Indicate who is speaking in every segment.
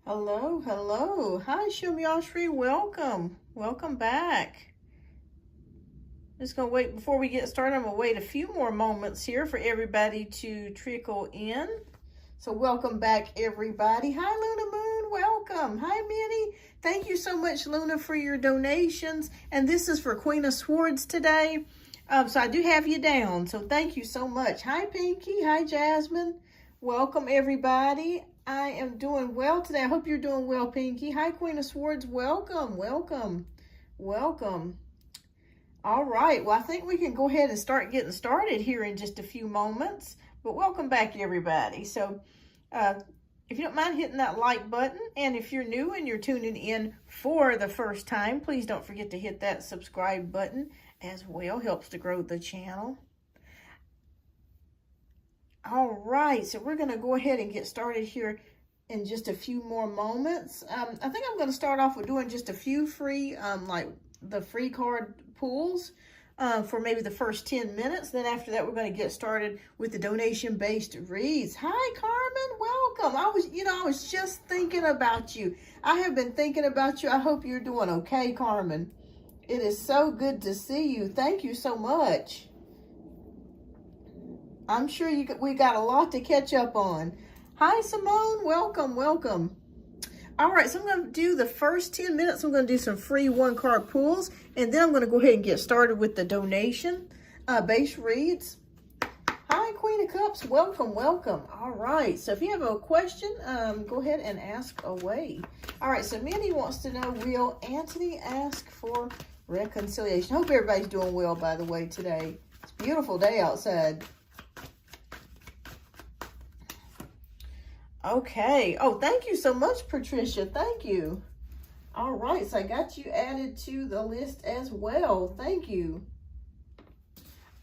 Speaker 1: Hello, hello. Hi, Shumyashri. Welcome back. Just gonna wait before we get started. I'm gonna wait a few more moments here for everybody to trickle in. So welcome back, everybody. Hi, Luna Moon. Welcome. Hi, Minnie. Thank you so much, Luna, for your donations. And this is for Queen of Swords today. So I do have you down. So thank you so much. Hi, Pinky. Hi, Jasmine. Welcome, everybody. I am doing well today. I hope you're doing well, Pinky. Hi, Queen of Swords. Welcome. All right. Well, I think we can go ahead and start getting started here in just a few moments. But welcome back, everybody. So if you don't mind hitting that like button, and if you're new and you're tuning in for the first time, please don't forget to hit that subscribe button as well. Helps to grow the channel. All right, so we're going to go ahead and get started here in just a few more moments. I think I'm going to start off with doing just a few free, like the free card pulls for maybe the first 10 minutes. Then after that, we're going to get started with the donation-based reads. Hi, Carmen. Welcome. I was just thinking about you. I have been thinking about you. I hope you're doing okay, Carmen. It is so good to see you. Thank you so much. I'm sure we got a lot to catch up on. Hi, Simone. Welcome. All right, so I'm going to do the first 10 minutes. I'm going to do some free one-card pulls, and then I'm going to go ahead and get started with the donation base reads. Hi, Queen of Cups. Welcome. All right, so if you have a question, go ahead and ask away. All right, so Minnie wants to know, will Anthony ask for reconciliation? Hope everybody's doing well, by the way, today. It's a beautiful day outside. Okay. Oh, thank you so much, Patricia. Thank you. All right. So I got you added to the list as well. Thank you.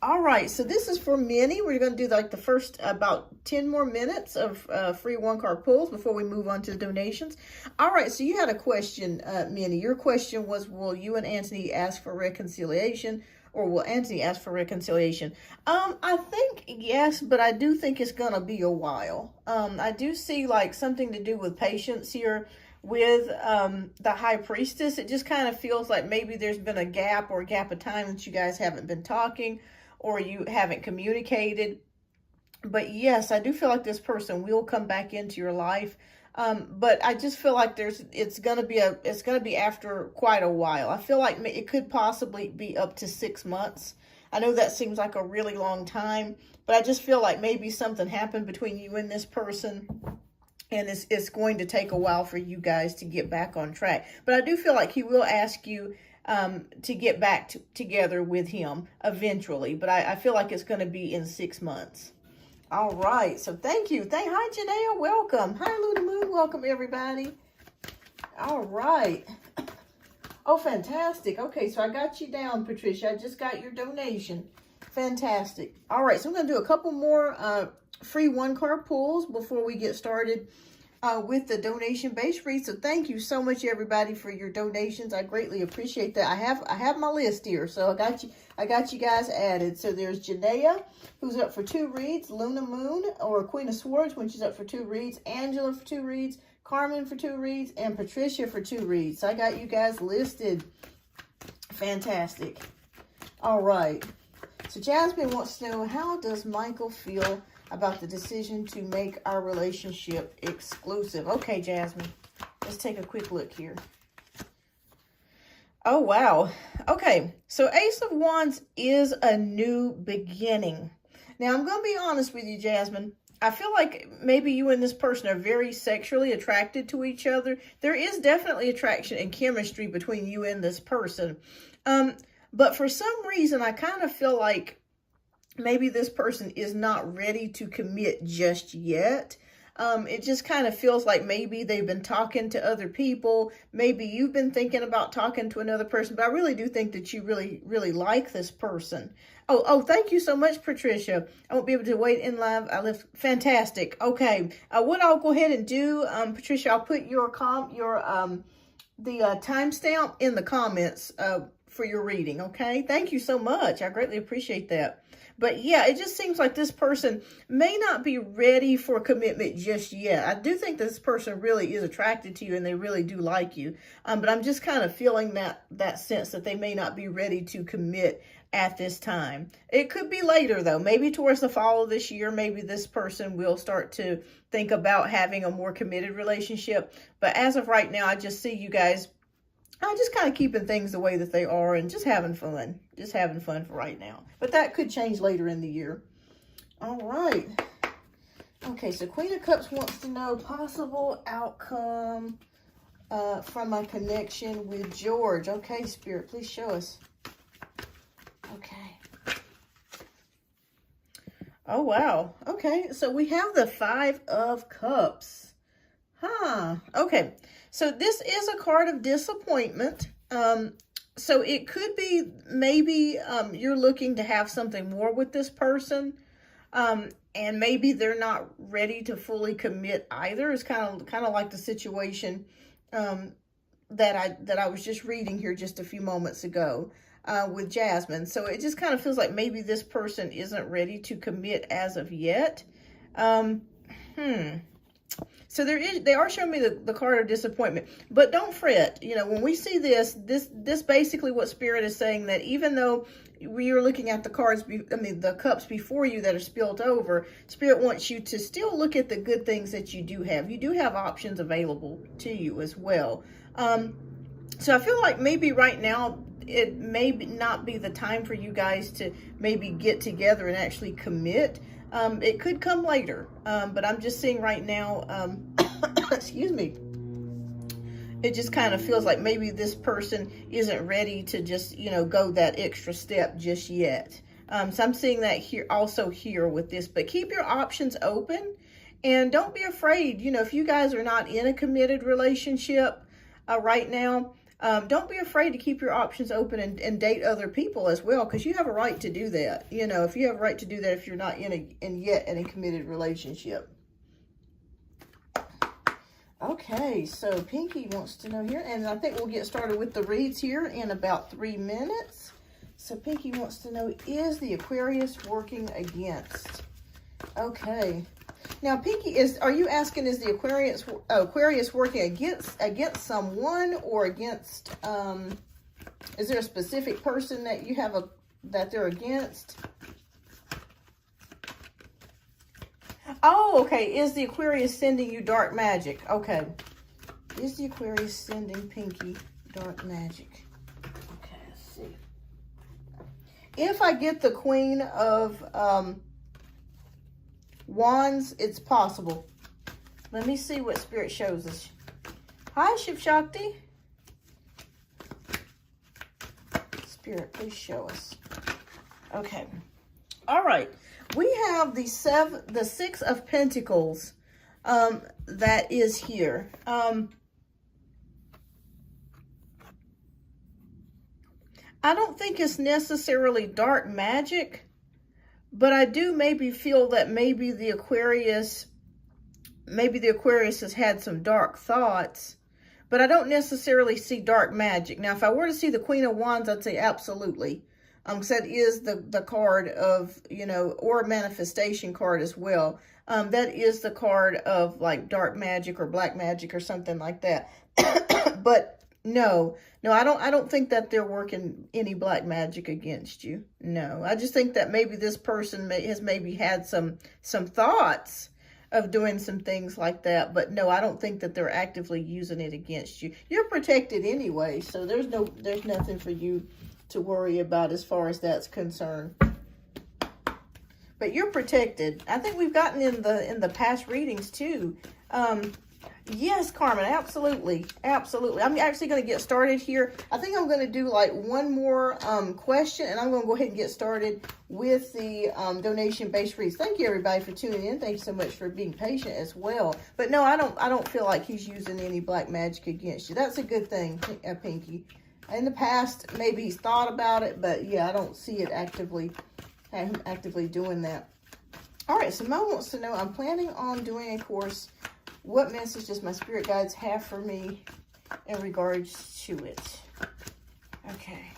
Speaker 1: All right. So this is for Minnie. We're going to do like the first about 10 more minutes of free one-card pulls before we move on to the donations. All right. So you had a question, Minnie. Your question was, will you and Anthony ask for reconciliation? Or will Anthony ask for reconciliation? I think yes, but I do think it's gonna be a while. I do see like something to do with patience here with the High Priestess. It just kind of feels like maybe there's been a gap of time that you guys haven't been talking or you haven't communicated. But yes, I do feel like this person will come back into your life. But I just feel like it's gonna be after quite a while. I feel like it could possibly be up to 6 months. I know that seems like a really long time, but I just feel like maybe something happened between you and this person, and it's going to take a while for you guys to get back on track. But I do feel like he will ask you to get back together with him eventually. But I feel like it's going to be in 6 months. All right, so thank you. Hi, Janaea, welcome. Hi, Luna Moon, welcome, everybody. All right. Oh, fantastic. Okay, so I got you down, Patricia. I just got your donation. Fantastic. All right, so I'm going to do a couple more free one-card pulls before we get started with the donation-based read. So thank you so much, everybody, for your donations. I greatly appreciate that. I have my list here, so I got you guys added. So there's Janaea, who's up for 2 reads, Luna Moon, or Queen of Swords, when she's up for 2 reads, Angela for 2 reads, Carmen for 2 reads, and Patricia for 2 reads. So I got you guys listed. Fantastic. All right. So Jasmine wants to know, how does Michael feel about the decision to make our relationship exclusive? Okay, Jasmine, let's take a quick look here. Oh, wow. Okay, so Ace of Wands is a new beginning. Now, I'm going to be honest with you, Jasmine. I feel like maybe you and this person are very sexually attracted to each other. There is definitely attraction and chemistry between you and this person. But for some reason, I kind of feel like maybe this person is not ready to commit just yet. It just kind of feels like maybe they've been talking to other people. Maybe you've been thinking about talking to another person, but I really do think that you really like this person. Oh, thank you so much, Patricia. I won't be able to wait in live. I live fantastic. Okay. What I'll go ahead and do, Patricia, I'll put your the timestamp in the comments for your reading. Okay. Thank you so much. I greatly appreciate that. But yeah, it just seems like this person may not be ready for commitment just yet. I do think this person really is attracted to you and they really do like you. But I'm just kind of feeling that sense that they may not be ready to commit at this time. It could be later though, maybe towards the fall of this year. Maybe this person will start to think about having a more committed relationship. But as of right now, I just see you guys just kind of keeping things the way that they are and just having fun. Just having fun for right now. But that could change later in the year. All right. Okay, so Queen of Cups wants to know possible outcome from my connection with George. Okay, Spirit, please show us. Okay. Oh, wow. Okay, so we have the Five of Cups. Okay, so this is a card of disappointment. So it could be maybe you're looking to have something more with this person. And maybe they're not ready to fully commit either. It's kind of like the situation that I was just reading here just a few moments ago with Jasmine. So it just kind of feels like maybe this person isn't ready to commit as of yet. So they are showing me the card of disappointment, but don't fret. You know, when we see this basically what Spirit is saying, that even though we are looking at the cards, the cups before you that are spilled over, Spirit wants you to still look at the good things that you do have. You do have options available to you as well. So I feel like maybe right now it may not be the time for you guys to maybe get together and actually commit. It could come later, but I'm just seeing right now, excuse me, it just kind of feels like maybe this person isn't ready to just, go that extra step just yet. So I'm seeing that here with this, but keep your options open and don't be afraid. If you guys are not in a committed relationship right now, don't be afraid to keep your options open and date other people as well, because you have a right to do that. If you have a right to do that if you're not yet in a committed relationship. Okay, so Pinky wants to know here, and I think we'll get started with the reads here in about 3 minutes. So Pinky wants to know, is the Aquarius working against? Okay. Now, Pinky, are you asking, is the Aquarius working against someone, or against, is there a specific person that you have that they're against? Oh, okay. Is the Aquarius sending you dark magic? Okay. Is the Aquarius sending Pinky dark magic? Okay, let's see. If I get the Queen of Wands, it's possible. Let me see what Spirit shows us. Hi, Shiv Shakti. Spirit, please show us. Okay. All right. We have the Six of Pentacles that is here. I don't think it's necessarily dark magic, but I do maybe feel that maybe the Aquarius has had some dark thoughts, but I don't necessarily see dark magic. Now, if I were to see the Queen of Wands, I'd say absolutely. Because that is the card of, or a manifestation card as well. That is the card of like dark magic or black magic or something like that. But no, I don't think that they're working any black magic against you. No, I just think that maybe this person has maybe had some thoughts of doing some things like that. But no, I don't think that they're actively using it against you. You're protected anyway, so there's nothing for you to worry about as far as that's concerned. But you're protected. I think we've gotten in the past readings too. Yes, Carmen, absolutely. Absolutely. I'm actually going to get started here. I think I'm going to do like one more question, and I'm going to go ahead and get started with the donation-based reads. Thank you, everybody, for tuning in. Thank you so much for being patient as well. But no, I don't feel like he's using any black magic against you. That's a good thing, Pinky. In the past, maybe he's thought about it, but yeah, I don't see it actively doing that. All right, so Mo wants to know, I'm planning on doing a course. What message does my spirit guides have for me in regards to it? Okay.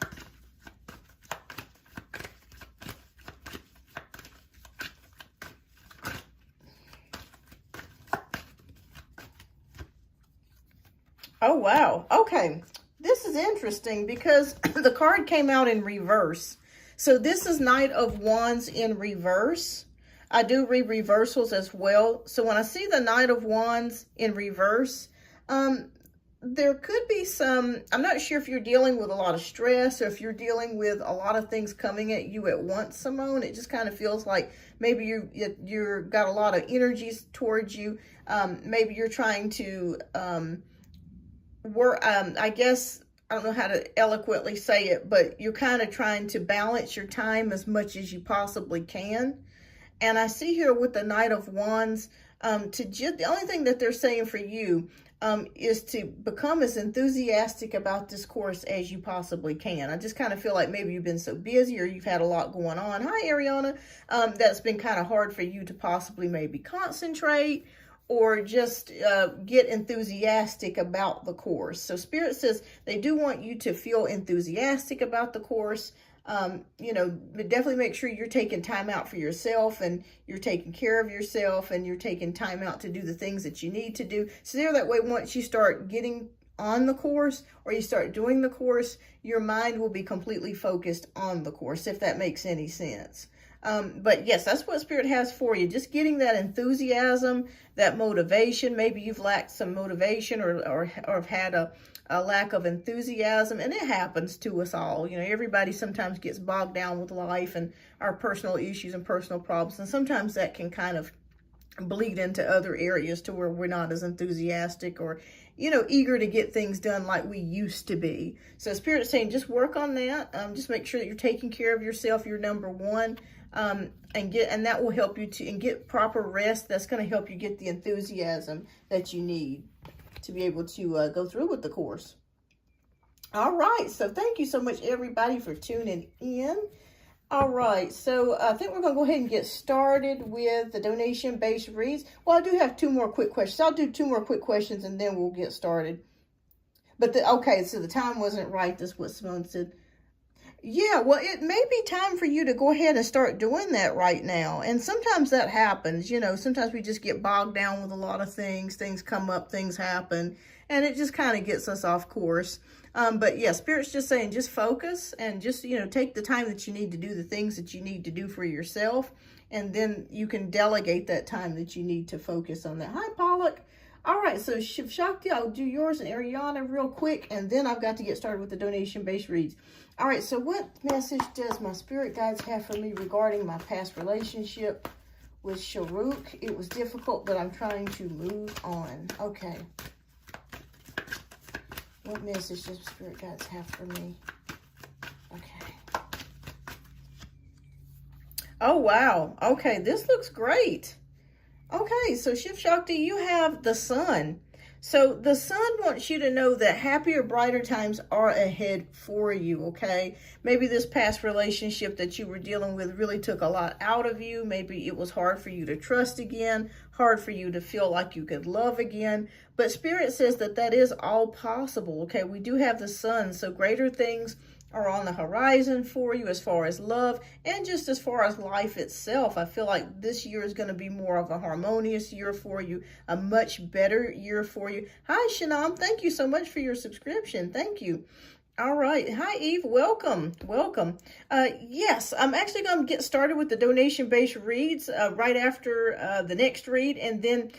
Speaker 1: Oh, wow. Okay. This is interesting because the card came out in reverse. So this is Knight of Wands in reverse. I do read reversals as well. So when I see the Knight of Wands in reverse, there could be some, I'm not sure if you're dealing with a lot of stress or if you're dealing with a lot of things coming at you at once, Simone. It just kind of feels like maybe you're got a lot of energies towards you. Maybe you're trying to I guess, I don't know how to eloquently say it, but you're kind of trying to balance your time as much as you possibly can. And I see here with the Knight of Wands, the only thing that they're saying for you is to become as enthusiastic about this course as you possibly can. I just kind of feel like maybe you've been so busy or you've had a lot going on. Hi, Ariana. That's been kind of hard for you to possibly maybe concentrate or just get enthusiastic about the course. So Spirit says they do want you to feel enthusiastic about the course. You know, definitely make sure you're taking time out for yourself and you're taking care of yourself and you're taking time out to do the things that you need to do. So there, that way, once you start getting on the course or you start doing the course, your mind will be completely focused on the course, if that makes any sense. But yes, that's what Spirit has for you. Just getting that enthusiasm, that motivation. Maybe you've lacked some motivation or have had a lack of enthusiasm, and it happens to us all. You know, everybody sometimes gets bogged down with life and our personal issues and personal problems, and sometimes that can kind of bleed into other areas to where we're not as enthusiastic or, you know, eager to get things done like we used to be. So Spirit's saying just work on that. Just make sure that you're taking care of yourself. You're number one. And that will help you to get proper rest. That's going to help you get the enthusiasm that you need to be able to go through with the course. All right, so thank you so much, everybody, for tuning in. All right, so I think we're going to go ahead and get started with the donation-based reads. Well, I do have two more quick questions. I'll do two more quick questions, and then we'll get started. But, okay, so the time wasn't right. That's what Simone said. Yeah, well, it may be time for you to go ahead and start doing that right now. And sometimes that happens, you know, sometimes we just get bogged down with a lot of things. Things come up, things happen, and it just kind of gets us off course. But yeah, Spirit's just saying, just focus and just, you know, take the time that you need to do the things that you need to do for yourself. And then you can delegate that time that you need to focus on that. Hi, Pollock. All right, so Shiv Shakti, I'll do yours and Ariana real quick, and then I've got to get started with the donation-based reads. All right, so what message does my spirit guides have for me regarding my past relationship with Sharuk? It was difficult, but I'm trying to move on. Okay. What message does spirit guides have for me? Okay. Oh, wow. Okay, this looks great. Okay, so Shiv Shakti, you have the sun. So the sun wants you to know that happier, brighter times are ahead for you, okay? Maybe this past relationship that you were dealing with really took a lot out of you. Maybe it was hard for you to trust again, hard for you to feel like you could love again. But Spirit says that that is all possible, okay? We do have the sun, so greater things are on the horizon for you as far as love and just as far as life itself. I feel like this year is going to be more of a harmonious year for you, a much better year for you. Hi, Shanam. Thank you so much for your subscription. Thank you. All right. Hi, Eve. Welcome. Welcome. Yes, I'm actually going to get started with the donation-based reads right after the next read. And then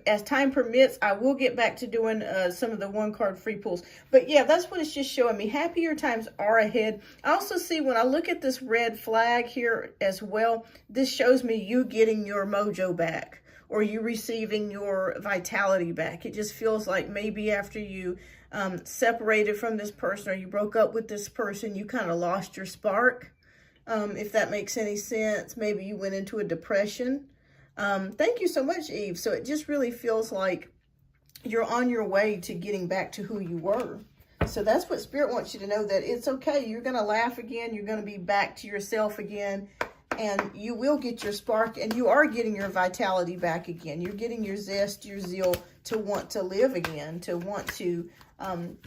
Speaker 1: as time permits, I will get back to doing some of the one-card free pulls. But yeah, that's what it's just showing me. Happier times are ahead. I also see when I look at this red flag here as well, this shows me you getting your mojo back or you receiving your vitality back. It just feels like maybe after you separated from this person or you broke up with this person, you kind of lost your spark. If that makes any sense, maybe you went into a depression. Thank you so much, Eve. So it just really feels like you're on your way to getting back to who you were. So that's what Spirit wants you to know, that it's okay. You're going to laugh again. You're going to be back to yourself again. And you will get your spark, and you are getting your vitality back again. You're getting your zest, your zeal to want to live again, to want to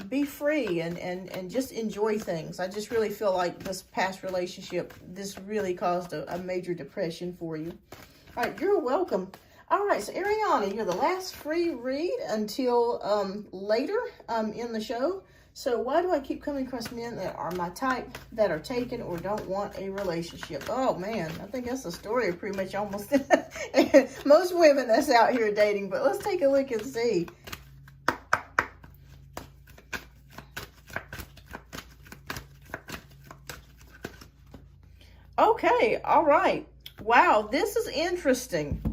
Speaker 1: be free and just enjoy things. I just really feel like this past relationship, this really caused a major depression for you. All right, you're welcome. All right, so Ariana, you're the last free read until later in the show. So why do I keep coming across men that are my type, that are taken or don't want a relationship? Oh, man, I think that's the story of pretty much almost most women that's out here dating. But let's take a look and see. Okay, all right. Wow, this is interesting.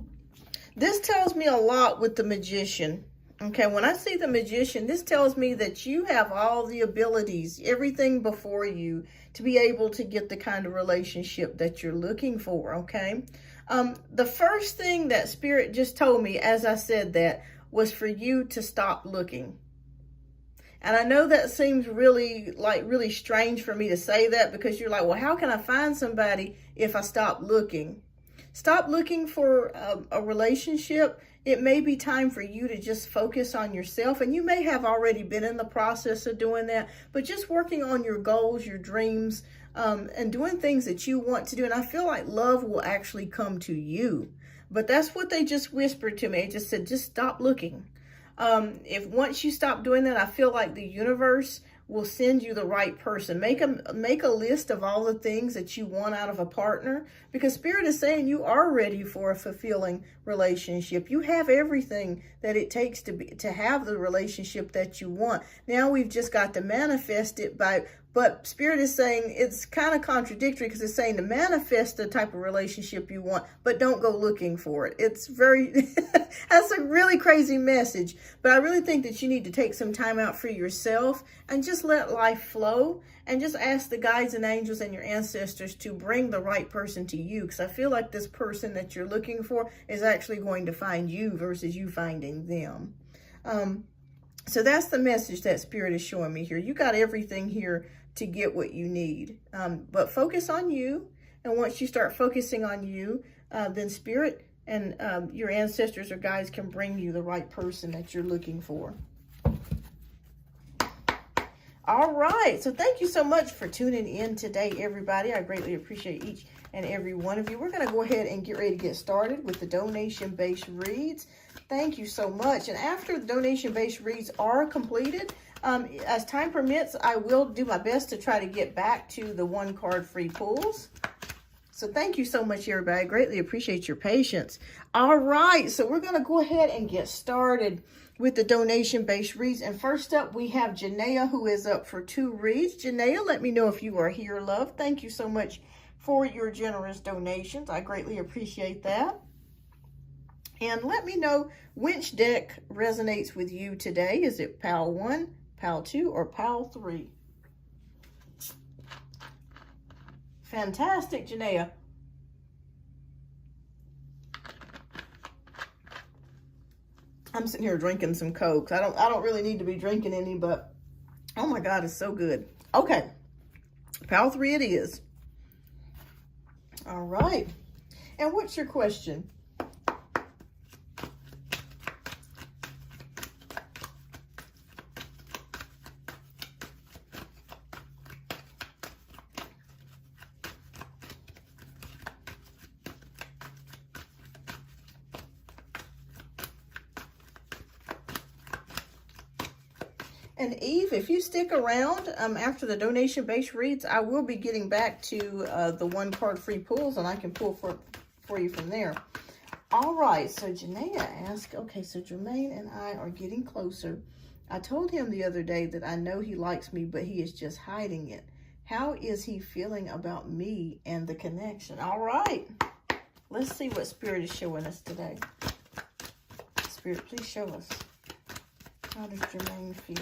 Speaker 1: This tells me a lot with the Magician. Okay, when I see the Magician, this tells me that you have all the abilities, everything before you to be able to get the kind of relationship that you're looking for, okay? The first thing that Spirit just told me as I said that was for you to stop looking. And I know that seems really strange for me to say that, because you're like, well, how can I find somebody if I stop looking? Stop looking for a relationship. It may be time for you to just focus on yourself. And you may have already been in the process of doing that, but just working on your goals, your dreams, and doing things that you want to do. And I feel like love will actually come to you. But that's what they just whispered to me. They just said, just stop looking. If once you stop doing that, I feel like the universe will send you the right person. Make a list of all the things that you want out of a partner, because Spirit is saying you are ready for a fulfilling relationship. You have everything that it takes to have the relationship that you want. Now we've just got to manifest it but Spirit is saying it's kind of contradictory, because it's saying to manifest the type of relationship you want, but don't go looking for it. It's that's a really crazy message. But I really think that you need to take some time out for yourself and just let life flow, and just ask the guides and angels and your ancestors to bring the right person to you. Because I feel like this person that you're looking for is actually going to find you versus you finding them. So that's the message that Spirit is showing me here. You got everything here to get what you need. But focus on you. And once you start focusing on you, then Spirit and your ancestors or guides can bring you the right person that you're looking for. All right. So thank you so much for tuning in today, everybody. I greatly appreciate each and every one of you. We're going to go ahead and get ready to get started with the donation-based reads. Thank you so much. And after the donation-based reads are completed, as time permits, I will do my best to try to get back to the one-card free pulls. So thank you so much, everybody. I greatly appreciate your patience. All right, so we're going to go ahead and get started with the donation-based reads. And first up, we have Janaea, who is up for 2 reads. Janaea, let me know if you are here, love. Thank you so much for your generous donations. I greatly appreciate that. And let me know which deck resonates with you today. Is it Pile 1, Pile 2, or Pile 3? Fantastic, Janaea. I'm sitting here drinking some Cokes. I don't really need to be drinking any, but oh my God, it's so good. Okay, Pile 3 it is. All right. And what's your question? And Eve, if you stick around after the donation-based reads, I will be getting back to the one-card free pulls, and I can pull for you from there. All right, so Janaea asked, okay, so Jermaine and I are getting closer. I told him the other day that I know he likes me, but he is just hiding it. How is he feeling about me and the connection? All right, let's see what Spirit is showing us today. Spirit, please show us. How does Jermaine feel?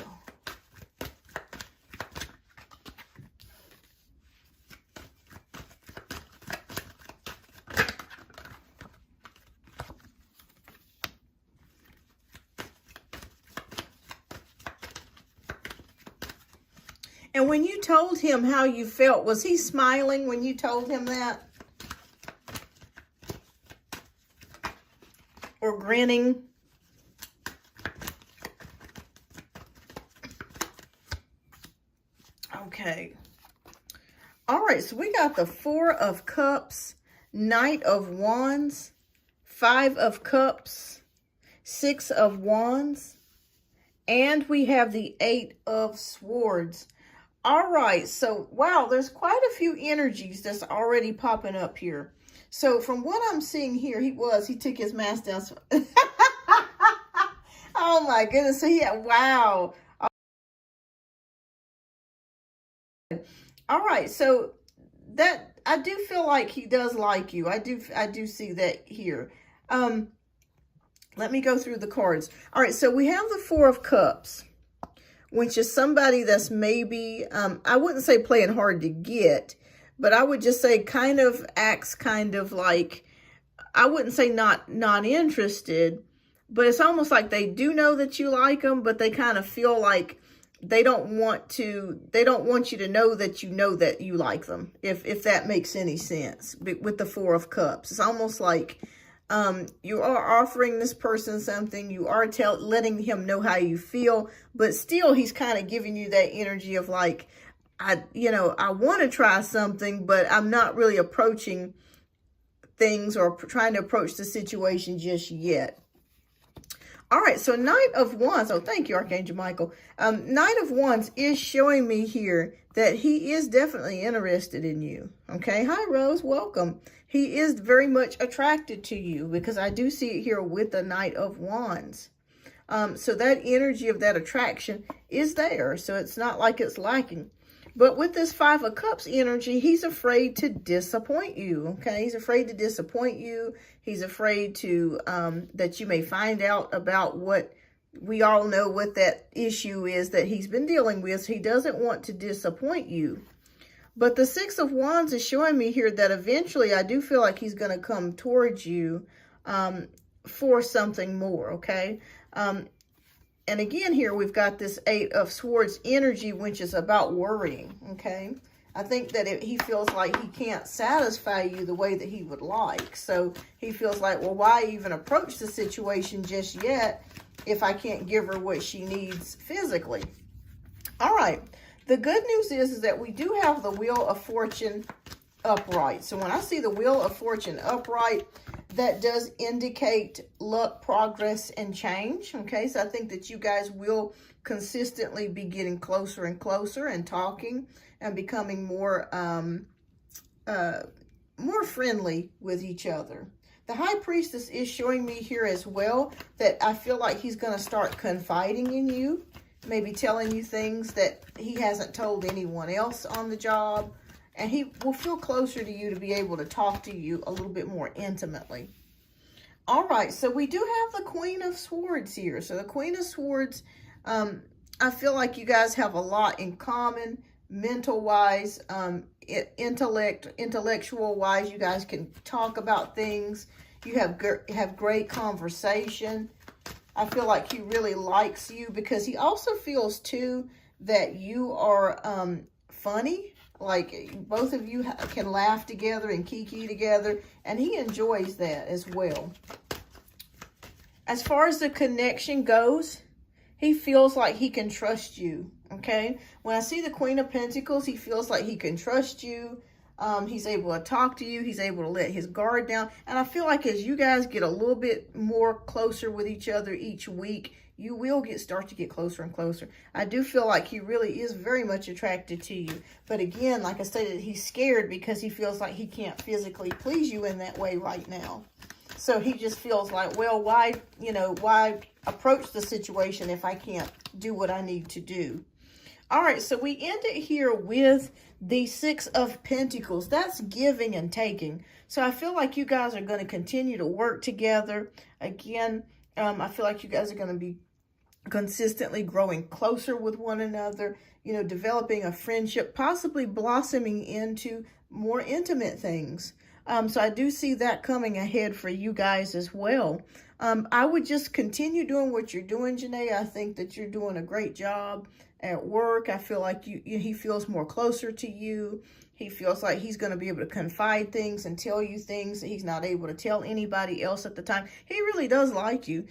Speaker 1: And when you told him how you felt, was he smiling when you told him that? Or grinning? Okay. All right, so we got the 4 of Cups, Knight of Wands, Five of Cups, Six of Wands, and we have the Eight of Swords. All right, so wow, there's quite a few energies that's already popping up here. So from what I'm seeing here, he took his mask down. Oh my goodness, so wow. All right, so that I do feel like he does like you. I do see that here. Let me go through the cards. All right, so we have the Four of Cups, which is somebody that's maybe, I wouldn't say playing hard to get, but I would just say kind of acts kind of like, I wouldn't say not interested, but it's almost like they do know that you like them, but they kind of feel like they don't want you to know that you like them, if that makes any sense. With the Four of Cups, it's almost like you are offering this person something, you are letting him know how you feel, but still he's kind of giving you that energy of like, I want to try something, but I'm not really approaching things or trying to approach the situation just yet. All right, so Knight of Wands. Oh, thank you, Archangel Michael. Knight of Wands is showing me here that he is definitely interested in you. Okay, hi, Rose. Welcome. He is very much attracted to you because I do see it here with the Knight of Wands. So that energy of that attraction is there. So it's not like it's lacking. But with this Five of Cups energy, he's afraid to disappoint you, okay? He's afraid to disappoint you. He's afraid to that you may find out about what we all know what that issue is that he's been dealing with. So he doesn't want to disappoint you. But the Six of Wands is showing me here that eventually I do feel like he's going to come towards you for something more, okay? And again, here we've got this Eight of Swords energy, which is about worrying, okay? I think that he feels like he can't satisfy you the way that he would like. So he feels like, well, why even approach the situation just yet if I can't give her what she needs physically? All right. The good news is that we do have the Wheel of Fortune upright. So when I see the Wheel of Fortune upright, that does indicate luck, progress, and change. Okay, so I think that you guys will consistently be getting closer and closer and talking and becoming more friendly with each other. The High Priestess is showing me here as well that I feel like he's going to start confiding in you, maybe telling you things that he hasn't told anyone else on the job. And he will feel closer to you to be able to talk to you a little bit more intimately. All right, so we do have the Queen of Swords here. So the Queen of Swords, I feel like you guys have a lot in common, mental-wise, intellectual-wise. You guys can talk about things. You have great conversation. I feel like he really likes you because he also feels, too, that you are funny. Like both of you can laugh together and kiki together, and he enjoys that as well. As far as the connection goes, he feels like he can trust you, okay? When I see the Queen of Pentacles, he feels like he can trust you. He's able to talk to you. He's able to let his guard down. And I feel like as you guys get a little bit more closer with each other each week, you will start to get closer and closer. I do feel like he really is very much attracted to you. But again, like I stated, he's scared because he feels like he can't physically please you in that way right now. So he just feels like, well, why approach the situation if I can't do what I need to do? All right, so we end it here with the Six of Pentacles. That's giving and taking. So I feel like you guys are going to continue to work together. Again, I feel like you guys are going to be consistently growing closer with one another, developing a friendship, possibly blossoming into more intimate things. So I do see that coming ahead for you guys as well. I would just continue doing what you're doing, Janae. I think that you're doing a great job at work. I feel like he feels more closer to you. He feels like he's going to be able to confide things and tell you things that he's not able to tell anybody else at the time. He really does like you.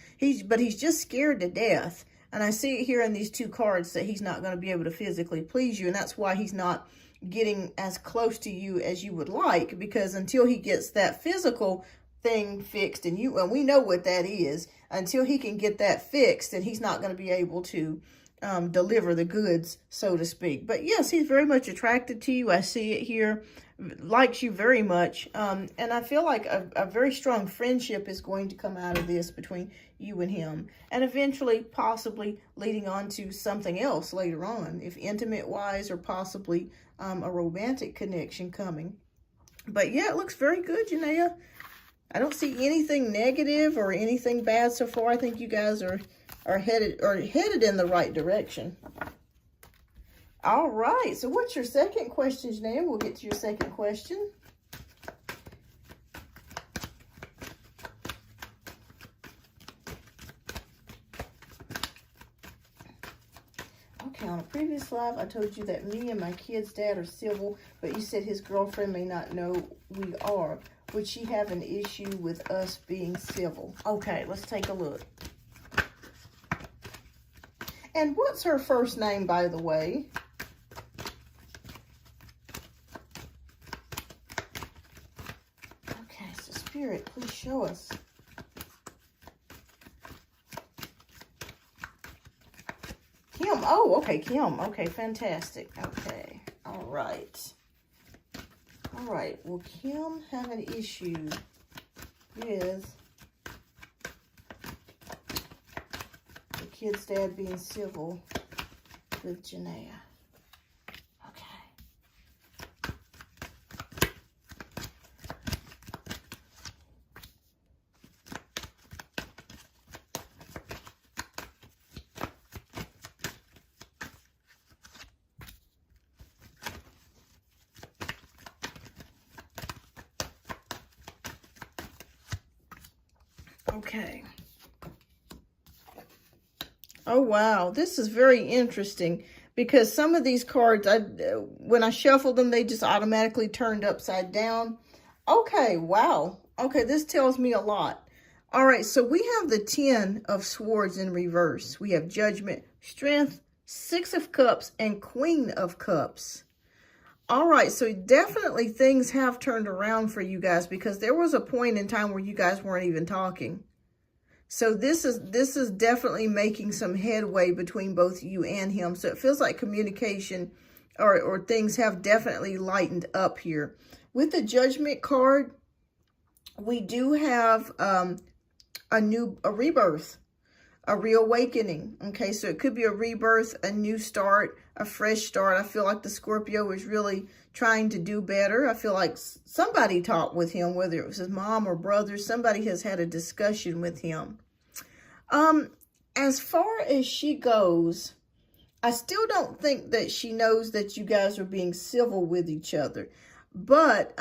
Speaker 1: But he's just scared to death. And I see it here in these two cards that he's not going to be able to physically please you. And that's why he's not getting as close to you as you would like. Because until he gets that physical thing fixed, and we know what that is. Until he can get that fixed, and he's not going to be able to deliver the goods, so to speak. But yes, he's very much attracted to you. I see it here, likes you very much. And I feel like a very strong friendship is going to come out of this between you and him, and eventually possibly leading on to something else later on, if intimate wise, or possibly a romantic connection coming. But yeah, it looks very good, Janaea. I don't see anything negative or anything bad so far. I think you guys are headed in the right direction. All right. So what's your second question, Janaea? We'll get to your second question. Okay, on a previous live, I told you that me and my kid's dad are civil, but you said his girlfriend may not know we are. Would she have an issue with us being civil? Okay, let's take a look. And what's her first name, by the way? Okay, so Spirit, please show us. Kim. Oh, okay, Kim. Okay, fantastic. Okay, all right. All right, will Kim have an issue with the kid's dad being civil with Janaea? Okay. Oh, wow. This is very interesting because some of these cards, when I shuffled them, they just automatically turned upside down. Okay, wow. Okay, this tells me a lot. All right, so we have the 10 of Swords in reverse. We have Judgment, Strength, 6 of Cups, and Queen of Cups. All right, so definitely things have turned around for you guys because there was a point in time where you guys weren't even talking. So this is definitely making some headway between both you and him. So it feels like communication or things have definitely lightened up here. With the Judgment card, we do have a rebirth, a reawakening. Okay, so it could be a rebirth, a new start, a fresh start. I feel like the Scorpio is really trying to do better. I feel like somebody talked with him, whether it was his mom or brother. Somebody has had a discussion with him. As far as she goes, I still don't think that she knows that you guys are being civil with each other. But,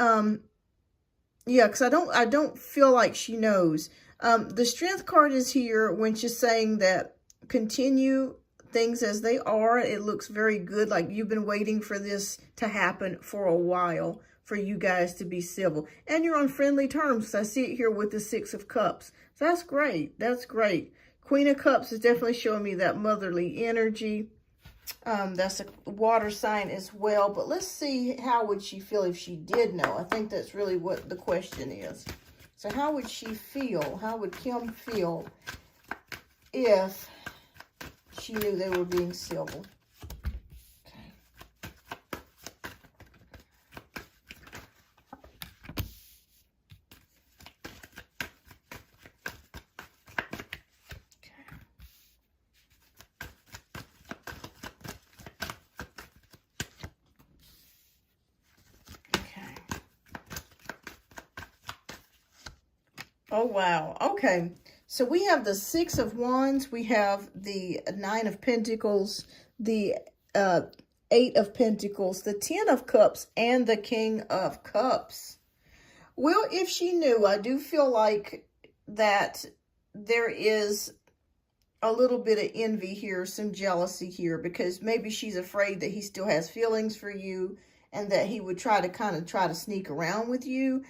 Speaker 1: yeah, because I don't feel like she knows. The Strength card is here when she's saying that continue things as they are. It looks very good. Like you've been waiting for this to happen for a while for you guys to be civil. And you're on friendly terms. I see it here with the 6 of Cups. So that's great. That's great. Queen of Cups is definitely showing me that motherly energy. That's a water sign as well. But let's see, how would she feel if she did know? I think that's really what the question is. So how would she feel? How would Kim feel if she knew they were being civil? Oh, wow. Okay. So we have the 6 of Wands. We have the 9 of Pentacles, the 8 of Pentacles, the 10 of Cups, and the King of Cups. Well, if she knew, I do feel like that there is a little bit of envy here, some jealousy here, because maybe she's afraid that he still has feelings for you and that he would try to sneak around with you.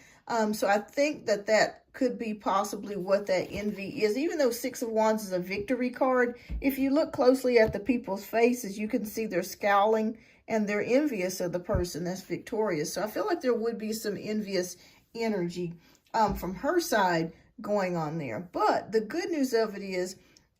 Speaker 1: So I think that could be possibly what that envy is. Even though 6 of Wands is a victory card, if you look closely at the people's faces, you can see they're scowling and they're envious of the person that's victorious. So I feel like there would be some envious energy from her side going on there. But the good news of it is,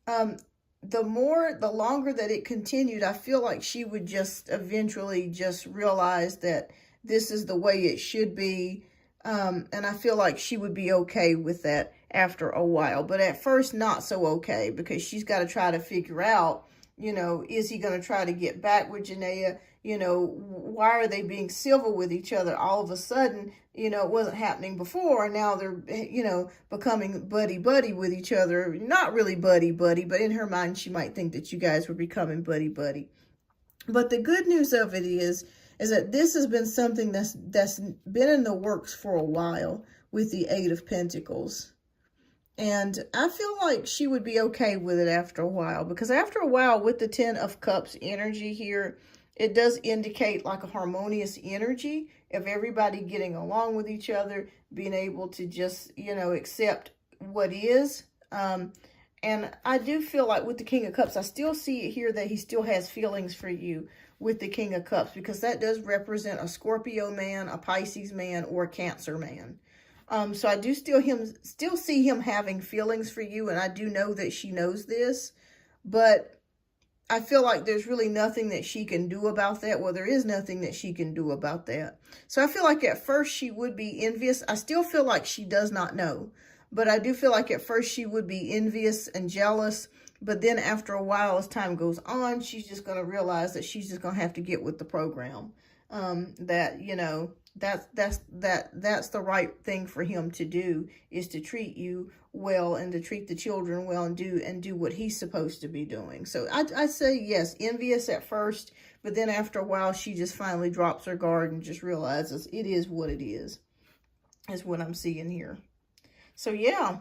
Speaker 1: the longer that it continued, I feel like she would just eventually just realize that this is the way it should be. And I feel like she would be okay with that after a while. But at first, not so okay, because she's got to try to figure out, you know, is he going to try to get back with Janaea? You know, why are they being civil with each other all of a sudden? You know, it wasn't happening before, and now they're, you know, becoming buddy-buddy with each other. Not really buddy-buddy, but in her mind, she might think that you guys were becoming buddy-buddy. But the good news of it is that this has been something that's been in the works for a while with the Eight of Pentacles. And I feel like she would be okay with it after a while, because after a while with the Ten of Cups energy here, it does indicate like a harmonious energy of everybody getting along with each other, being able to just, you know, accept what is. And I do feel like with the King of Cups, I still see it here that he still has feelings for you with the King of Cups, because that does represent a Scorpio man, a Pisces man, or a Cancer man. So I do still see him having feelings for you, and I do know that she knows this, but I feel like there's really nothing that she can do about that. Well, there is nothing that she can do about that. So I feel like at first she would be envious. I still feel like she does not know, but I do feel like at first she would be envious and jealous. But then after a while, as time goes on, she's just going to realize that she's just going to have to get with the program. That, you know, that's the right thing for him to do, is to treat you well and to treat the children well and do what he's supposed to be doing. So I say yes, envious at first, but then after a while, she just finally drops her guard and just realizes it is what it is what I'm seeing here. So yeah,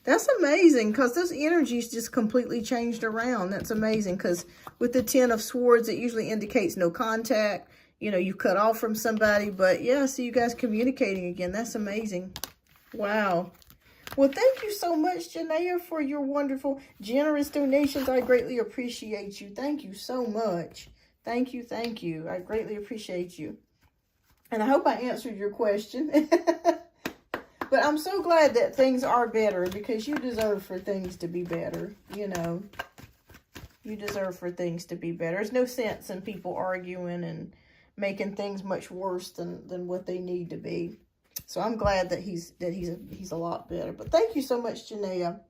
Speaker 1: that's amazing, because this energy's just completely changed around. That's amazing, because with the Ten of Swords, it usually indicates no contact. You know, you cut off from somebody, but yeah, see you guys communicating again. That's amazing. Wow. Well, thank you so much, Janaea, for your wonderful, generous donations. I greatly appreciate you. Thank you so much. Thank you. I greatly appreciate you. And I hope I answered your question. But I'm so glad that things are better, because you deserve for things to be better, you know. You deserve for things to be better. There's no sense in people arguing and making things much worse than what they need to be. So I'm glad that he's a lot better. But thank you so much, Janaea.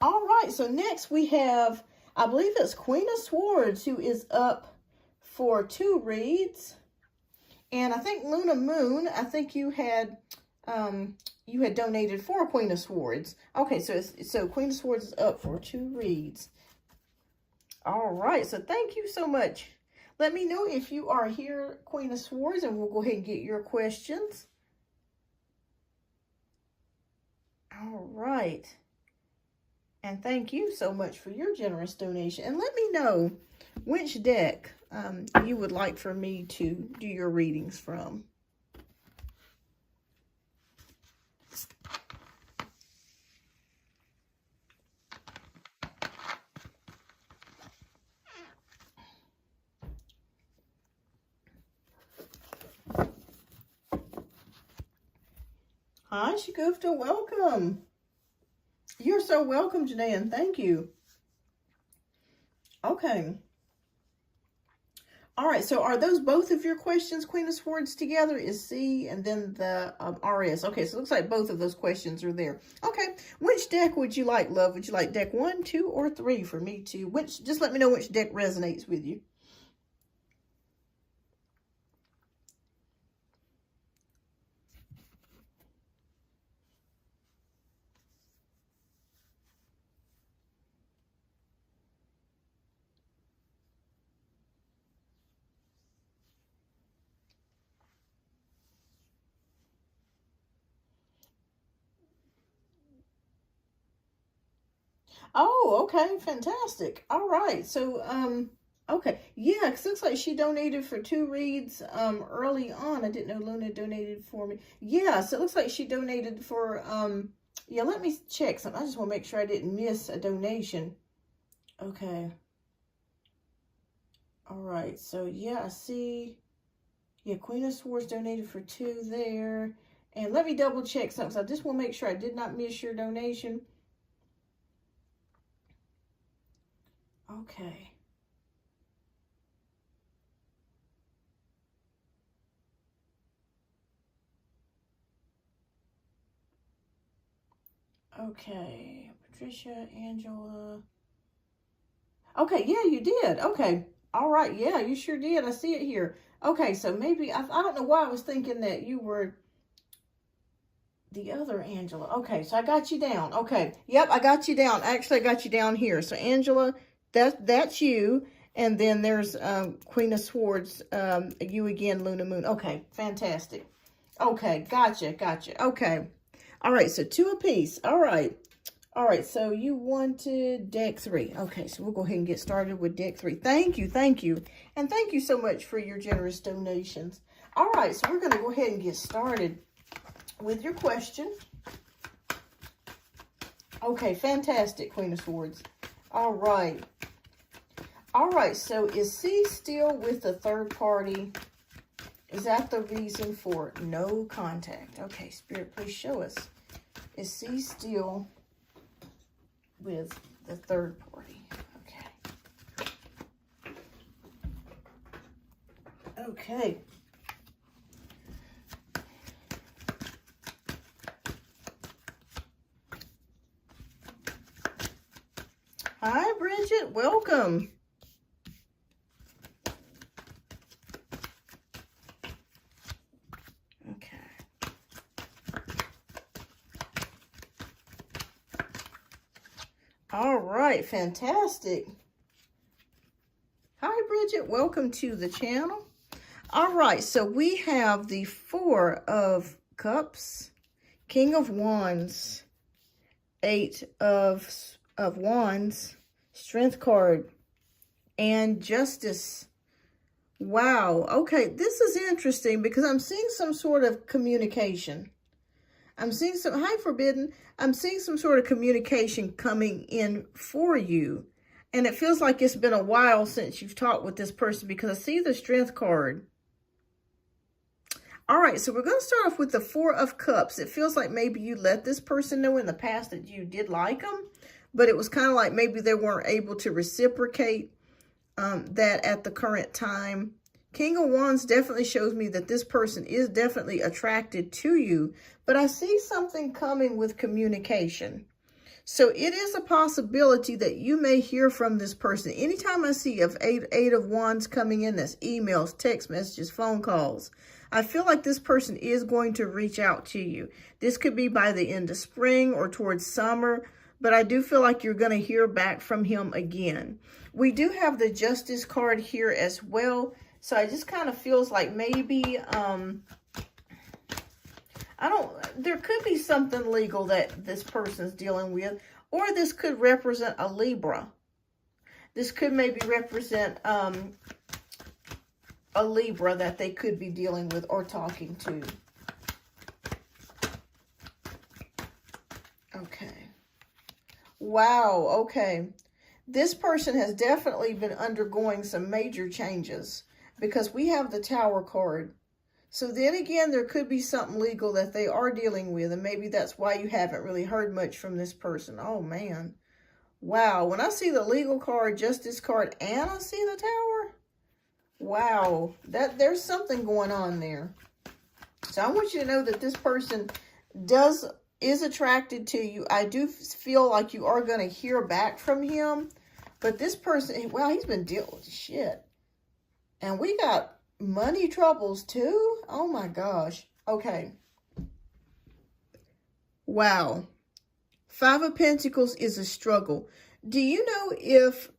Speaker 1: All right, so next we have, I believe it's Queen of Swords, who is up for 2 reads. And I think Luna Moon, I think you had donated for Queen of Swords. Okay, so Queen of Swords is up for 2 reads. All right, so thank you so much. Let me know if you are here, Queen of Swords, and we'll go ahead and get your questions. All right. And thank you so much for your generous donation. And let me know which deck you would like for me to do your readings from. Hi, Shagufta, welcome. You're so welcome, Janae, and thank you. Okay. All right, so are those both of your questions, Queen of Swords, together? Is C and then the RS. Okay, so it looks like both of those questions are there. Okay, which deck would you like, love? Would you like deck 1, 2, or 3 for me to? Just let me know which deck resonates with you. Oh, okay, fantastic. All right, so, okay, yeah, because it looks like she donated for 2 reads, early on. I didn't know Luna donated for me. Yeah, so it looks like she donated for, yeah, let me check something. I just want to make sure I didn't miss a donation. Okay. All right, so, yeah, I see, yeah, Queen of Swords donated for 2 there, And let me double check something. I just want to make sure I did not miss your donation. Okay. Okay, Patricia, Angela. Okay, yeah, you did. Okay. All right. Yeah, you sure did. I see it here. Okay, so maybe, I don't know why I was thinking that you were the other Angela. Okay, so I got you down. Okay. Yep, I got you down. Actually, I got you down here. So Angela, that's you. And then there's Queen of Swords, you again, Luna Moon. Okay, fantastic. Okay, gotcha. Okay. All right, so 2 apiece. All right. All right, so you wanted deck 3. Okay, so we'll go ahead and get started with deck 3. Thank you. And thank you so much for your generous donations. All right, so we're going to go ahead and get started with your question. Okay, fantastic, Queen of Swords. All right. All right, so is C still with the third party? Is that the reason for no contact? Okay, Spirit, please show us. Is C still with the third party? Okay. Hi, Bridget. Welcome. All right, fantastic. Hi, Bridget. Welcome to the channel. All right, so we have the 4 of Cups, King of Wands, 8 of Wands, Strength card, and Justice. Wow. Okay, this is interesting because I'm seeing some sort of communication. I'm seeing some, hi, Forbidden. I'm seeing some sort of communication coming in for you. And it feels like it's been a while since you've talked with this person because I see the Strength card. All right, so we're going to start off with the 4 of Cups. It feels like maybe you let this person know in the past that you did like them, but it was kind of like maybe they weren't able to reciprocate that at the current time. King of Wands definitely shows me that this person is definitely attracted to you, but I see something coming with communication. So it is a possibility that you may hear from this person. Anytime I see of eight of Wands coming in, that's emails, text messages, phone calls, I feel like this person is going to reach out to you. This could be by the end of spring or towards summer, but I do feel like you're going to hear back from him again. We do have the Justice card here as well. So it just kind of feels like maybe, there could be something legal that this person's dealing with, or this could represent a Libra. This could maybe represent a Libra that they could be dealing with or talking to. Okay. Wow, okay. This person has definitely been undergoing some major changes, because we have the Tower card. So then again, there could be something legal that they are dealing with, and maybe that's why you haven't really heard much from this person. Oh, man. Wow. When I see the legal card, Justice card, and I see the Tower, wow, there's something going on there. So I want you to know that this person is attracted to you. I do feel like you are going to hear back from him, but this person, wow, he's been dealing with shit. And we got money troubles too. Oh my gosh. Okay. Wow. 5 of Pentacles is a struggle. Do you know if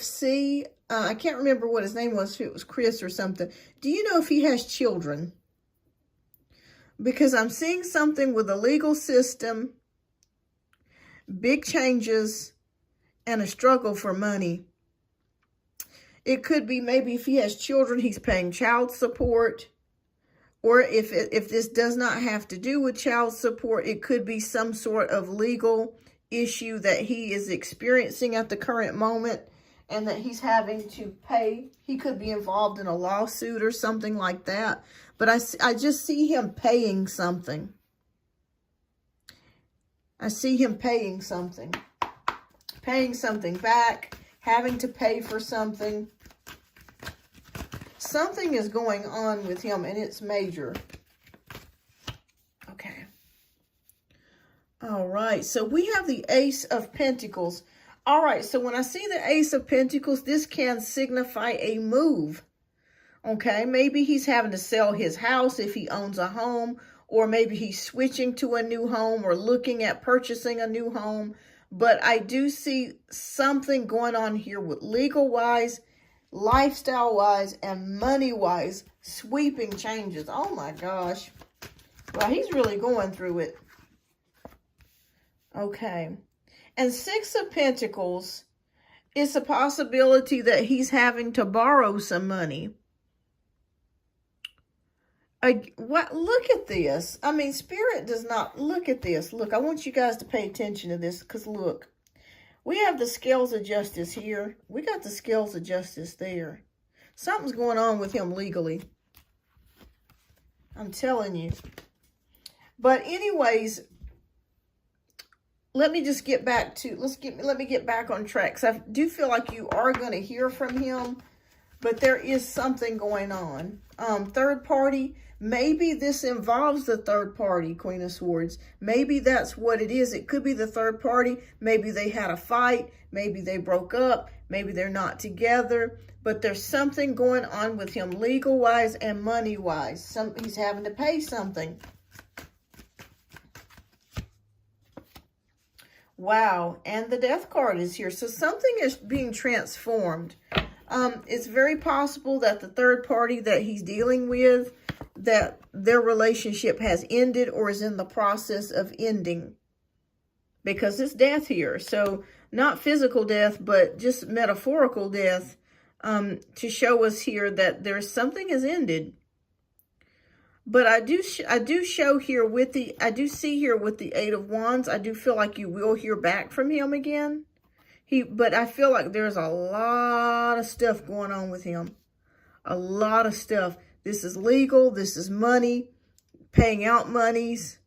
Speaker 1: C, I can't remember what his name was, if it was Chris or something. Do you know if he has children? Because I'm seeing something with the legal system, big changes, and a struggle for money. It could be maybe if he has children, he's paying child support. Or if this does not have to do with child support, it could be some sort of legal issue that he is experiencing at the current moment and that he's having to pay. He could be involved in a lawsuit or something like that. But I just see him paying something. I see him paying something. Paying something back, having to pay for something. Something is going on with him, and it's major. Okay. All right, so we have the Ace of Pentacles. All right, so when I see the Ace of Pentacles, this can signify a move. Okay, maybe he's having to sell his house if he owns a home, or maybe he's switching to a new home or looking at purchasing a new home. But I do see something going on here with legal-wise, lifestyle-wise, and money-wise, sweeping changes. Oh my gosh. Well, he's really going through it. Okay. And Six of Pentacles, it's a possibility that he's having to borrow some money. Look at this. I mean, Spirit does not look at this. Look, I want you guys to pay attention to this, because look, we have the scales of justice here. We got the scales of justice there. Something's going on with him legally. I'm telling you. But anyways, let me just get back to, let me get back on track. Because I do feel like you are going to hear from him, but there is something going on. Third party, maybe this involves the third party, Queen of Swords. Maybe that's what it is. It could be the third party. Maybe they had a fight. Maybe they broke up. Maybe they're not together. But there's something going on with him legal-wise and money-wise. He's having to pay something. Wow, and the Death card is here. So something is being transformed. It's very possible that the third party that he's dealing with, that their relationship has ended or is in the process of ending. Because it's death here. So not physical death, but just metaphorical death, to show us here that there's something has ended. But I do show here with the, I do see here with the Eight of Wands, I do feel like you will hear back from him again. But I feel like there's a lot of stuff going on with him. A lot of stuff. This is legal. This is money. Paying out monies.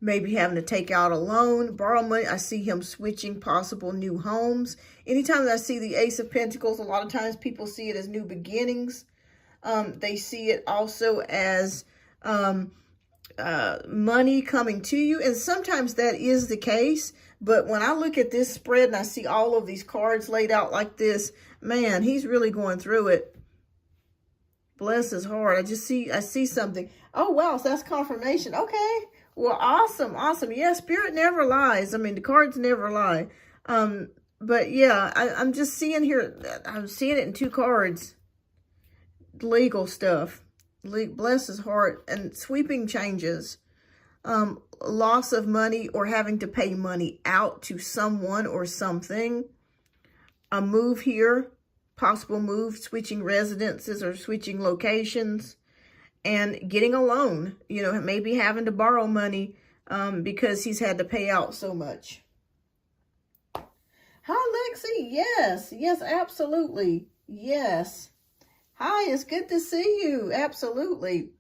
Speaker 1: Maybe having to take out a loan. Borrow money. I see him switching possible new homes. Anytime that I see the Ace of Pentacles, a lot of times people see it as new beginnings. They see it also as money coming to you. And sometimes that is the case. But when I look at this spread and I see all of these cards laid out like this, man, he's really going through it. Bless his heart. I see something. Oh, wow. So that's confirmation. Okay. Well, awesome. Awesome. Yeah, Spirit never lies. I mean, the cards never lie. But yeah, I'm just seeing here, I'm seeing it in two cards. Legal stuff. Bless his heart. And sweeping changes. Loss of money or having to pay money out to someone or something. A move here, possible move, switching residences or switching locations, and getting a loan, you know, maybe having to borrow money because he's had to pay out so much. Hi, Lexi. Yes, yes, absolutely. Yes. Hi, it's good to see you. Absolutely.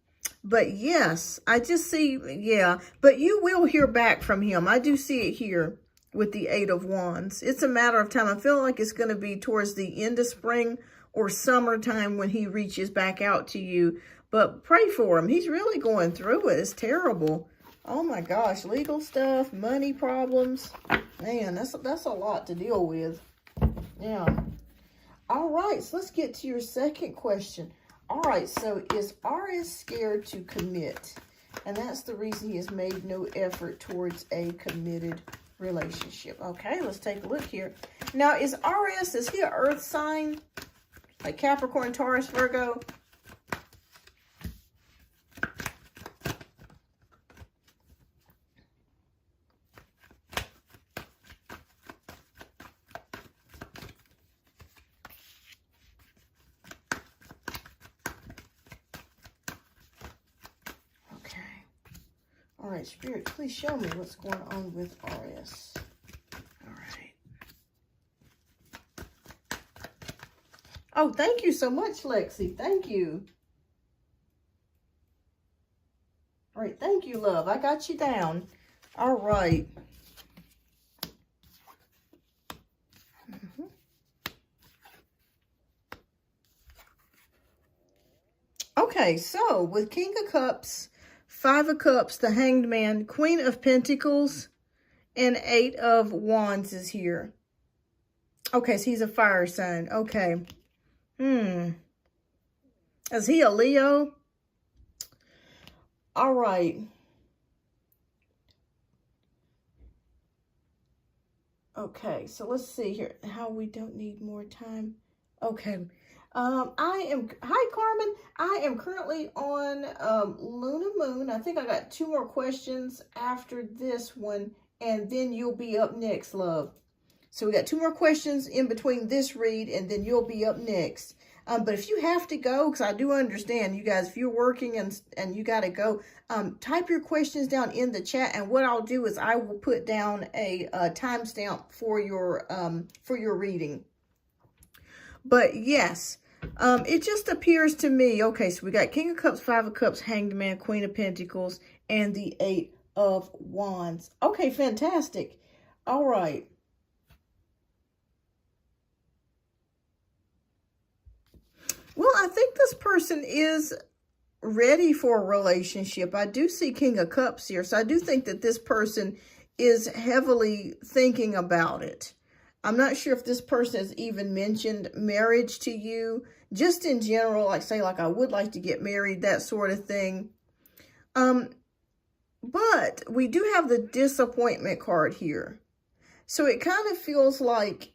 Speaker 1: But yes, I just see, yeah, but you will hear back from him. I do see it here with the Eight of Wands. It's a matter of time. I feel like it's going to be towards the end of spring or summertime when he reaches back out to you. But pray for him. He's really going through it. It's terrible. Oh my gosh, legal stuff, money problems. Man, that's a lot to deal with. Yeah. All right, so let's get to your second question. All right, so is RS scared to commit? And that's the reason he has made no effort towards a committed relationship. Okay, let's take a look here. Now, is he an earth sign? Like Capricorn, Taurus, Virgo? All right, Spirit, please show me what's going on with RS. All right. Oh, thank you so much, Lexi. Thank you. Thank you, love. I got you down. All right. Okay, so with King of Cups, Five of Cups, the Hanged Man, Queen of Pentacles, and Eight of Wands is here. Okay, so he's a fire sign. Okay. Is he a Leo? All right. Okay, so let's see here. How we don't need more time. Okay. Hi Carmen. I am currently on Luna Moon. I think I got 2 more questions after this one, and then you'll be up next, love. So we got 2 more questions in between this read, and then you'll be up next. But if you have to go, because I do understand, you guys, if you're working and you got to go, type your questions down in the chat. And what I'll do is I will put down a timestamp for your reading. But yes, it just appears to me, okay, so we got King of Cups, Five of Cups, Hanged Man, Queen of Pentacles, and the Eight of Wands. Okay, fantastic. All right. Well, I think this person is ready for a relationship. I do see King of Cups here, so I do think that this person is heavily thinking about it. I'm not sure if this person has even mentioned marriage to you, just in general, like say, like I would like to get married, that sort of thing. But we do have the disappointment card here. So it kind of feels like,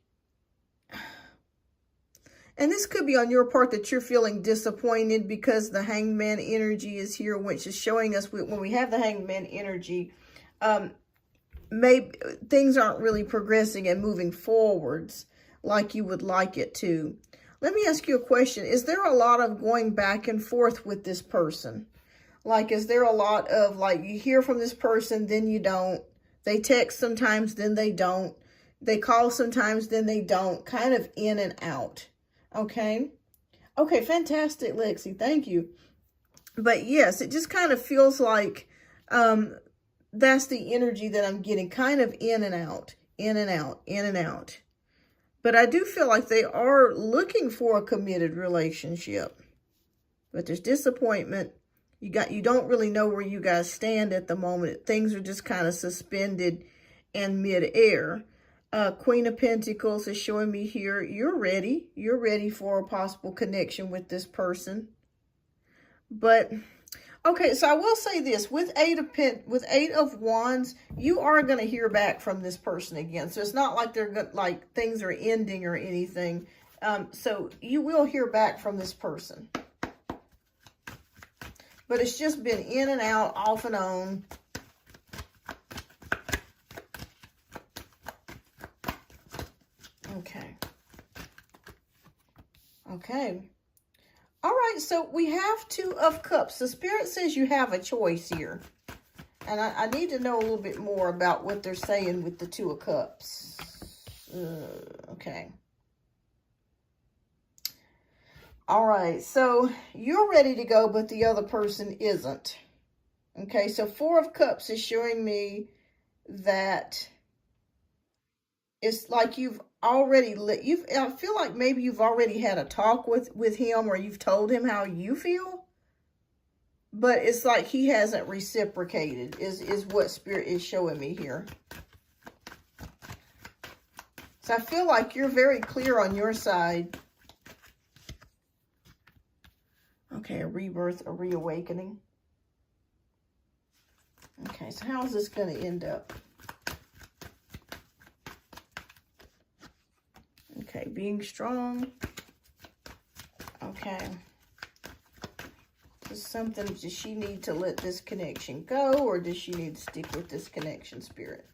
Speaker 1: and this could be on your part that you're feeling disappointed because the Hanged Man energy is here, which is showing us when we have the Hanged Man energy, maybe things aren't really progressing and moving forwards like you would like it to. Let me ask you a question. Is there a lot of going back and forth with this person? Like, is there a lot of, like, you hear from this person, then you don't. They text sometimes, then they don't. They call sometimes, then they don't. Kind of in and out. Okay. Okay, fantastic, Lexi. Thank you. But yes, it just kind of feels like that's the energy that I'm getting, kind of in and out, in and out, in and out. But I do feel like they are looking for a committed relationship. But there's disappointment. You don't really know where you guys stand at the moment. Things are just kind of suspended in midair. Queen of Pentacles is showing me here, you're ready. You're ready for a possible connection with this person. But, okay, so I will say this. With Eight of Wands, you are going to hear back from this person again. So it's not like they're like things are ending or anything. So you will hear back from this person. But it's just been in and out, off and on. Okay. Okay. All right, so we have Two of Cups. The Spirit says you have a choice here. And I need to know a little bit more about what they're saying with the Two of Cups. Okay. All right, so you're ready to go, but the other person isn't. Okay, so Four of Cups is showing me that it's like you've already, I feel like maybe you've already had a talk with him, or you've told him how you feel, but it's like he hasn't reciprocated is what Spirit is showing me here. So I feel like you're very clear on your side. Okay, a rebirth, a reawakening. Okay, so how is this going to end up? Okay, being strong. Okay. Does she need to let this connection go, or does she need to stick with this connection, Spirit?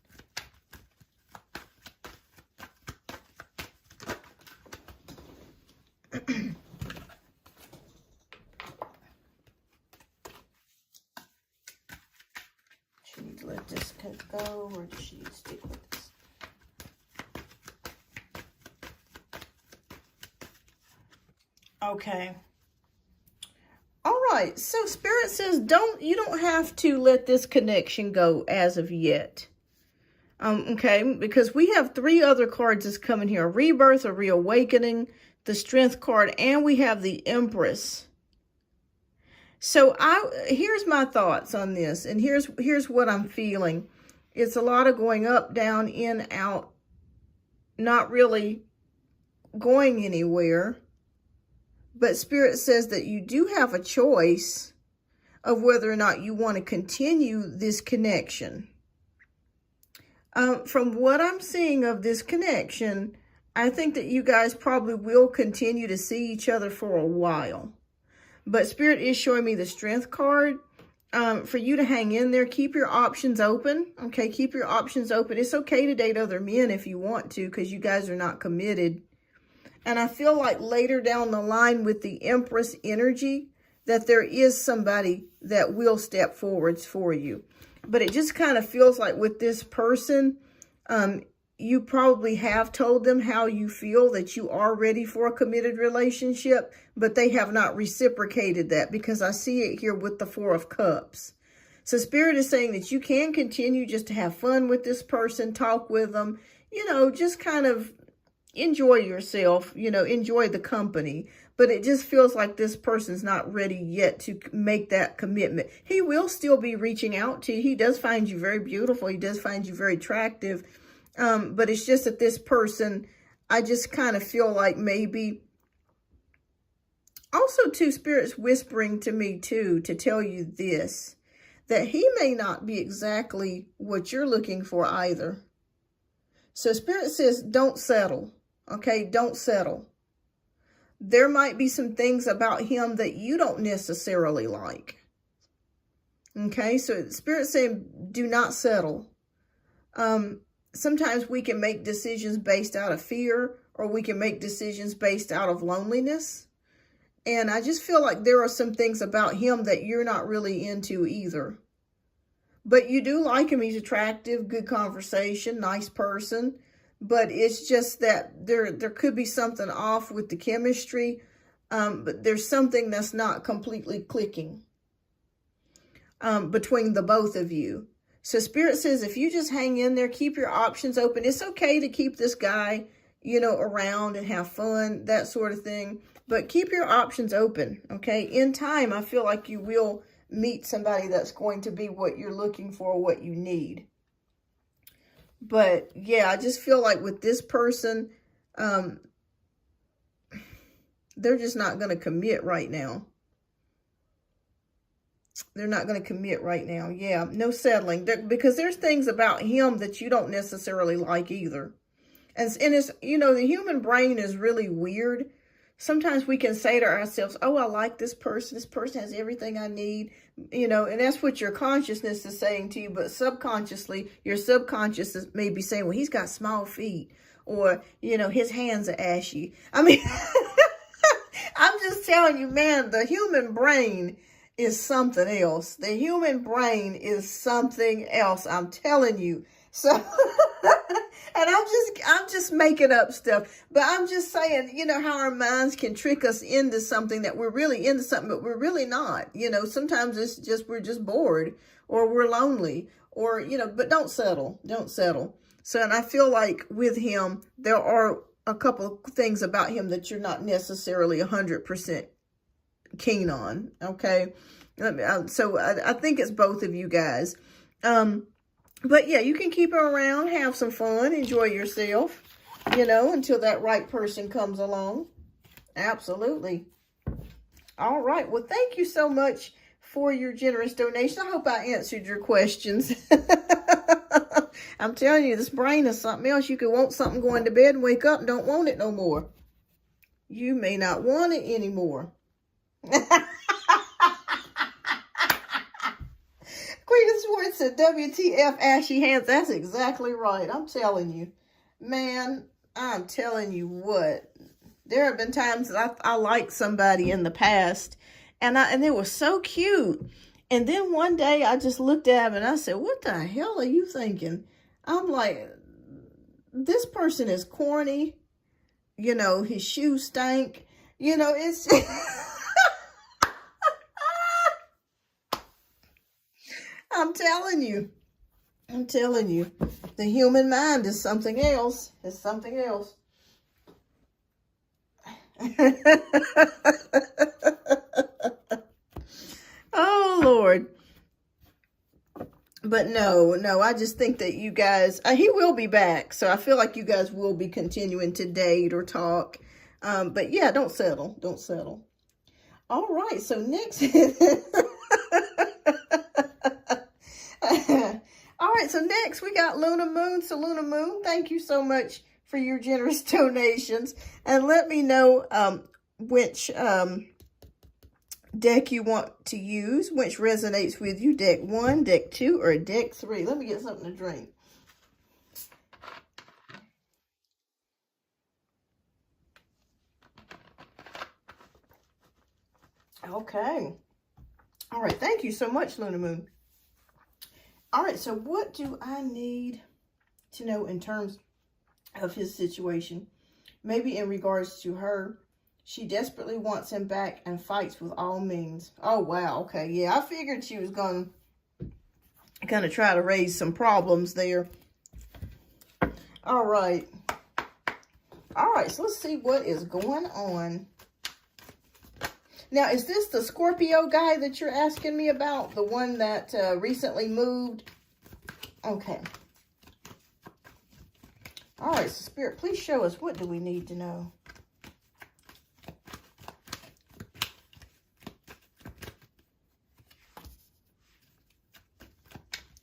Speaker 1: She needs to let this go, or does she need to stick with this? Okay. All right. So Spirit says, you don't have to let this connection go as of yet. Okay, because we have 3 other cards that's coming here: a rebirth, a reawakening, the Strength card, and we have the Empress. So here's my thoughts on this, and here's what I'm feeling. It's a lot of going up, down, in, out, not really going anywhere. But Spirit says that you do have a choice of whether or not you want to continue this connection. From what I'm seeing of this connection, I think that you guys probably will continue to see each other for a while. But Spirit is showing me the Strength card. For you to hang in there, keep your options open. Okay, keep your options open. It's okay to date other men if you want to, because you guys are not committed. And I feel like later down the line with the Empress energy, that there is somebody that will step forwards for you. But it just kind of feels like with this person, you probably have told them how you feel, that you are ready for a committed relationship, but they have not reciprocated that, because I see it here with the 4 of Cups. So Spirit is saying that you can continue just to have fun with this person, talk with them, just kind of enjoy yourself, enjoy the company. But it just feels like this person's not ready yet to make that commitment. He will still be reaching out to you. He does find you very beautiful. He does find you very attractive. But it's just that this person, I just kind of feel like maybe, also too, Spirit's whispering to me too, to tell you this, that he may not be exactly what you're looking for either. So Spirit says, don't settle. Okay, don't settle. There might be some things about him that you don't necessarily like. Okay, so Spirit's saying, do not settle. Sometimes we can make decisions based out of fear, or we can make decisions based out of loneliness. And I just feel like there are some things about him that you're not really into either. But you do like him. He's attractive, good conversation, nice person. But it's just that there could be something off with the chemistry. But there's something that's not completely clicking between the both of you. So Spirit says, if you just hang in there, keep your options open. It's okay to keep this guy, around and have fun, that sort of thing. But keep your options open, okay? In time, I feel like you will meet somebody that's going to be what you're looking for, what you need. But yeah, I just feel like with this person, they're just not going to commit right now. They're not going to commit right now. Yeah, no settling. Because there's things about him that you don't necessarily like either. And it's, the human brain is really weird. Sometimes we can say to ourselves, oh, I like this person. This person has everything I need. And that's what your consciousness is saying to you. But subconsciously, your subconscious may be saying, well, he's got small feet. Or, his hands are ashy. I mean, I'm just telling you, man, the human brain is something else. The human brain is something else. I'm telling you. So, and I'm just making up stuff, but I'm just saying, how our minds can trick us into something that we're really into something, but we're really not. Sometimes it's just, we're just bored, or we're lonely, or, but don't settle. So, and I feel like with him, there are a couple of things about him that you're not necessarily 100% keen on. Okay. So I think it's both of you guys. But yeah, you can keep her around, have some fun, enjoy yourself, until that right person comes along. Absolutely. All right. Well, thank you so much for your generous donation. I hope I answered your questions. I'm telling you, this brain is something else. You could want something going to bed and wake up and don't want it no more. You may not want it anymore. Queen Swartz said, WTF, ashy hands. That's exactly right. I'm telling you. Man, I'm telling you what. There have been times that I liked somebody in the past, and they were so cute. And then one day I just looked at him and I said, what the hell are you thinking? I'm like, this person is corny. His shoes stank. It's... I'm telling you. I'm telling you. The human mind is something else. It's something else. Oh, Lord. But no, I just think that you guys, he will be back. So I feel like you guys will be continuing to date or talk. But yeah, don't settle. Don't settle. All right. So next. All right. So next we got Luna Moon. So Luna Moon, thank you so much for your generous donations. And let me know which deck you want to use, which resonates with you, deck 1, deck 2, or deck 3. Let me get something to drink. Okay. All right. Thank you so much, Luna Moon. All right. So what do I need to know in terms of his situation? Maybe in regards to her. She desperately wants him back and fights with all means. Oh, wow. Okay. Yeah, I figured she was going to try to raise some problems there. All right. All right. So let's see what is going on. Now, is this the Scorpio guy that you're asking me about? The one that recently moved? Okay. All right. So, Spirit, please show us, what do we need to know?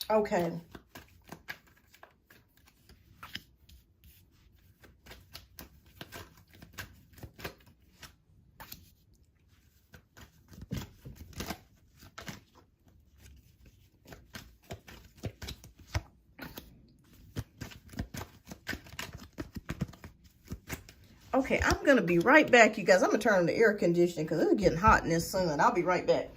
Speaker 1: Okay. Okay, I'm going to be right back, you guys. I'm going to turn on the air conditioning because it's getting hot in this sun. I'll be right back.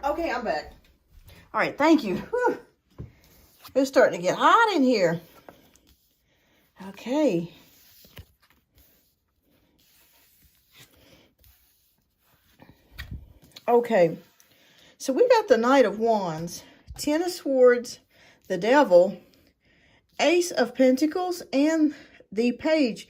Speaker 1: Okay, I'm back. All right, thank you. Whew. It's starting to get hot in here. Okay. Okay. So we got the Knight of Wands, 10 of Swords, the Devil, Ace of Pentacles, and the Page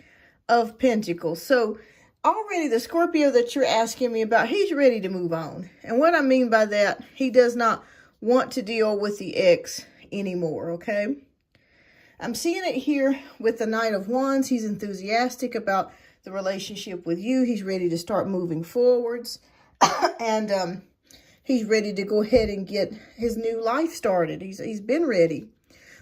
Speaker 1: of Pentacles. So already the Scorpio that you're asking me about, he's ready to move on. And what I mean by that, he does not want to deal with the ex anymore, okay? I'm seeing it here with the Knight of Wands. He's enthusiastic about the relationship with you. He's ready to start moving forwards. And he's ready to go ahead and get his new life started. He's been ready.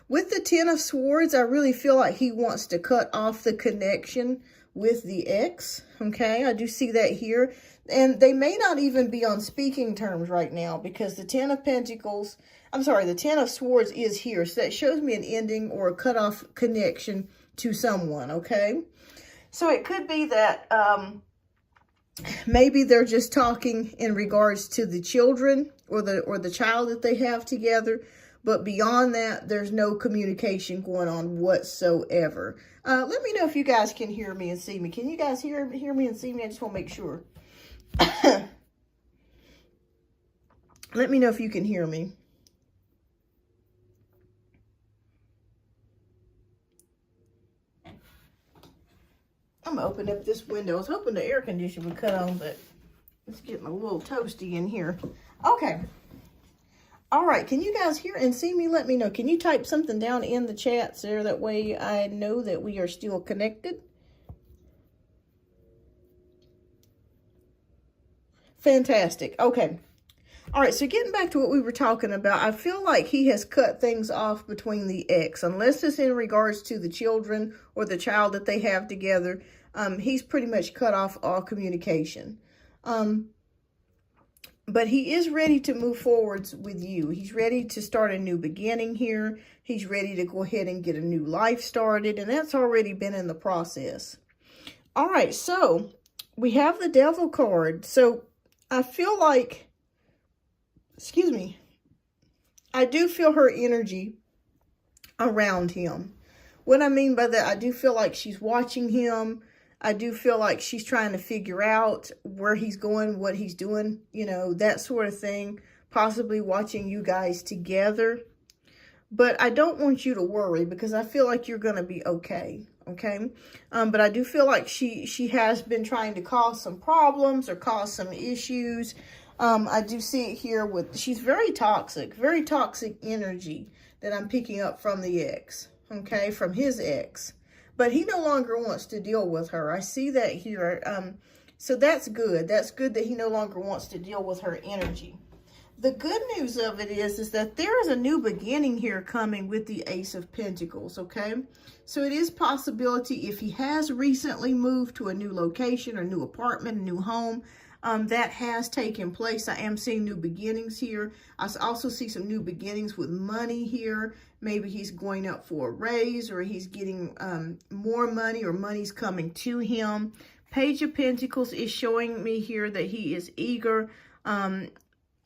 Speaker 1: With the 10 of Swords, I really feel like he wants to cut off the connection with the ex, okay? I do see that here. And they may not even be on speaking terms right now because the 10 of Pentacles, the 10 of Swords is here. So that shows me an ending or a cut off connection to someone, okay? So it could be that maybe they're just talking in regards to the children or the child that they have together. But beyond that, there's no communication going on whatsoever. Let me know if you guys can hear me and see me. Can you guys hear me and see me? I just want to make sure. Let me know if you can hear me. I'm going to open up this window. I was hoping the air conditioner would cut on, but it's getting a little toasty in here. Okay. All right, can you guys hear and see me? Let me know. Can you type something down in the chats there? That way I know that we are still connected. Fantastic. Okay. All right, so getting back to what we were talking about, I feel like he has cut things off between the ex, unless it's in regards to the children or the child that they have together. He's pretty much cut off all communication. But he is ready to move forwards with you. He's ready to start a new beginning here. He's ready to go ahead and get a new life started, and that's already been in the process. All right, so we have the Devil card. So I feel like, excuse me, I do feel her energy around him. What I mean by that, I do feel like she's watching him. I do feel like she's trying to figure out where he's going, what he's doing, you know, that sort of thing. Possibly watching you guys together. But I don't want you to worry because I feel like you're going to be okay. Okay. But I do feel like she has been trying to cause some problems or cause some issues. I do see it here with, she's very toxic energy that I'm picking up from the ex. Okay. From his ex. But he no longer wants to deal with her. I see that here. So that's good. That's good that he no longer wants to deal with her energy. The good news of it is that there is a new beginning here coming with the Ace of Pentacles, okay? So it is possibility if he has recently moved to a new location or new apartment, a new home, that has taken place. I am seeing new beginnings here. I also see some new beginnings with money here. Maybe he's going up for a raise or he's getting more money or money's coming to him. Page of Pentacles is showing me here that he is eager.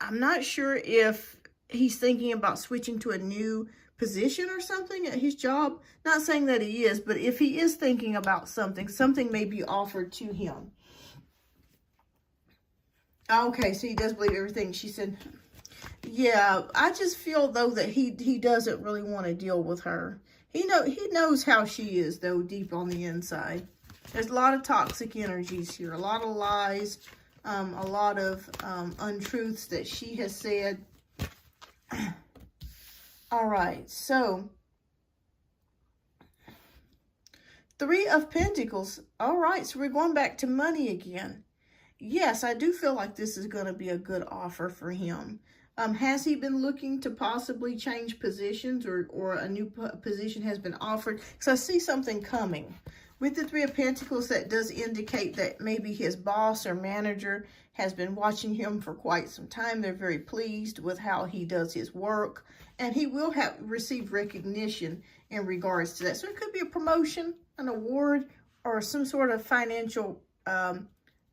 Speaker 1: I'm not sure if he's thinking about switching to a new position or something at his job. Not saying that he is, but if he is thinking about something, something may be offered to him. Okay, so he does believe everything she said. Yeah, I just feel, though, that he doesn't really want to deal with her. He knows how she is, though, deep on the inside. There's a lot of toxic energies here, a lot of lies, a lot of untruths that she has said. All right, so Three of Pentacles. All right, so we're going back to money again. Yes, I do feel like this is going to be a good offer for him. Has he been looking to possibly change positions or a new position has been offered? Because I see something coming. With the Three of Pentacles, that does indicate that maybe his boss or manager has been watching him for quite some time. They're very pleased with how he does his work. And he will receive recognition in regards to that. So it could be a promotion, an award, or some sort of financial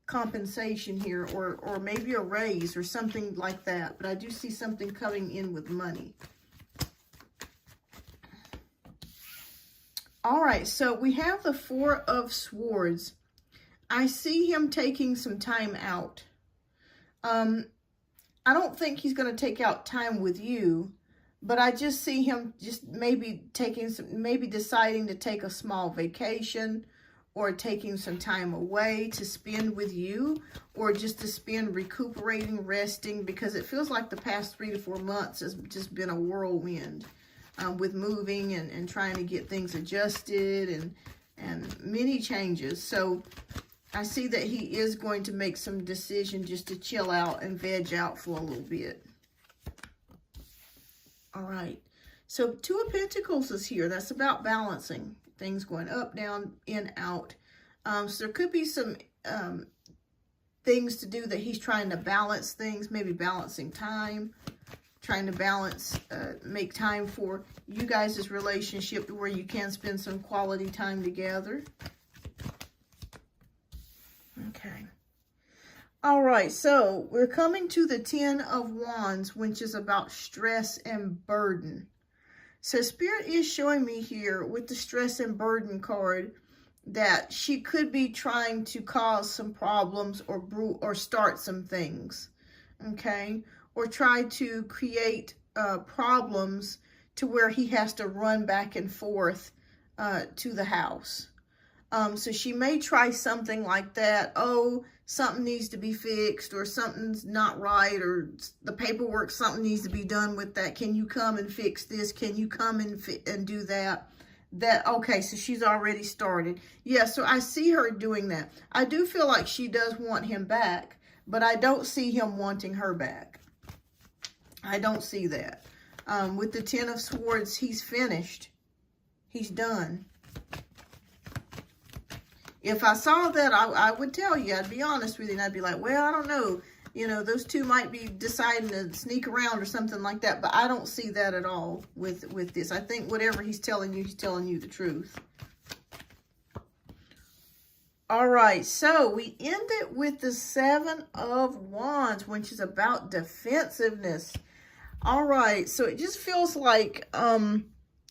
Speaker 1: compensation here, or maybe a raise or something like that. But I do see something coming in with money. All right, so we have the Four of Swords. I see him taking some time out. I don't think he's going to take out time with you, but I just see him just maybe deciding to take a small vacation, or taking some time away to spend with you, or just to spend recuperating, resting, because it feels like the past 3 to 4 months has just been a whirlwind with moving and trying to get things adjusted and many changes. So I see that he is going to make some decision just to chill out and veg out for a little bit. All right. So Two of Pentacles is here. That's about balancing. Things going up, down, in, out. So there could be some things to do that he's trying to balance things, maybe balancing time, trying to balance, make time for you guys' relationship where you can spend some quality time together. Okay. All right, so we're coming to the Ten of Wands, which is about stress and burden. So Spirit is showing me here with the stress and burden card that she could be trying to cause some problems or start some things, okay? Or try to create problems to where he has to run back and forth to the house. So she may try something like that. Oh, something needs to be fixed, or something's not right, or the paperwork, something needs to be done with that. Can you come and fix this? Can you come and do that? Okay, so she's already started. Yeah, so I see her doing that. I do feel like she does want him back, but I don't see him wanting her back. I don't see that. With the Ten of Swords, he's finished. He's done. If I saw that, I would tell you. I'd be honest with you, and I'd be like, well, I don't know. You know, those two might be deciding to sneak around or something like that, but I don't see that at all with this. I think whatever he's telling you the truth. All right, so we end it with the Seven of Wands, which is about defensiveness. All right, so it just feels like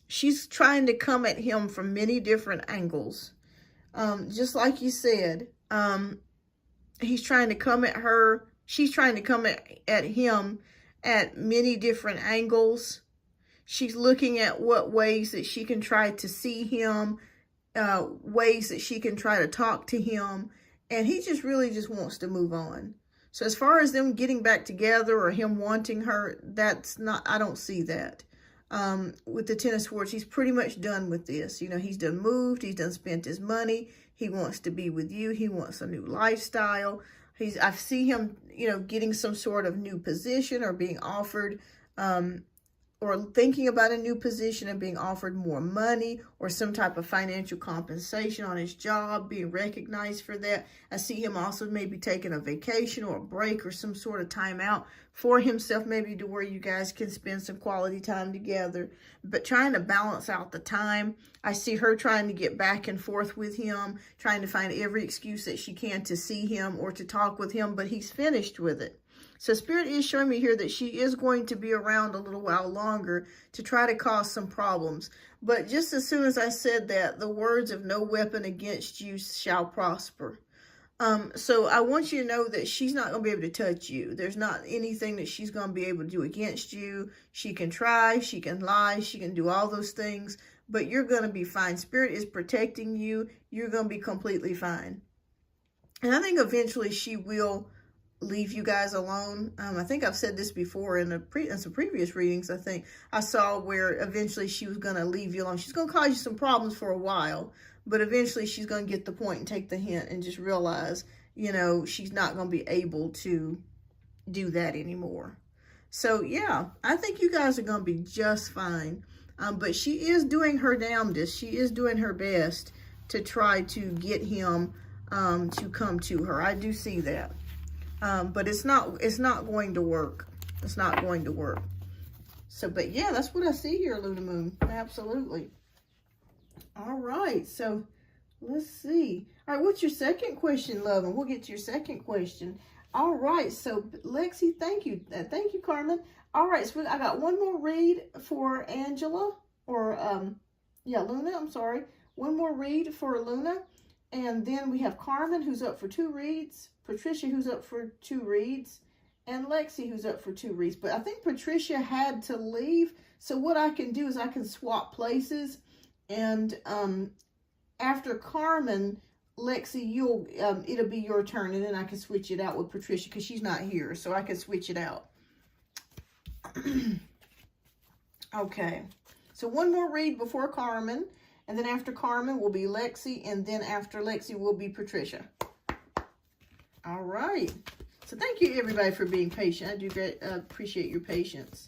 Speaker 1: she's trying to come at him from many different angles. Just like you said, he's trying to come at her. She's trying to come at him at many different angles. She's looking at what ways that she can try to see him, ways that she can try to talk to him. And he just really just wants to move on. So as far as them getting back together or him wanting her, that's not, I don't see that. With the Ten of Swords, he's pretty much done with this. You know, he's done moved. He's done spent his money. He wants to be with you. He wants a new lifestyle. I see him, you know, getting some sort of new position or being offered, or thinking about a new position and being offered more money or some type of financial compensation on his job, being recognized for that. I see him also maybe taking a vacation or a break or some sort of time out for himself, maybe to where you guys can spend some quality time together, but trying to balance out the time. I see her trying to get back and forth with him, trying to find every excuse that she can to see him or to talk with him, but he's finished with it. So Spirit is showing me here that she is going to be around a little while longer to try to cause some problems. But just as soon as I said that, the words of no weapon against you shall prosper. So I want you to know that she's not going to be able to touch you. There's not anything that she's going to be able to do against you. She can try, she can lie, she can do all those things, but you're going to be fine. Spirit is protecting you. You're going to be completely fine. And I think eventually she will leave you guys alone. I think I've said this before in some previous readings. I think I saw where eventually she was going to leave you alone. She's going to cause you some problems for a while, but eventually she's going to get the point and take the hint and just realize, you know, she's not going to be able to do that anymore. So yeah, I think you guys are going to be just fine. But she is doing her damnedest. She is doing her best to try to get him to come to her. I do see that. But it's not going to work. It's not going to work. So, but yeah, that's what I see here, Luna Moon. Absolutely. All right. So let's see. All right. What's your second question, love? And we'll get to your second question. All right. So Lexi, thank you. Thank you, Carmen. All right. So I got one more read for Angela or, yeah, Luna. I'm sorry. One more read for Luna. And then we have Carmen, who's up for 2 reads. Patricia, who's up for 2 reads. And Lexi, who's up for 2 reads. But I think Patricia had to leave. So what I can do is I can swap places. And after Carmen, Lexi, it'll be your turn. And then I can switch it out with Patricia because she's not here. So I can switch it out. Okay. So one more read before Carmen. And then after Carmen will be Lexi. And then after Lexi will be Patricia. All right. So thank you, everybody, for being patient. I do appreciate your patience.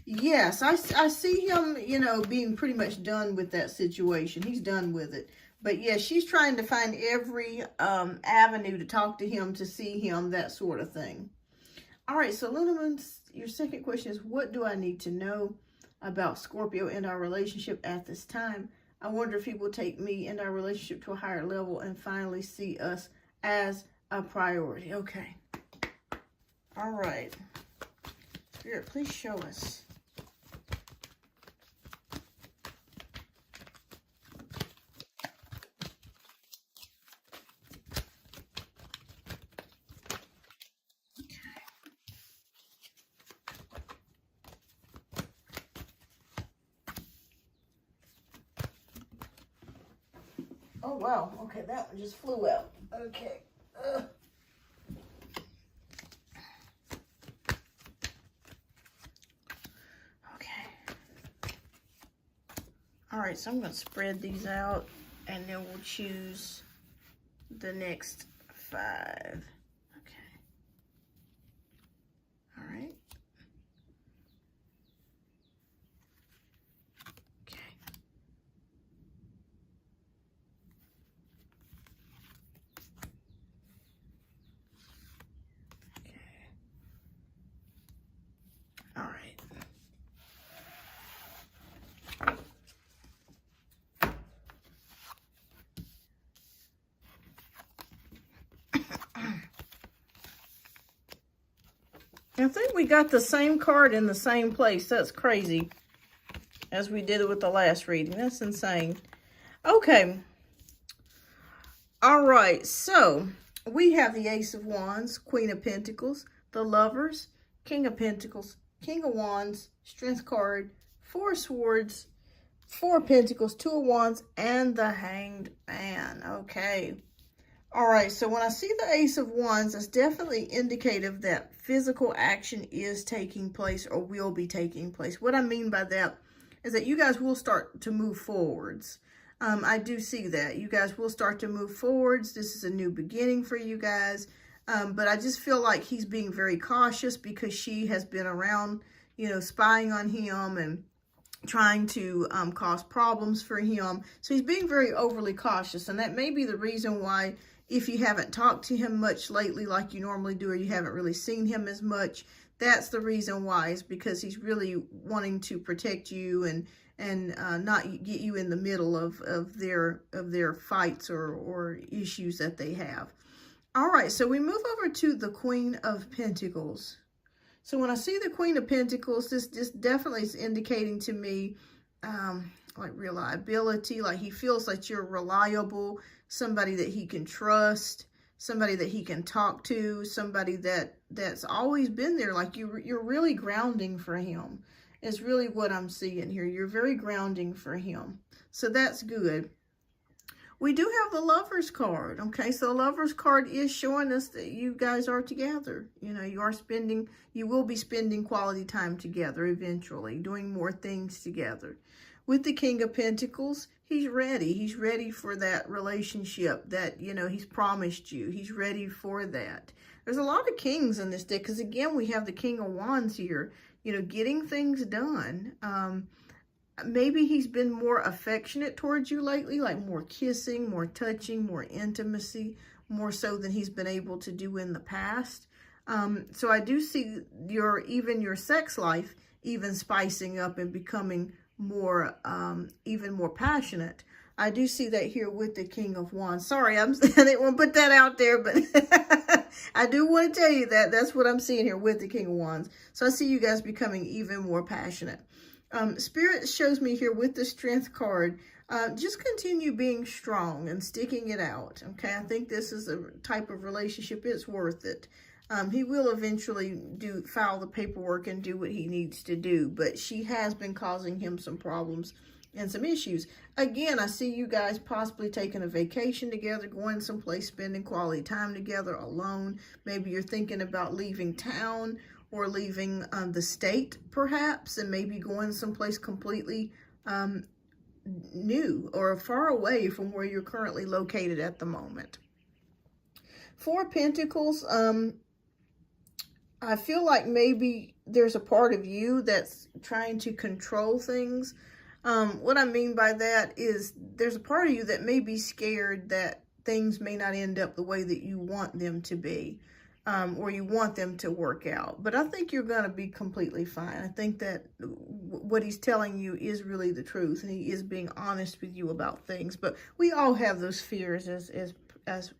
Speaker 1: Yes, I see him, you know, being pretty much done with that situation. He's done with it. But yeah, she's trying to find every avenue to talk to him, to see him, that sort of thing. All right. So Luna Moon, your second question is, what do I need to know about Scorpio and our relationship at this time? I wonder if he will take me and our relationship to a higher level and finally see us as a priority. Okay. All right. Spirit, please show us. Oh, wow. Okay, that one just flew out. Okay. Okay. All right, so I'm going to spread these out, and then we'll choose the next 5. Okay. All right. Okay. Okay. All right. I think we got the same card in the same place. That's crazy. As we did it with the last reading. That's insane. Okay. All right. So, we have the Ace of Wands, Queen of Pentacles, the Lovers, King of Pentacles, King of Wands, Strength card, 4 of Swords, 4 of Pentacles, 2 of Wands, and the Hanged Man. Okay. All right, so when I see the Ace of Wands, it's definitely indicative that physical action is taking place or will be taking place. What I mean by that is that you guys will start to move forwards. I do see that. You guys will start to move forwards. This is a new beginning for you guys. But I just feel like he's being very cautious because she has been around, you know, spying on him and trying to cause problems for him. So he's being very overly cautious. And that may be the reason why, if you haven't talked to him much lately like you normally do, or you haven't really seen him as much, that's the reason why, is because he's really wanting to protect you and not get you in the middle of their fights or issues that they have. All right, so we move over to the Queen of Pentacles. So when I see the Queen of Pentacles, this definitely is indicating to me like reliability, like he feels like you're reliable, somebody that he can trust, somebody that he can talk to, somebody that's always been there. Like you're really grounding for him is really what I'm seeing here. You're very grounding for him. So that's good. We do have the Lovers card. Okay, so the Lovers card is showing us that you guys are together. You know, you will be spending quality time together eventually, doing more things together. With the King of Pentacles, he's ready. He's ready for that relationship that, you know, he's promised you. He's ready for that. There's a lot of kings in this deck because, again, we have the King of Wands here, you know, getting things done. Maybe he's been more affectionate towards you lately, like more kissing, more touching, more intimacy, more so than he's been able to do in the past. So I do see even your sex life even spicing up and becoming more, even more passionate. I do see that here with the King of Wands. Sorry, I didn't want to put that out there, but I do want to tell you that that's what I'm seeing here with the King of Wands. So I see you guys becoming even more passionate. Spirit shows me here with the Strength card, just continue being strong and sticking it out. Okay, I think this is a type of relationship, it's worth it. He will eventually file the paperwork and do what he needs to do, but she has been causing him some problems and some issues. Again, I see you guys possibly taking a vacation together, going someplace, spending quality time together alone. Maybe you're thinking about leaving town or leaving the state, perhaps, and maybe going someplace completely new or far away from where you're currently located at the moment. 4 of Pentacles, I feel like maybe there's a part of you that's trying to control things. What I mean by that is there's a part of you that may be scared that things may not end up the way that you want them to be, or you want them to work out. But I think you're going to be completely fine. I think that what he's telling you is really the truth, and he is being honest with you about things. But we all have those fears as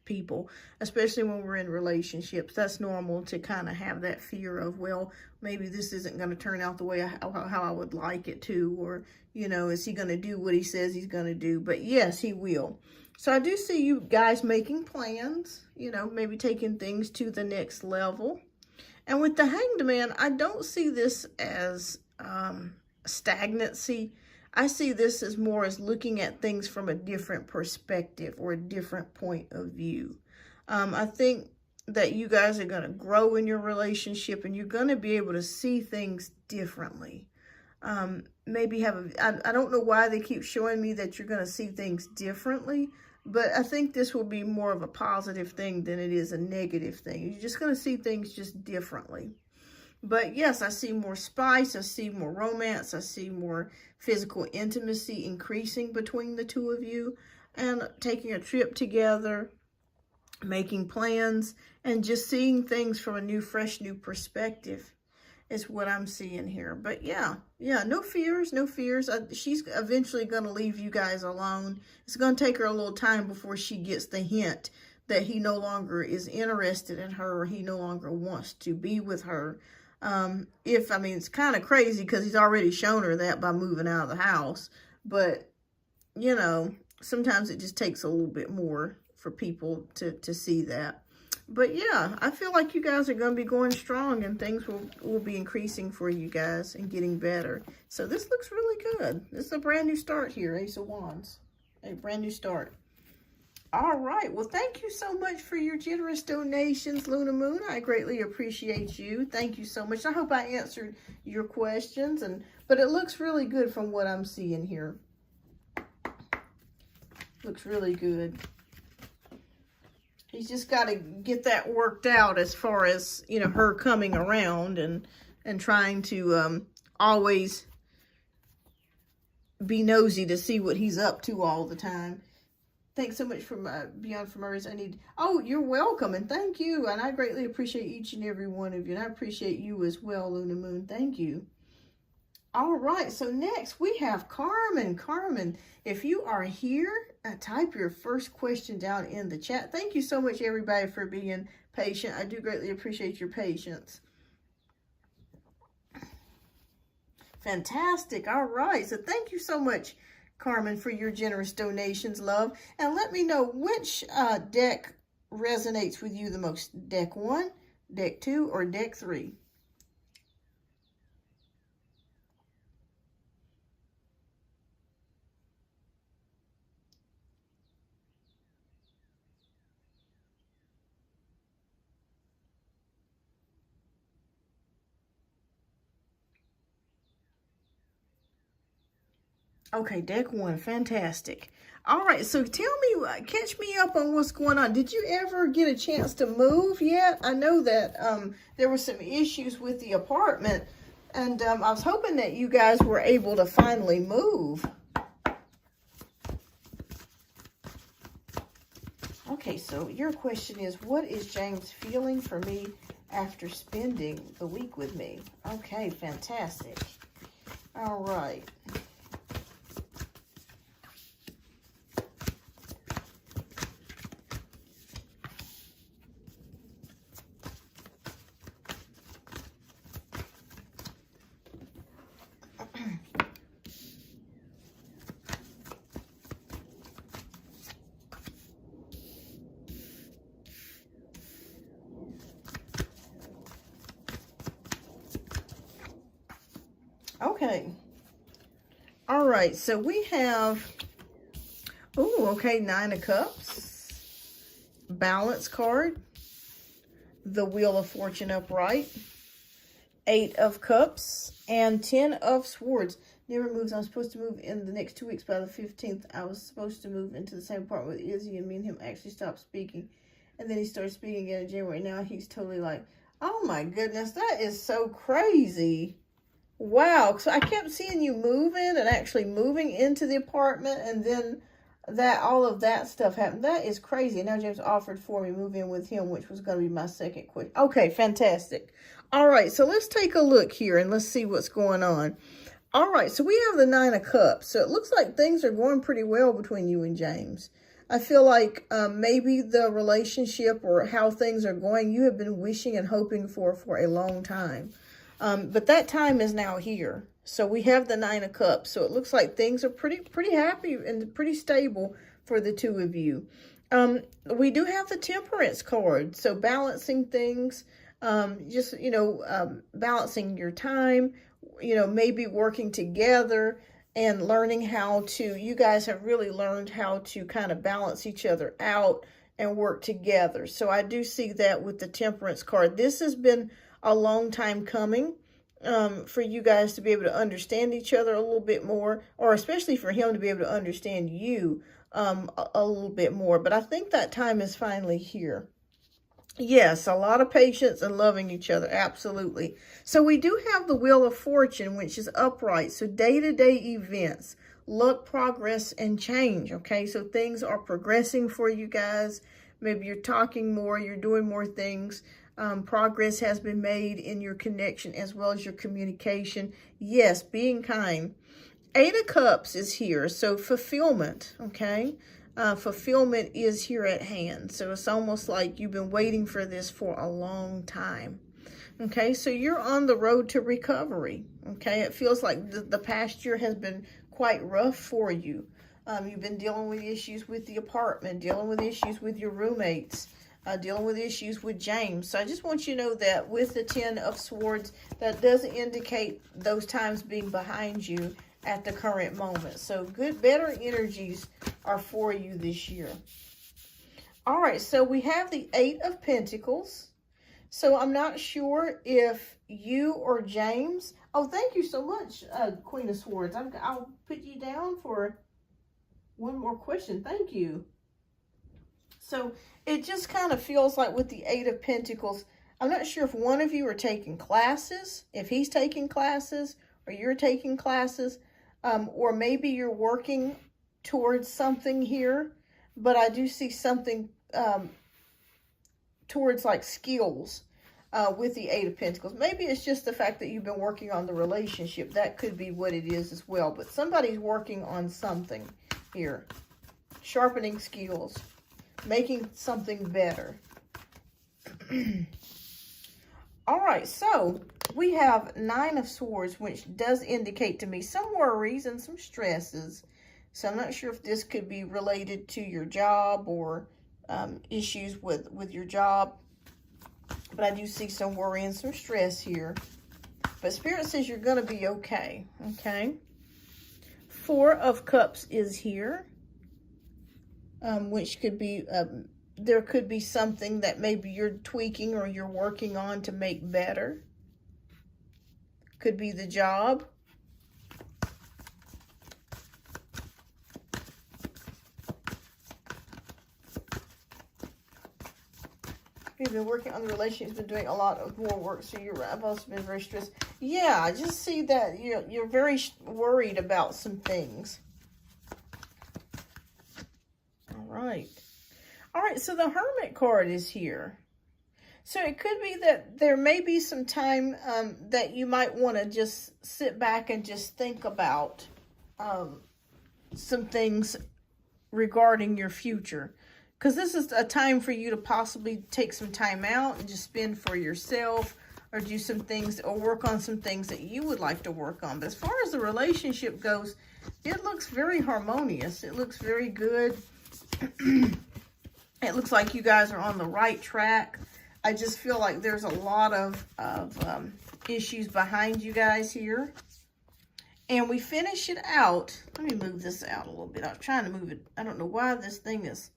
Speaker 1: people, especially when we're in relationships. That's normal to kind of have that fear of, well, maybe this isn't going to turn out the way how I would like it to, or, you know, is he going to do what he says he's going to do? But yes, he will. So I do see you guys making plans, you know, maybe taking things to the next level. And with the Hanged Man, I don't see this as stagnancy. I see this as more as looking at things from a different perspective or a different point of view. I think that you guys are going to grow in your relationship and you're going to be able to see things differently. Maybe I don't know why they keep showing me that you're going to see things differently. But I think this will be more of a positive thing than it is a negative thing. You're just going to see things just differently. But yes, I see more spice. I see more romance. I see more physical intimacy increasing between the two of you. And taking a trip together, making plans, and just seeing things from a new, fresh, new perspective is what I'm seeing here. But yeah, no fears, no fears. She's eventually going to leave you guys alone. It's going to take her a little time before she gets the hint that he no longer is interested in her, or he no longer wants to be with her. I mean, it's kind of crazy because he's already shown her that by moving out of the house. But, you know, sometimes it just takes a little bit more for people to see that. But yeah, I feel like you guys are going to be going strong, and things will be increasing for you guys and getting better. So this looks really good. This is a brand new start here, Ace of Wands. A brand new start. All right. Well, thank you so much for your generous donations, Luna Moon. I greatly appreciate you. Thank you so much. I hope I answered your questions, but it looks really good from what I'm seeing here. Looks really good. He's just got to get that worked out as far as, you know, her coming around and trying to always be nosy to see what he's up to all the time. Thanks so much for Beyond from Earth. Oh, you're welcome, and thank you. And I greatly appreciate each and every one of you. And I appreciate you as well, Luna Moon. Thank you. All right, so next we have Carmen. Carmen, if you are here, type your first question down in the chat. Thank you so much, everybody, for being patient. I do greatly appreciate your patience. Fantastic. All right, so thank you so much, Carmen, for your generous donations, love. And let me know which deck resonates with you the most. Deck 1, Deck 2, or Deck 3? Okay, Deck 1, fantastic. All right, so tell me, catch me up on what's going on. Did you ever get a chance to move yet? I know that there were some issues with the apartment, and I was hoping that you guys were able to finally move. Okay, so your question is, what is James feeling for me after spending the week with me? Okay, fantastic. All right. Okay. All right, so we have, okay, 9 of Cups, Balance card, the Wheel of Fortune upright, 8 of Cups, and 10 of Swords. Never moves. I'm supposed to move in the next 2 weeks by the 15th. I was supposed to move into the same apartment with Izzy, and me and him actually stopped speaking. And then he started speaking again in January. Now he's totally like, oh my goodness, that is so crazy. Wow. So I kept seeing you moving and actually moving into the apartment, and then all of that stuff happened. That is crazy. And now James offered for me to move in with him, which was going to be my second question. Okay, fantastic. All right, so let's take a look here and let's see what's going on. All right, so we have the 9 of Cups. So it looks like things are going pretty well between you and James. I feel like maybe the relationship or how things are going, you have been wishing and hoping for a long time. But that time is now here. So we have the 9 of Cups. So it looks like things are pretty happy and pretty stable for the two of you. We do have the Temperance card. So balancing things, just, balancing your time, maybe working together and learning how to, you guys have really learned how to kind of balance each other out and work together. So I do see that with the Temperance card. This has been a long time coming. for you guys to be able to understand each other a little bit more, or especially for him to be able to understand you a little bit more. But I think that time is finally here. Yes, a lot of patience and loving each other. Absolutely. So we do have the Wheel of Fortune, which is upright. So day-to-day events, luck, progress, and change. Okay, so things are progressing for you guys. Maybe you're talking more, you're doing more things. Progress has been made in your connection as well as your communication. Yes, being kind. 8 of Cups is here, so fulfillment, okay? Fulfillment is here at hand. So it's almost like you've been waiting for this for a long time. Okay, so you're on the road to recovery. Okay, it feels like the past year has been quite rough for you. You've been dealing with issues with the apartment, dealing with issues with your roommates, dealing with issues with James. So I just want you to know that with the 10 of Swords, that doesn't indicate those times being behind you at the current moment. So good, better energies are for you this year. All right, so we have the 8 of Pentacles. So I'm not sure if you or James, oh, thank you so much, Queen of Swords. I'll put you down for one more question. Thank you. So it just kind of feels like with the 8 of Pentacles, I'm not sure if one of you are taking classes, if he's taking classes or you're taking classes, or maybe you're working towards something here, but I do see something towards like skills with the 8 of Pentacles. Maybe it's just the fact that you've been working on the relationship. That could be what it is as well, but somebody's working on something here. Sharpening skills, making something better. All right, so we have 9 of Swords, which does indicate to me some worries and some stresses. So I'm not sure if this could be related to your job or issues with your job. But I do see some worry and some stress here. But Spirit says you're going to be okay, okay? 4 of Cups is here, which could be... there could be something that maybe you're tweaking or you're working on to make better. Could be the job. You've been working on the relationship, been doing a lot of more work, so I've also been very stressed. Yeah, I just see that you're very worried about some things. All right. All right, so the Hermit card is here. So it could be that there may be some time that you might want to just sit back and just think about some things regarding your future. Because this is a time for you to possibly take some time out and just spend for yourself, or do some things or work on some things that you would like to work on. But as far as the relationship goes, it looks very harmonious. It looks very good. It looks like you guys are on the right track. I just feel like there's a lot of issues behind you guys here. And we finish it out. Let me move this out a little bit. I'm trying to move it. I don't know why this thing is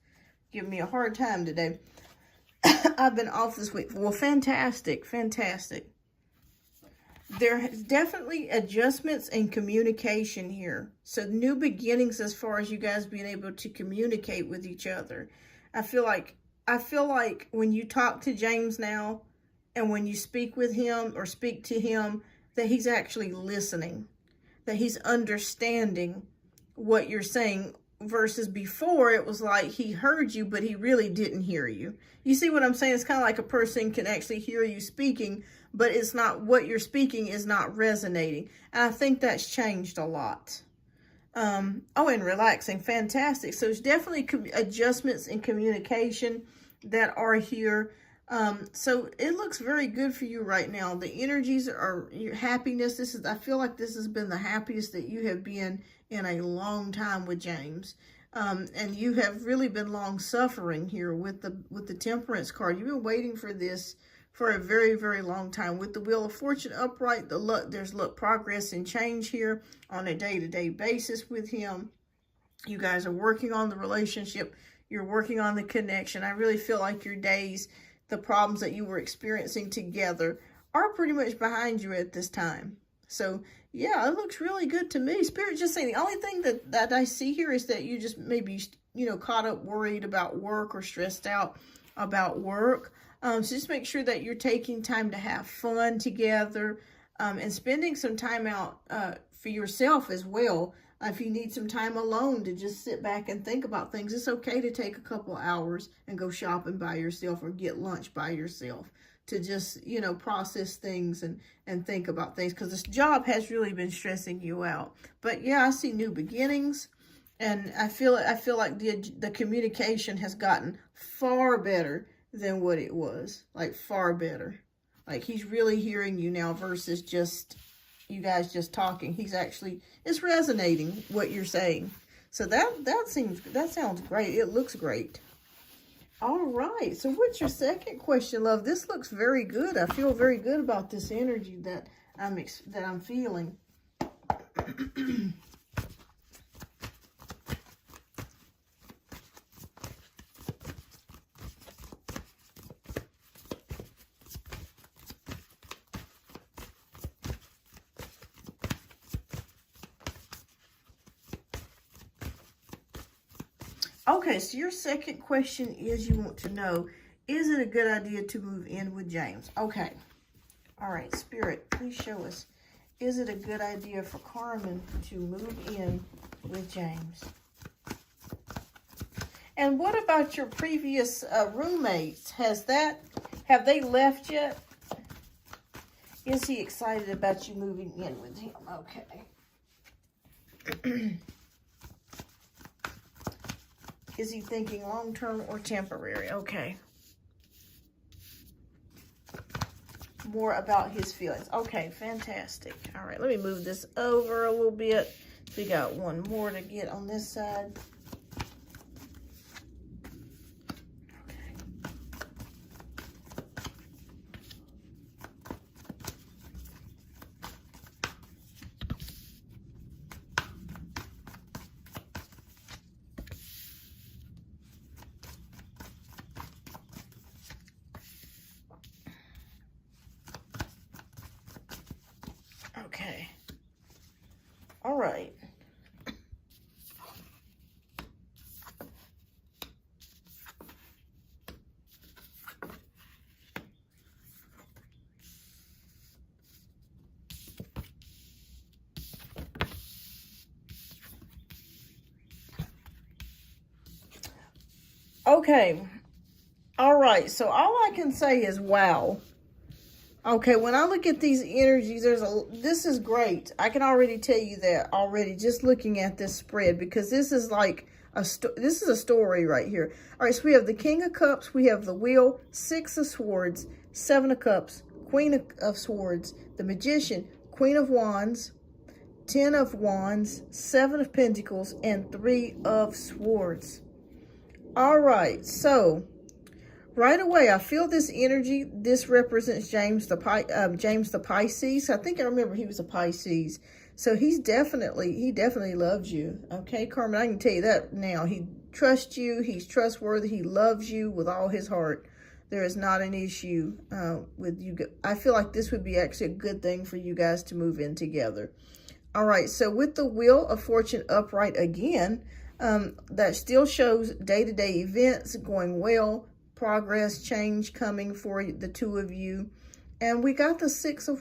Speaker 1: giving me a hard time today. I've been off this week. Well, fantastic, fantastic. There's definitely adjustments in communication here. So new beginnings as far as you guys being able to communicate with each other. I feel like when you talk to James now and when you speak with him or speak to him, that he's actually listening, that he's understanding what you're saying, versus before it was like he heard you, but he really didn't hear you. You see what I'm saying? It's kind of like a person can actually hear you speaking, but it's not, what you're speaking is not resonating. And I think that's changed a lot. Oh, and relaxing. Fantastic. So it's definitely adjustments in communication that are here. So it looks very good for you right now. The energies are your happiness. I feel like this has been the happiest that you have been in a long time with James. And you have really been long suffering here with the Temperance card. You've been waiting for this for a very, very long time. With the Wheel of Fortune upright, there's luck, progress, and change here on a day-to-day basis with him. You guys are working on the relationship. You're working on the connection. I really feel like your days, the problems that you were experiencing together, are pretty much behind you at this time. So, yeah, it looks really good to me. Spirit just saying the only thing that I see here is that you just maybe, you know, caught up worried about work or stressed out about work. So just make sure that you're taking time to have fun together and spending some time out for yourself as well. If you need some time alone to just sit back and think about things, it's okay to take a couple hours and go shopping by yourself or get lunch by yourself to just, you know, process things and think about things, because this job has really been stressing you out. But yeah, I see new beginnings, and I feel like the communication has gotten far better than what it was, like far better. Like he's really hearing you now versus just you guys just talking. He's actually, it's resonating what you're saying. So that sounds great. It looks great. All right. So what's your second question, love? This looks very good. I feel very good about this energy that I'm feeling. Okay, so your second question is you want to know, is it a good idea to move in with James? Okay. All right, Spirit, please show us. Is it a good idea for Carmen to move in with James? And what about your previous roommates? Have they left yet? Is he excited about you moving in with him? Okay. Is he thinking long-term or temporary? Okay. More about his feelings. Okay, fantastic. All right, let me move this over a little bit. We got one more to get on this side. Okay. All right. Okay. All right. So all I can say is wow. Okay, when I look at these energies, this is great. I can already tell you that already just looking at this spread, because this is like this is a story right here. All right, so we have the King of Cups, we have the Wheel, Six of Swords, Seven of Cups, Queen of Swords, the Magician, Queen of Wands, 10 of Wands, 7 of Pentacles, and 3 of Swords. All right, so right away, I feel this energy. This represents James the Pisces. I think I remember he was a Pisces. So he definitely loves you. Okay, Carmen, I can tell you that now. He trusts you. He's trustworthy. He loves you with all his heart. There is not an issue with you. I feel like this would be actually a good thing for you guys to move in together. All right, so with the Wheel of Fortune upright again, that still shows day-to-day events going well, progress, change coming for the two of you. And we got the Six of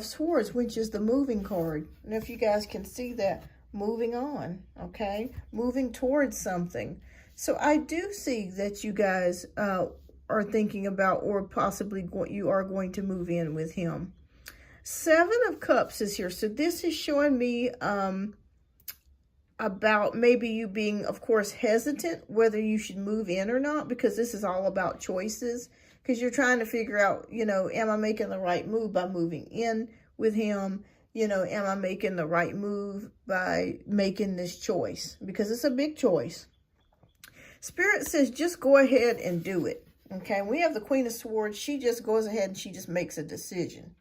Speaker 1: Swords, which is the moving card. And if you guys can see that, moving on, okay? Moving towards something. So I do see that you guys are thinking about, or possibly you are going to move in with him. 7 of Cups is here. So this is showing me about maybe you being, of course, hesitant whether you should move in or not, because this is all about choices, because you're trying to figure out, you know, am I making the right move by moving in with him? You know, am I making the right move by making this choice? Because it's a big choice. Spirit says just go ahead and do it. Okay, we have the Queen of Swords. She just goes ahead and she just makes a decision.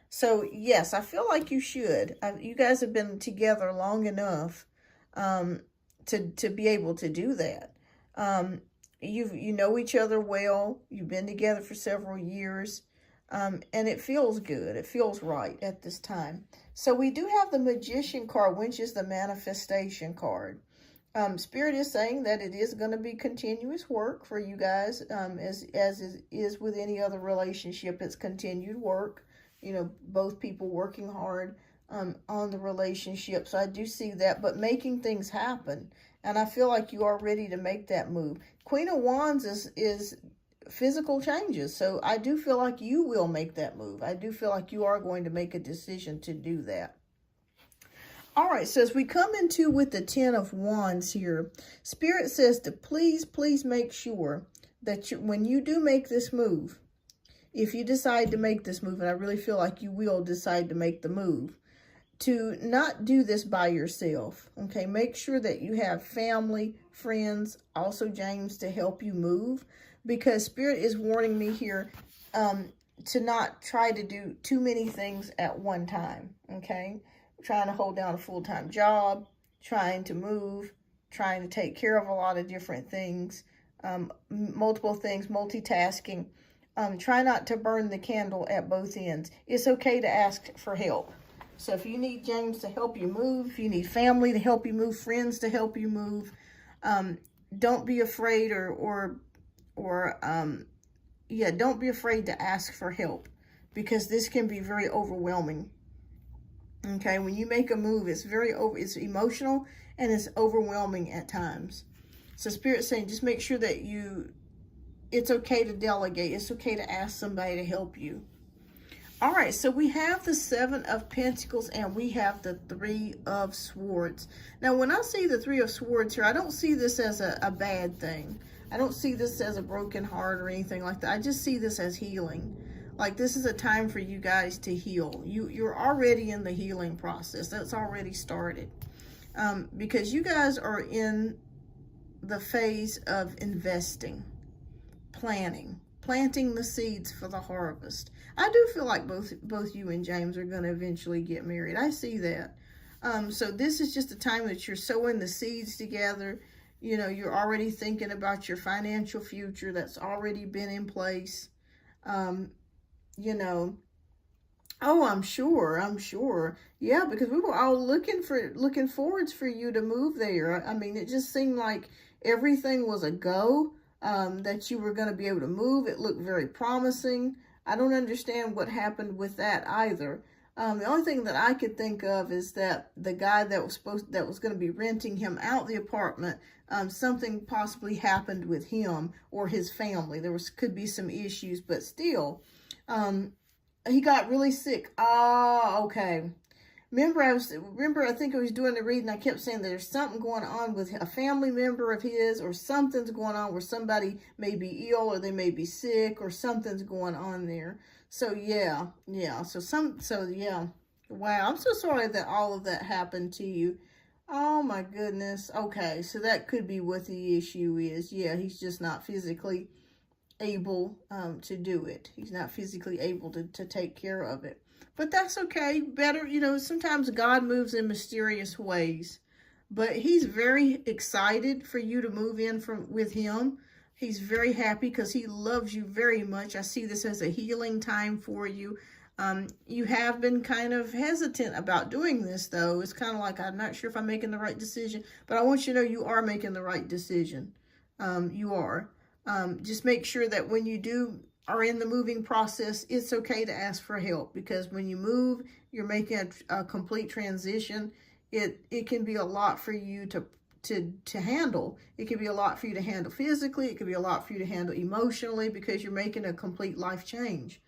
Speaker 1: So, yes, I feel like you should. You guys have been together long enough to be able to do that. You know each other well. You've been together for several years. And it feels good. It feels right at this time. So we do have the Magician card, which is the manifestation card. Spirit is saying that it is going to be continuous work for you guys, as is with any other relationship. It's continued work, you know, both people working hard on the relationship. So I do see that, but making things happen. And I feel like you are ready to make that move. Queen of Wands is physical changes. So I do feel like you will make that move. I do feel like you are going to make a decision to do that. All right, so as we come into with the 10 of Wands here, Spirit says to please make sure that when you do make this move, if you decide to make this move, and I really feel like you will decide to make the move, to not do this by yourself, okay? Make sure that you have family, friends, also James, to help you move, because Spirit is warning me here to not try to do too many things at one time, okay? Trying to hold down a full-time job, trying to move, trying to take care of a lot of different things, multiple things, multitasking. Try not to burn the candle at both ends. It's okay to ask for help. So if you need James to help you move, if you need family to help you move, friends to help you move, don't be afraid don't be afraid to ask for help, because this can be very overwhelming. Okay, when you make a move, it's it's emotional and it's overwhelming at times. So Spirit's saying just make sure that it's okay to delegate. It's okay to ask somebody to help you. All right, so we have the 7 of Pentacles and we have the 3 of Swords. Now, when I see the 3 of Swords here, I don't see this as a bad thing. I don't see this as a broken heart or anything like that. I just see this as healing. Like, this is a time for you guys to heal. You're already in the healing process. That's already started. Because you guys are in the phase of investing, planting the seeds for the harvest. I do feel like both you and James are going to eventually get married. I see that. So this is just a time that you're sowing the seeds together. You know, you're already thinking about your financial future that's already been in place. You know, oh, I'm sure. Yeah, because we were all looking forwards for you to move there. I mean, it just seemed like everything was a go, that you were going to be able to move. It looked very promising. I don't understand what happened with that either. The only thing that I could think of is that the guy that was going to be renting him out the apartment, something possibly happened with him or his family. Could be some issues, but still, he got really sick. Ah, okay. Remember, I think I was doing the reading. I kept saying there's something going on with a family member of his, or something's going on where somebody may be ill or they may be sick, or something's going on there. So yeah. So yeah. Wow, I'm so sorry that all of that happened to you. Oh my goodness. Okay, so that could be what the issue is. Yeah, he's just not physically able to do it. He's not physically able to take care of it. But that's okay. Better, you know, sometimes God moves in mysterious ways. But he's very excited for you to move in with him. He's very happy because he loves you very much. I see this as a healing time for you. You have been kind of hesitant about doing this, though. It's kind of like, I'm not sure if I'm making the right decision. But I want you to know you are making the right decision. You are. Just make sure that when you are in the moving process, it's okay to ask for help, because when you move, you're making a complete transition. It can be a lot for you to handle. It can be a lot for you to handle physically. It can be a lot for you to handle emotionally, because you're making a complete life change.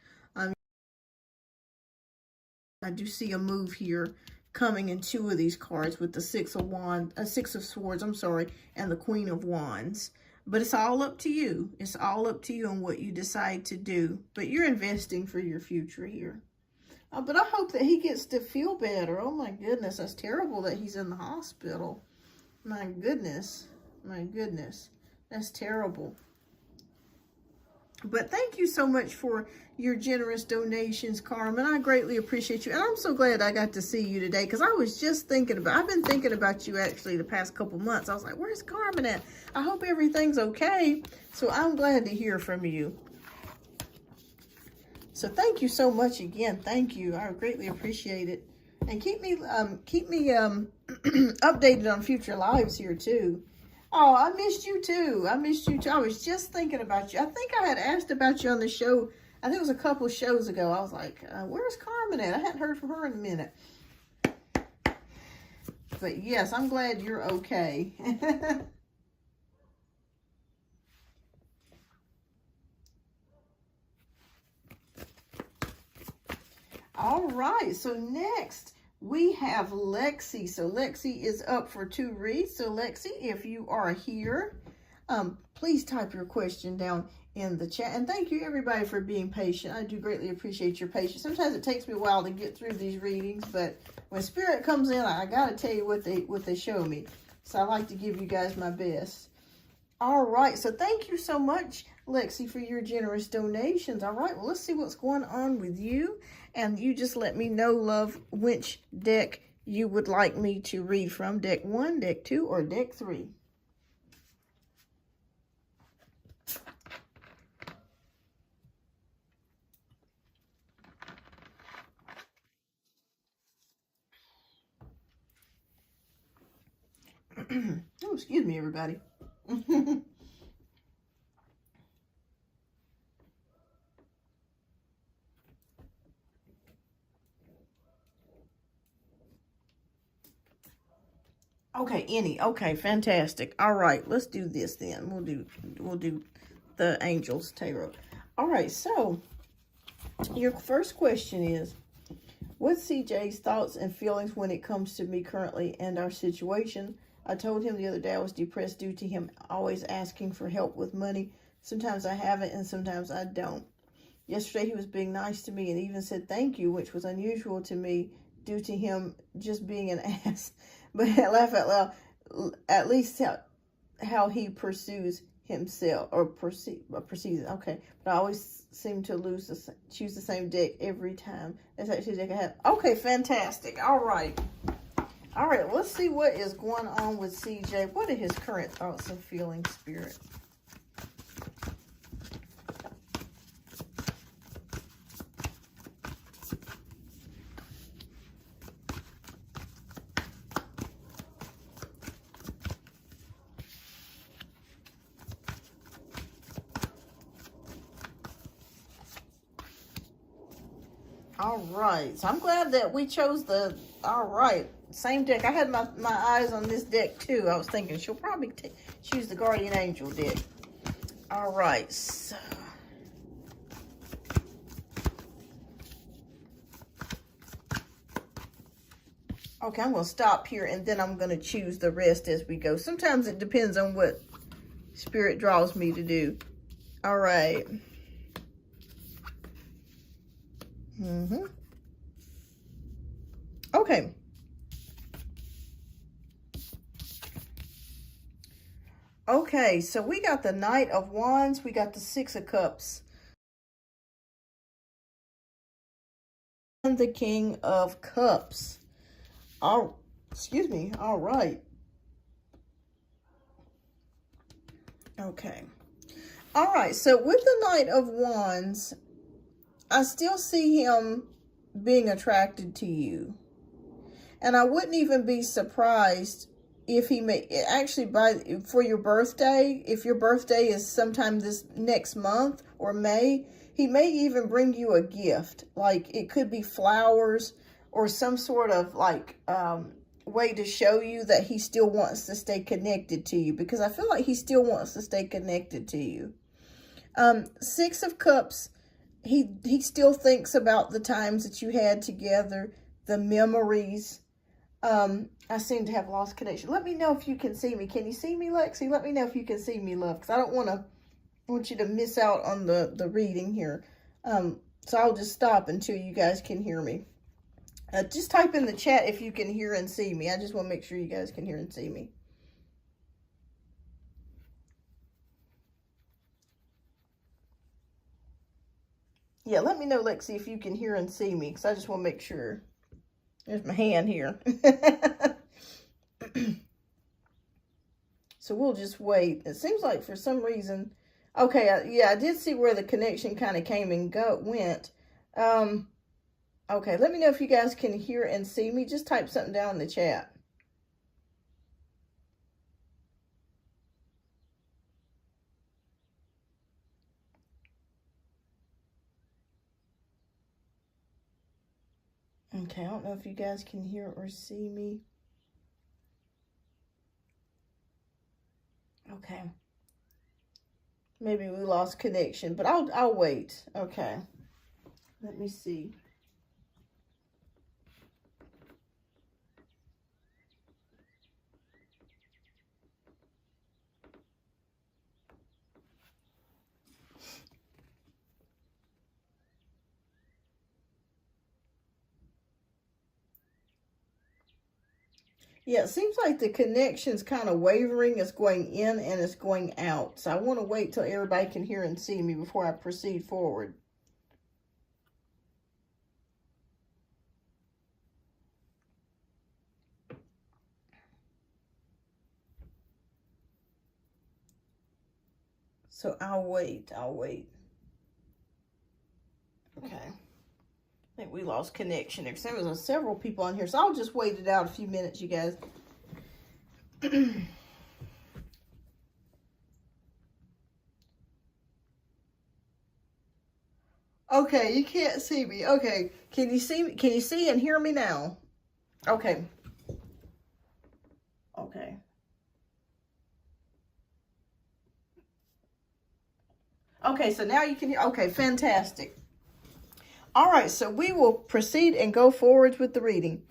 Speaker 1: I do see a move here coming in 2 of these cards with the 6 of Swords, and the Queen of Wands. But it's all up to you. It's all up to you on what you decide to do. But you're investing for your future here. But I hope that he gets to feel better. Oh my goodness, that's terrible that he's in the hospital. My goodness. That's terrible. But thank you so much for your generous donations, Carmen. I greatly appreciate you. And I'm so glad I got to see you today, because I was just I've been thinking about you actually the past couple months. I was like, where's Carmen at? I hope everything's okay. So I'm glad to hear from you. So thank you so much again. Thank you. I greatly appreciate it. And keep me updated on future lives here too. Oh, I missed you too. I missed you too. I was just thinking about you. I think I had asked about you on the show. I think it was a couple of shows ago. I was like, where's Carmen at? I hadn't heard from her in a minute. But yes, I'm glad you're okay. All right, so next we have Lexi. So Lexi is up for 2 reads. So Lexi, if you are here, please type your question down in the chat. And thank you everybody for being patient. I do greatly appreciate your patience. Sometimes it takes me a while to get through these readings, but when Spirit comes in, I gotta tell you what they show me. So I like to give you guys my best. All right, so thank you so much, Lexi, for your generous donations. All right, well, let's see what's going on with you. And you just let me know, love, which deck you would like me to read from. Deck 1, deck 2, or deck 3. Oh, excuse me, everybody. Okay, any. Okay, fantastic. All right, let's do this then. We'll do the Angels Tarot. All right, so your first question is, what's CJ's thoughts and feelings when it comes to me currently and our situation? I told him the other day I was depressed due to him always asking for help with money. Sometimes I have it and sometimes I don't. Yesterday he was being nice to me and even said thank you, which was unusual to me due to him just being an ass. But I laugh out loud, at least how he pursues himself or perceives it. Okay, but I always seem to choose the same deck every time. That's actually the deck I had. Okay, fantastic. All right. All right, let's see what is going on with CJ. What are his current thoughts and feelings, Spirit? All right, so I'm glad that we chose the, all right, same deck. I had my eyes on this deck too. I was thinking she'll probably choose the Guardian Angel deck. All right, so. Okay, I'm going to stop here and then I'm going to choose the rest as we go. Sometimes it depends on what Spirit draws me to do. All right. Okay. Okay, so we got the Knight of Wands. We got the Six of Cups. And the King of Cups. Excuse me. All right. Okay. All right, so with the Knight of Wands, I still see him being attracted to you. And I wouldn't even be surprised if he may, actually for your birthday, if your birthday is sometime this next month or May, he may even bring you a gift. Like it could be flowers or some sort of like way to show you that he still wants to stay connected to you, because I feel like he still wants to stay connected to you. Six of Cups, he still thinks about the times that you had together, the memories. I seem to have lost connection. Let me know if you can see me. Can you see me, Lexi? Let me know if you can see me, love, because I don't want you to miss out on the reading here. So I'll just stop until you guys can hear me. Just type in the chat if you can hear and see me. I just want to make sure you guys can hear and see me. Yeah, let me know, Lexi, if you can hear and see me, because I just want to make sure. There's my hand here. So we'll just wait. It seems like for some reason, okay, yeah, I did see where the connection kind of came and went. Okay, let me know if you guys can hear and see me. Just type something down in the chat. Okay, I don't know if you guys can hear or see me. Okay. Maybe we lost connection, but I'll wait. Okay. Let me see. Yeah, it seems like the connection's kind of wavering. It's going in and it's going out. So I want to wait till everybody can hear and see me before I proceed forward. So I'll wait. Okay. I think we lost connection there. There was several people on here, so I'll just wait it out a few minutes, you guys. Okay, you can't see me. Okay, can you see me? Can you see and hear me now? Okay. Okay. Okay, so now you can hear. Okay, fantastic. All right, so we will proceed and go forward with the reading.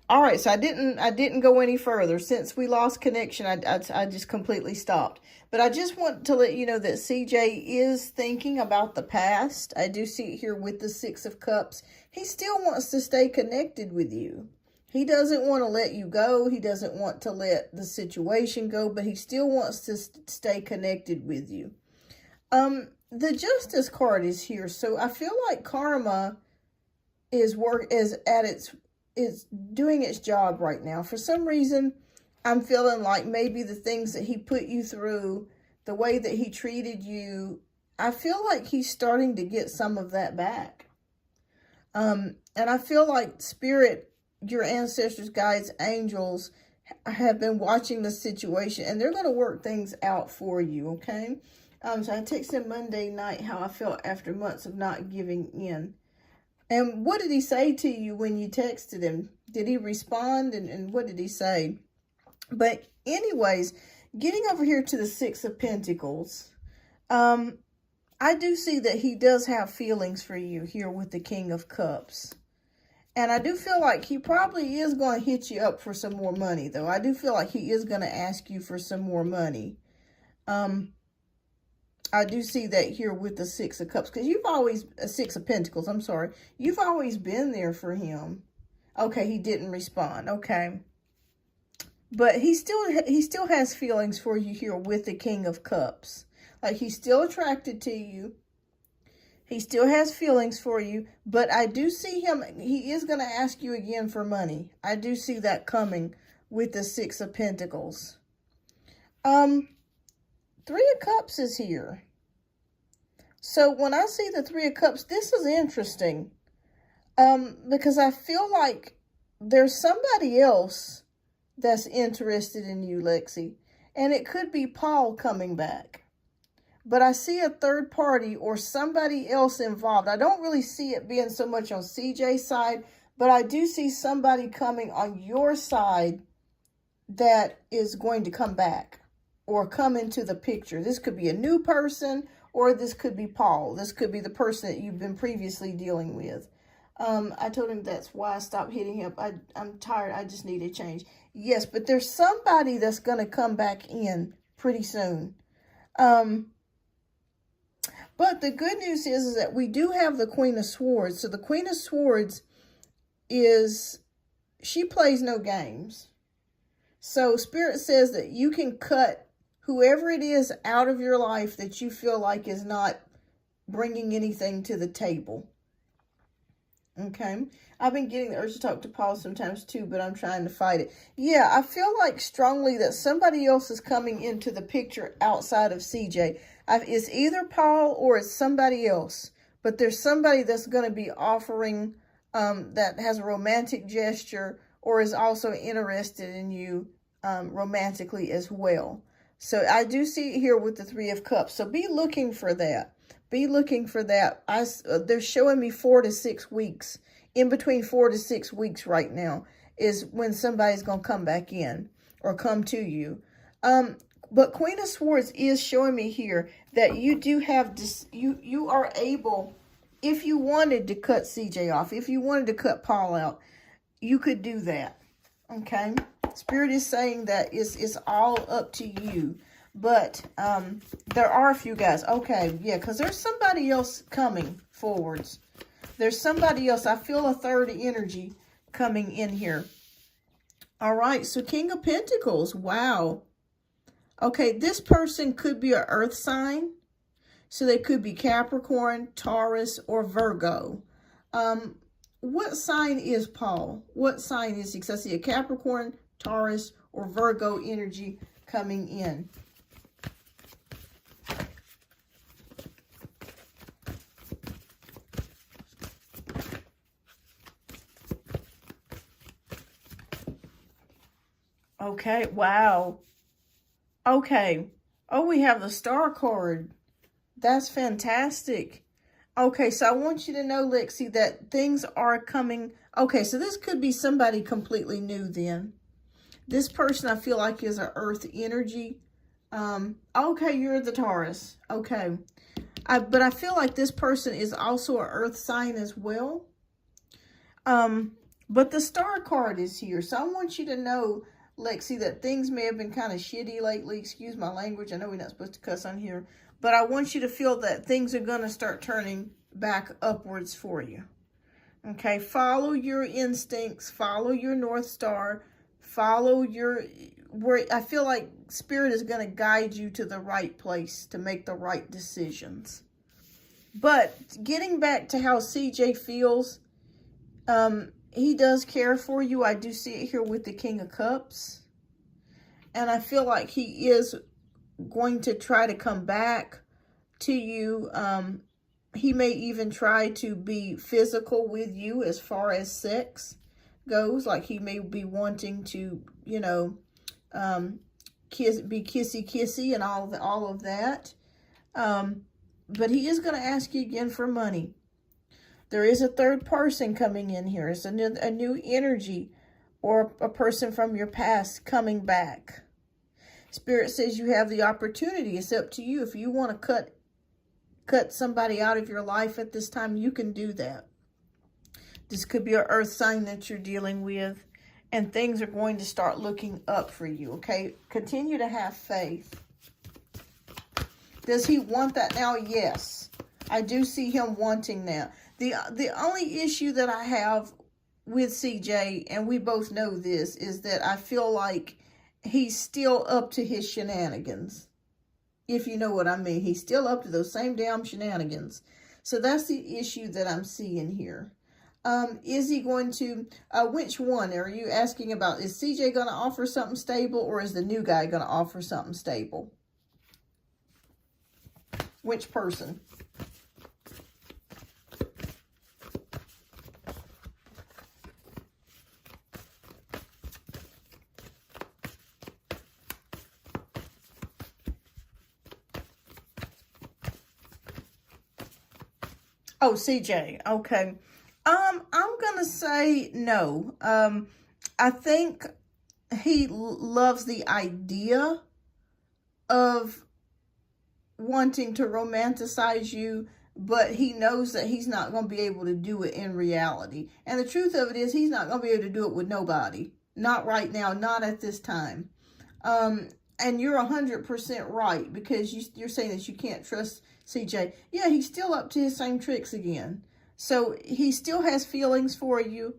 Speaker 1: All right, so I didn't go any further. Since we lost connection, I just completely stopped. But I just want to let you know that CJ is thinking about the past. I do see it here with the Six of Cups. He still wants to stay connected with you. He doesn't want to let you go. He doesn't want to let the situation go, but he still wants to stay connected with you. The Justice card is here, so I feel like karma is doing its job right now. For some reason, I'm feeling like maybe the things that he put you through, the way that he treated you, I feel like he's starting to get some of that back. And I feel like Spirit, your ancestors, guides, angels have been watching the situation, and they're going to work things out for you, okay? So I texted him Monday night how I felt after months of not giving in. And what did he say to you when you texted him? Did he respond? And what did he say? But anyways, getting over here to the Six of Pentacles, I do see that he does have feelings for you here with the King of Cups. And I do feel like he probably is going to hit you up for some more money, though. I do feel like he is going to ask you for some more money. I do see that here with the Six of Cups, because you've always, Six of Pentacles, I'm sorry. You've always been there for him. Okay, he didn't respond. Okay. But he still has feelings for you here with the King of Cups. Like, he's still attracted to you. He still has feelings for you. But I do see him, he is going to ask you again for money. I do see that coming with the Six of Pentacles. Three of Cups is here. So when I see the Three of Cups, this is interesting. Because I feel like there's somebody else that's interested in you, Lexi. And it could be Paul coming back. But I see a third party or somebody else involved. I don't really see it being so much on CJ's side, but I do see somebody coming on your side that is going to come back or come into the picture. This could be a new person, or this could be Paul. This could be the person that you've been previously dealing with. I told him that's why I stopped hitting him. I'm tired. I just need a change. Yes, but there's somebody that's going to come back in pretty soon. But the good news is that we do have the Queen of Swords. So the Queen of Swords she plays no games. So Spirit says that you can cut whoever it is out of your life that you feel like is not bringing anything to the table. Okay. I've been getting the urge to talk to Paul sometimes too, but I'm trying to fight it. Yeah, I feel like strongly that somebody else is coming into the picture outside of CJ. It's either Paul or it's somebody else. but there's somebody that's going to be offering, that has a romantic gesture or is also interested in you romantically as well. So I do see it here with the Three of Cups. So be looking for that. Be looking for that. They're showing me 4 to 6 weeks. In between 4 to 6 weeks right now is when somebody's going to come back in or come to you. But Queen of Swords is showing me here that you do have this, you are able, if you wanted to cut CJ off, if you wanted to cut Paul out, you could do that. Okay? Spirit is saying that it's all up to you. But there are a few guys. Okay, yeah, because there's somebody else coming forwards. There's somebody else. I feel a third energy coming in here. All right, so King of Pentacles. Wow. Okay, this person could be an earth sign. So they could be Capricorn, Taurus, or Virgo. What sign is Paul? What sign is he? Because I see a Capricorn, Taurus, or Virgo energy coming in. Okay, wow. Okay. Oh, we have the Star card. That's fantastic. Okay, so I want you to know, Lexi, that things are coming. Okay, so this could be somebody completely new then. This person I feel like is an earth energy. Okay, you're the Taurus. Okay. But I feel like this person is also an earth sign as well. But the Star card is here. So I want you to know, Lexi, that things may have been kind of shitty lately. Excuse my language. I know we're not supposed to cuss on here. But I want you to feel that things are going to start turning back upwards for you. Okay? Follow your instincts. Follow your North Star. Follow your... I feel like Spirit is going to guide you to the right place to make the right decisions. But getting back to how CJ feels, he does care for you. I do see it here with the King of Cups. And I feel like he is going to try to come back to you. He may even try to be physical with you as far as sex goes. Like he may be wanting to, you know, be kissy and all of that. But he is going to ask you again for money. There is a third person coming in here. It's a new energy or a person from your past coming back. Spirit says you have the opportunity. It's up to you. If you want to cut somebody out of your life at this time, you can do that. This could be an earth sign that you're dealing with, and things are going to start looking up for you, okay? Continue to have faith. Does he want that now? Yes. I do see him wanting that. The only issue that I have with CJ, and we both know this, is that I feel like he's still up to his shenanigans. If you know what I mean. He's still up to those same damn shenanigans. So that's the issue that I'm seeing here. Is he going to, which one are you asking about? Is CJ going to offer something stable, or is the new guy going to offer something stable? Which person? Oh, CJ. Okay. I'm going to say no. I think he loves the idea of wanting to romanticize you, but he knows that he's not going to be able to do it in reality. And the truth of it is he's not going to be able to do it with nobody. Not right now, not at this time. And you're 100% right, because you're saying that you can't trust CJ. Yeah, he's still up to his same tricks again. So he still has feelings for you.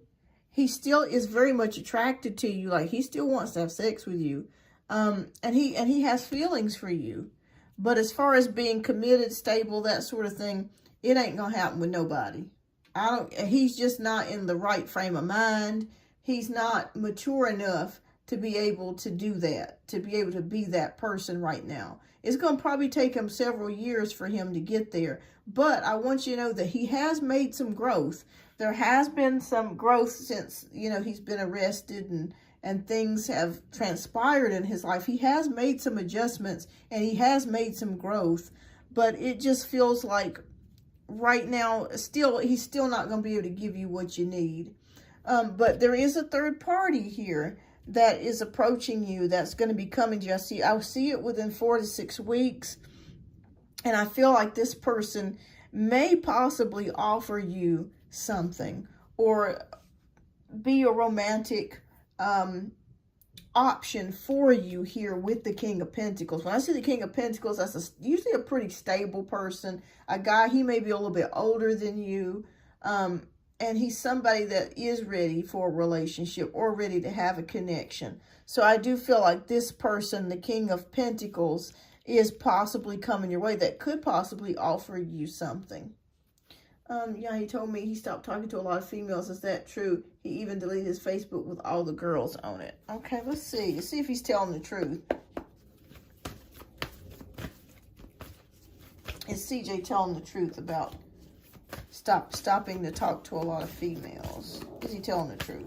Speaker 1: He still is very much attracted to you. Like he still wants to have sex with you. And he has feelings for you. But as far as being committed, stable, that sort of thing, it ain't going to happen with nobody. He's just not in the right frame of mind. He's not mature enough to be able to do that, to be able to be that person right now. It's going to probably take him several years for him to get there. But I want you to know that he has made some growth. There has been some growth since, you know, he's been arrested and things have transpired in his life. He has made some adjustments and he has made some growth. But it just feels like right now, he's still not going to be able to give you what you need. But there is a third party here that is approaching you, that's going to be coming to you. I see it within 4 to 6 weeks. And I feel like this person may possibly offer you something or be a romantic option for you here with the King of Pentacles. When I see the King of Pentacles, that's usually a pretty stable person. A guy, he may be a little bit older than you. And he's somebody that is ready for a relationship or ready to have a connection. So I do feel like this person, the King of Pentacles, is possibly coming your way that could possibly offer you something. Yeah, he told me he stopped talking to a lot of females. Is that true? He even deleted his Facebook with all the girls on it. Okay, let's see. Let's see if he's telling the truth. Is CJ telling the truth about stopping to talk to a lot of females? Is he telling the truth?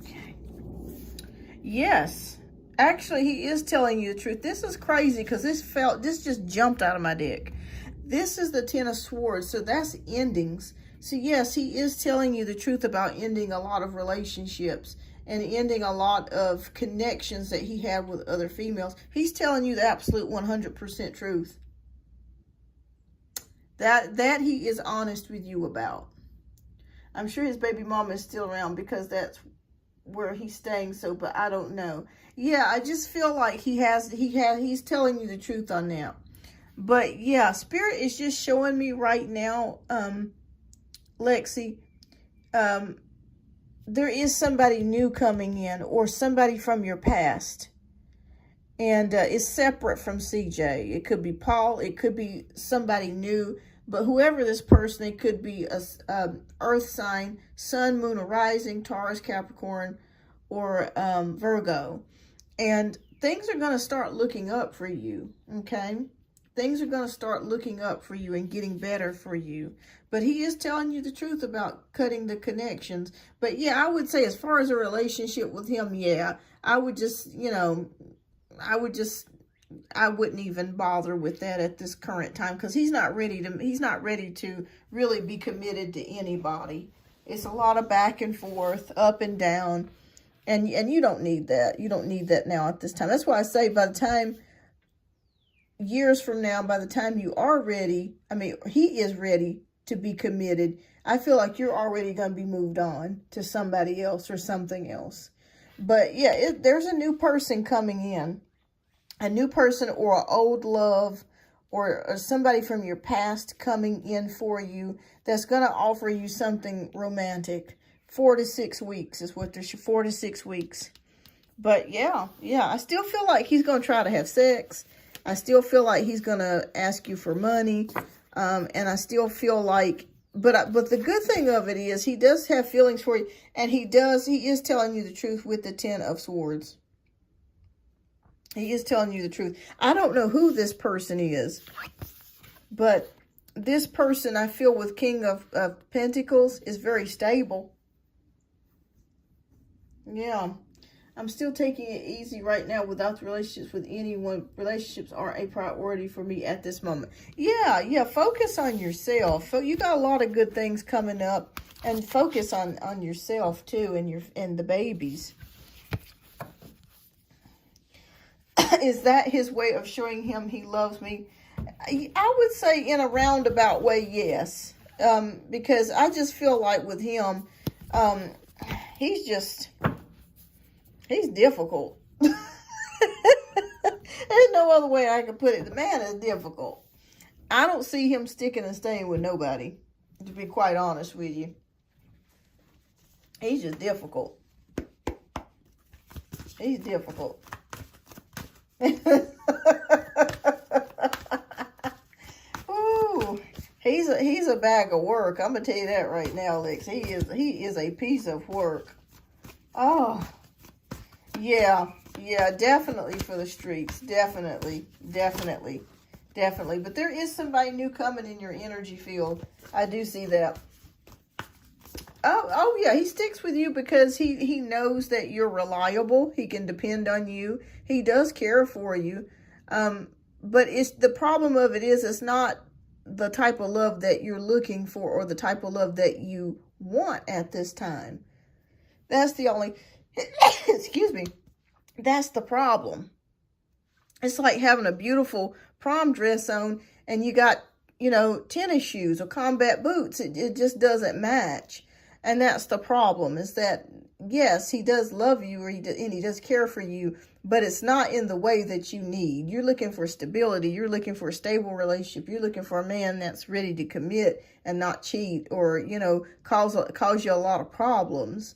Speaker 1: Okay. Yes. Actually, he is telling you the truth. This is crazy because this just jumped out of my deck. This is the Ten of Swords, so that's endings. So yes, he is telling you the truth about ending a lot of relationships and ending a lot of connections that he had with other females. He's telling you the absolute 100% truth. That he is honest with you about. I'm sure his baby mama is still around because that's where he's staying. So, but I don't know. Yeah, I just feel like he's telling you the truth on that. But yeah, Spirit is just showing me right now, Lexi, there is somebody new coming in or somebody from your past. And it's separate from CJ. It could be Paul. It could be somebody new. But whoever this person, it could be a earth sign, sun, moon, or rising, Taurus, Capricorn, or Virgo. And things are going to start looking up for you, okay? Things are going to start looking up for you and getting better for you. But he is telling you the truth about cutting the connections. But yeah, I would say as far as a relationship with him, yeah, I would just, you know, I wouldn't even bother with that at this current time because he's not ready to really be committed to anybody. It's a lot of back and forth, up and down. And you don't need that. You don't need that now at this time. That's why I say by the time, years from now, by the time you are ready, I mean, he is ready to be committed, I feel like you're already going to be moved on to somebody else or something else. But yeah, there's a new person coming in. A new person or an old love or somebody from your past coming in for you that's going to offer you something romantic. 4 to 6 weeks is what there's, 4 to 6 weeks. But yeah, I still feel like he's going to try to have sex. I still feel like he's going to ask you for money. And I still feel like, but the good thing of it is he does have feelings for you. And he is telling you the truth with the 10 of Swords. He is telling you the truth. I don't know who this person is, but this person I feel with King of Pentacles is very stable. Yeah. I'm still taking it easy right now without the relationships with anyone. Relationships are a priority for me at this moment. Yeah. Focus on yourself. You got a lot of good things coming up, and focus on yourself too, and the babies. Is that his way of showing him he loves me? I would say in a roundabout way, yes. Because I just feel like with him, he's difficult. There's no other way I can put it. The man is difficult. I don't see him sticking and staying with nobody, to be quite honest with you. He's just difficult. He's difficult. Ooh, he's a bag of work. I'm gonna tell you that right now, Lex. He is a piece of work. Oh, yeah, definitely for the streets. Definitely. But there is somebody new coming in your energy field. I do see that. Oh yeah, he sticks with you because he knows that you're reliable. He can depend on you. He does care for you. But the problem of it is it's not the type of love that you're looking for or the type of love that you want at this time. That's the only, excuse me, that's the problem. It's like having a beautiful prom dress on and you got, tennis shoes or combat boots. It just doesn't match. And that's the problem, is that, yes, he does love you and he does care for you, but it's not in the way that you need. You're looking for stability. You're looking for a stable relationship. You're looking for a man that's ready to commit and not cheat or, cause you a lot of problems,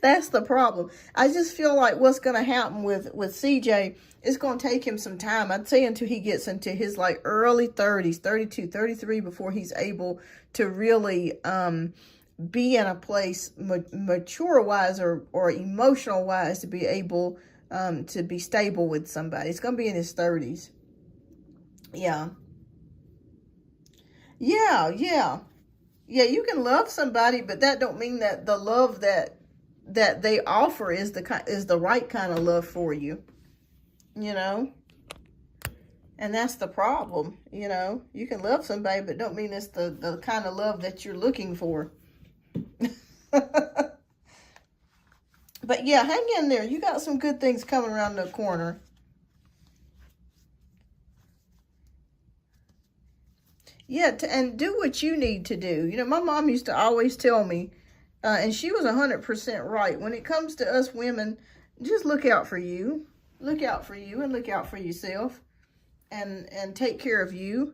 Speaker 1: That's the problem. I just feel like what's going to happen with CJ, it's going to take him some time. I'd say until he gets into his like early 30s, 32, 33, before he's able to really be in a place mature-wise or emotional-wise to be able to be stable with somebody. It's going to be in his 30s. Yeah. Yeah, you can love somebody, but that don't mean that the love that they offer is the right kind of love for you, And that's the problem, You can love somebody, but don't mean it's the kind of love that you're looking for. But yeah, hang in there. You got some good things coming around the corner. Yeah, and do what you need to do. My mom used to always tell me, and she was 100% right. When it comes to us women, just look out for you. Look out for you and look out for yourself and take care of you.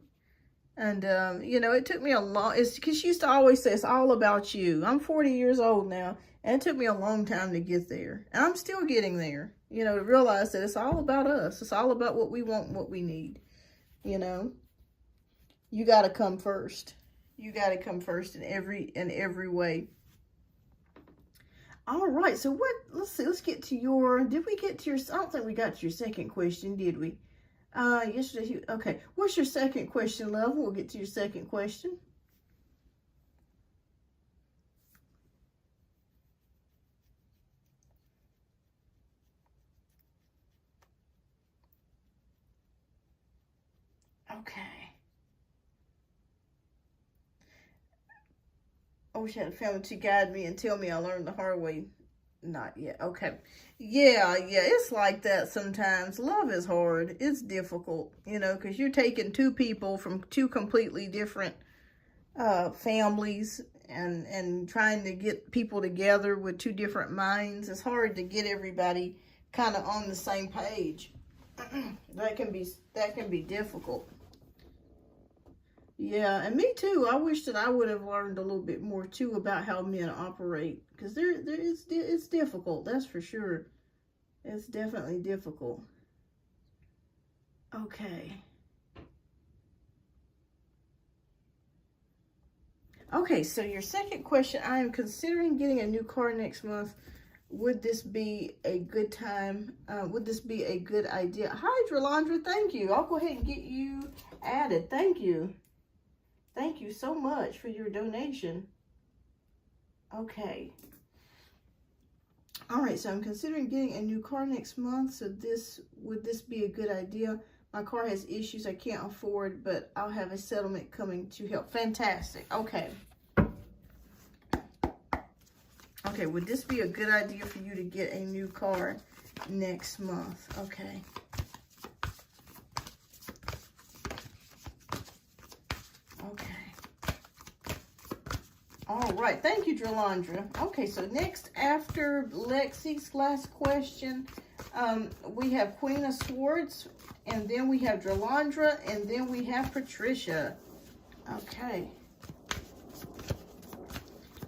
Speaker 1: And, it took me a long, it's because she used to always say, it's all about you. I'm 40 years old now, and it took me a long time to get there. And I'm still getting there, to realize that it's all about us. It's all about what we want and what we need, You got to come first. You got to come first in every way. All right. So let's see. Let's get to did we get to I don't think we got to your second question, did we? Yesterday. Okay. What's your second question, love? We'll get to your second question. Okay. I wish I had a family to guide me and tell me I learned the hard way. Not yet. Okay. Yeah, it's like that sometimes. Love is hard. It's difficult, because you're taking two people from two completely different families and trying to get people together with two different minds. It's hard to get everybody kind of on the same page. That can be difficult. Yeah, and me too. I wish that I would have learned a little bit more too about how men operate, because it's difficult. That's for sure. It's definitely difficult. Okay. Okay, so your second question, I am considering getting a new car next month. Would this be a good time? Would this be a good idea? Hi, Drolandra. Thank you. I'll go ahead and get you added. Thank you. Thank you so much for your donation. Okay. All right, so I'm considering getting a new car next month. So would this be a good idea? My car has issues I can't afford, but I'll have a settlement coming to help. Fantastic. Okay. Okay, would this be a good idea for you to get a new car next month? Okay. All right, thank you, Drolandra. Okay, so next after Lexi's last question, we have Queen of Swords, and then we have Drolandra, and then we have Patricia. Okay.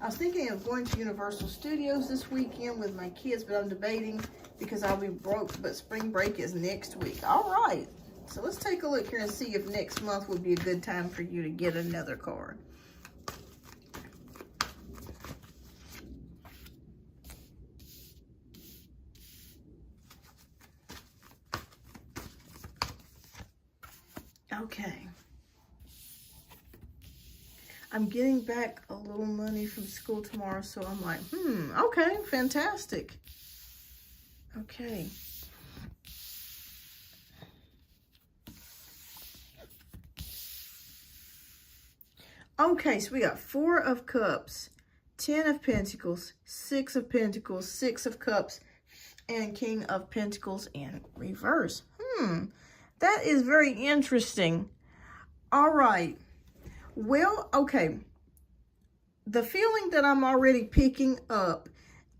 Speaker 1: I was thinking of going to Universal Studios this weekend with my kids, but I'm debating because I'll be broke, but spring break is next week. All right. So let's take a look here and see if next month would be a good time for you to get another car. Okay. I'm getting back a little money from school tomorrow, so I'm like, okay, fantastic. Okay. Okay, so we got 4 of Cups, 10 of Pentacles, 6 of Pentacles, 6 of Cups, and King of Pentacles in reverse. That is very interesting. All right. Well, okay. The feeling that I'm already picking up,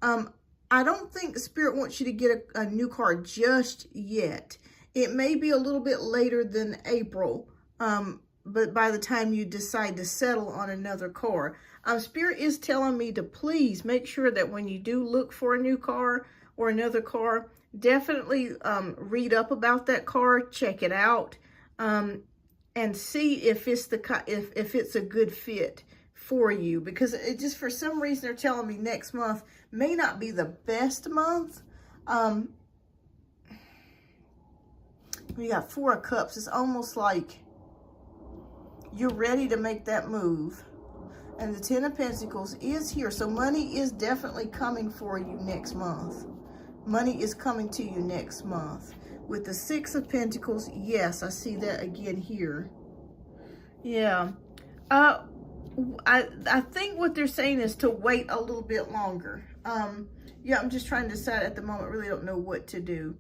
Speaker 1: I don't think Spirit wants you to get a new car just yet. It may be a little bit later than April, but by the time you decide to settle on another car. Spirit is telling me to please make sure that when you do look for a new car or another car, definitely read up about that car, check it out, and see if it's if it's a good fit for you. Because it just, for some reason, they're telling me next month may not be the best month. We got 4 of Cups. It's almost like you're ready to make that move. And the 10 of Pentacles is here. So money is definitely coming for you next month. Money is coming to you next month. With the 6 of Pentacles, yes, I see that again here. Yeah. I think what they're saying is to wait a little bit longer. Yeah, I'm just trying to decide at the moment. Really don't know what to do.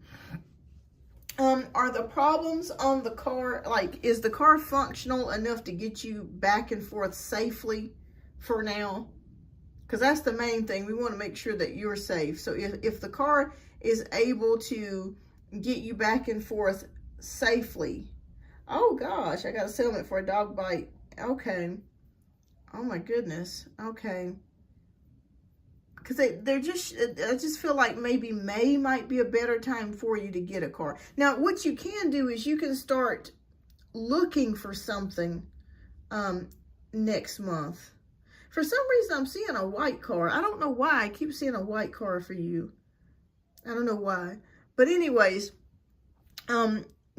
Speaker 1: Are the problems on the car, like, is the car functional enough to get you back and forth safely for now? Because that's the main thing. We want to make sure that you're safe. So if the car is able to get you back and forth safely. Oh gosh, I got a settlement for a dog bite. Okay. Oh my goodness. Okay. Because they're just, I just feel like maybe May might be a better time for you to get a car. Now, what you can do is you can start looking for something next month. For some reason, I'm seeing a white car. I don't know why. I keep seeing a white car for you. I don't know why. But anyways,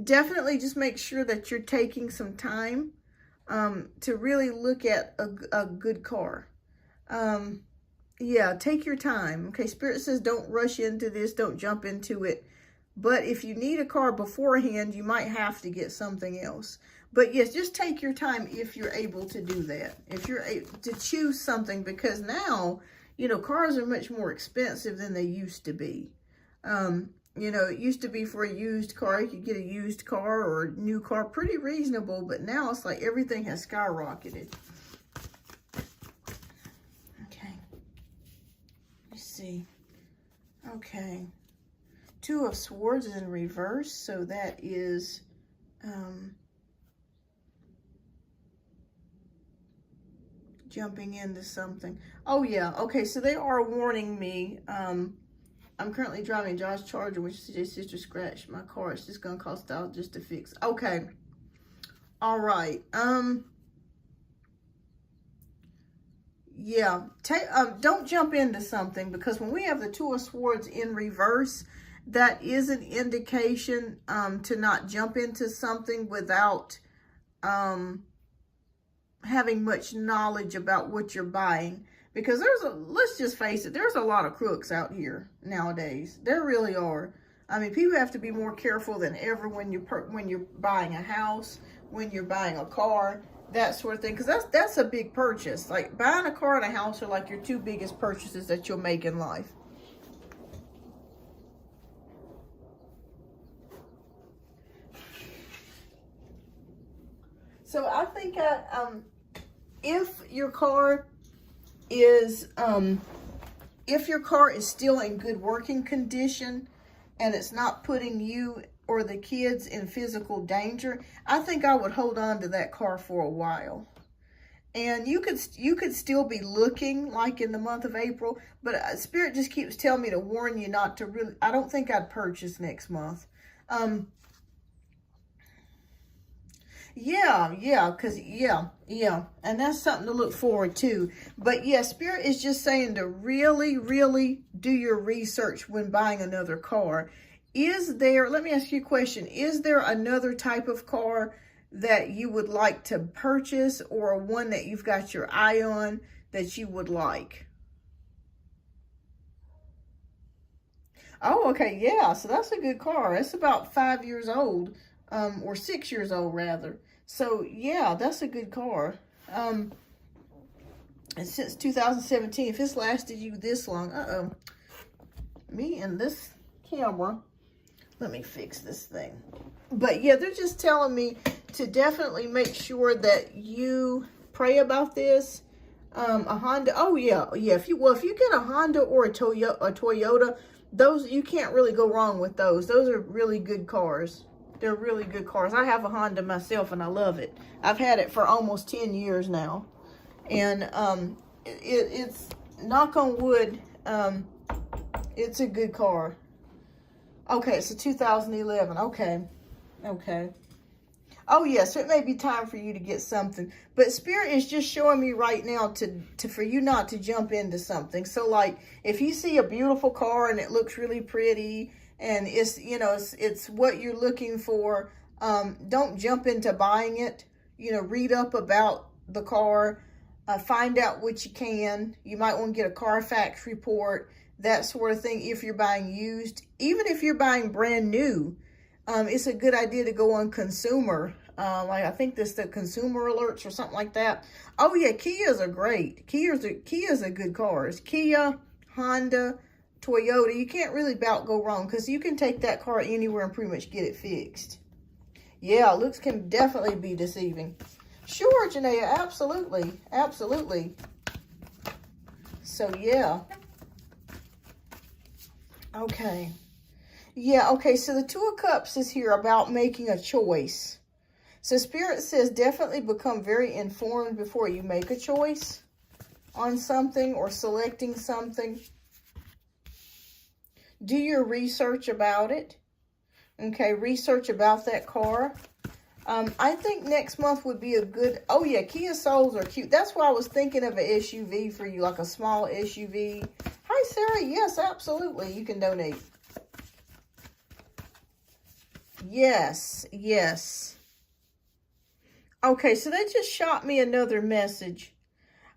Speaker 1: definitely just make sure that you're taking some time to really look at a good car. Yeah, take your time. Okay, Spirit says don't rush into this. Don't jump into it. But if you need a car beforehand, you might have to get something else. But yes, just take your time if you're able to do that. If you're able to choose something, because now, you know, cars are much more expensive than they used to be. You know, it used to be for a used car, you could get a used car or a new car pretty reasonable, but now it's like everything has skyrocketed. Okay. Let's see. Okay. 2 of Swords is in reverse, so that is jumping into something. Oh yeah, okay, so they are warning me. I'm currently driving a Dodge Charger, which CJ's sister scratched my car. It's just gonna cost $1,000 just to fix. Okay. All right. Yeah. Don't jump into something, because when we have the 2 of Swords in reverse, that is an indication to not jump into something without having much knowledge about what you're buying. Because let's just face it, there's a lot of crooks out here nowadays. There really are. I mean, people have to be more careful than ever when you're buying a house, when you're buying a car, that sort of thing. Because that's a big purchase. Like, buying a car and a house are like your 2 biggest purchases that you'll make in life. So I think if your car is still in good working condition and it's not putting you or the kids in physical danger, I think I would hold on to that car for a while. And you could still be looking like in the month of April, but Spirit just keeps telling me to warn you not to really, I don't think I'd purchase next month. Yeah, because, yeah. And that's something to look forward to. But yeah, Spirit is just saying to really, really do your research when buying another car. Is there, let me ask you a question, is there another type of car that you would like to purchase, or one that you've got your eye on that you would like? Oh, okay, yeah, so that's a good car. It's about 5 years old, or 6 years old rather. So yeah, that's a good car. And since 2017, if it's lasted you this long, me and this camera, let me fix this thing. But yeah, they're just telling me to definitely make sure that you pray about this. A Honda, oh yeah, if you get a Honda or a Toyota, those, you can't really go wrong with those. Those are really good cars. They're really good cars. I have a Honda myself and I love it. I've had it for almost 10 years now. And it's, knock on wood, it's a good car. Okay, it's a 2011. Okay. Oh, yeah, so it may be time for you to get something. But Spirit is just showing me right now for you not to jump into something. So, like, if you see a beautiful car and it looks really pretty and it's, you know, it's what you're looking for, don't jump into buying it. You know, read up about the car, find out what you can. You might want to get a Carfax report, that sort of thing, if you're buying used. Even if you're buying brand new, it's a good idea to go on consumer. Like, I think this the consumer alerts or something like that. Oh yeah, Kias are great. Kias are good cars. Kia, Honda, Toyota, you can't really about go wrong, because you can take that car anywhere and pretty much get it fixed. Yeah, looks can definitely be deceiving. Sure, Janaea, absolutely. So yeah. Okay. Yeah, okay, so the Two of Cups is here about making a choice. So Spirit says definitely become very informed before you make a choice on something or selecting something. Do your research about it. Okay, research about that car. I think next month would be a good, oh yeah, Kia Souls are cute. That's why I was thinking of an SUV for you, like a small SUV. Hi, Sarah. Yes, absolutely. You can donate. Yes. Okay, so they just shot me another message.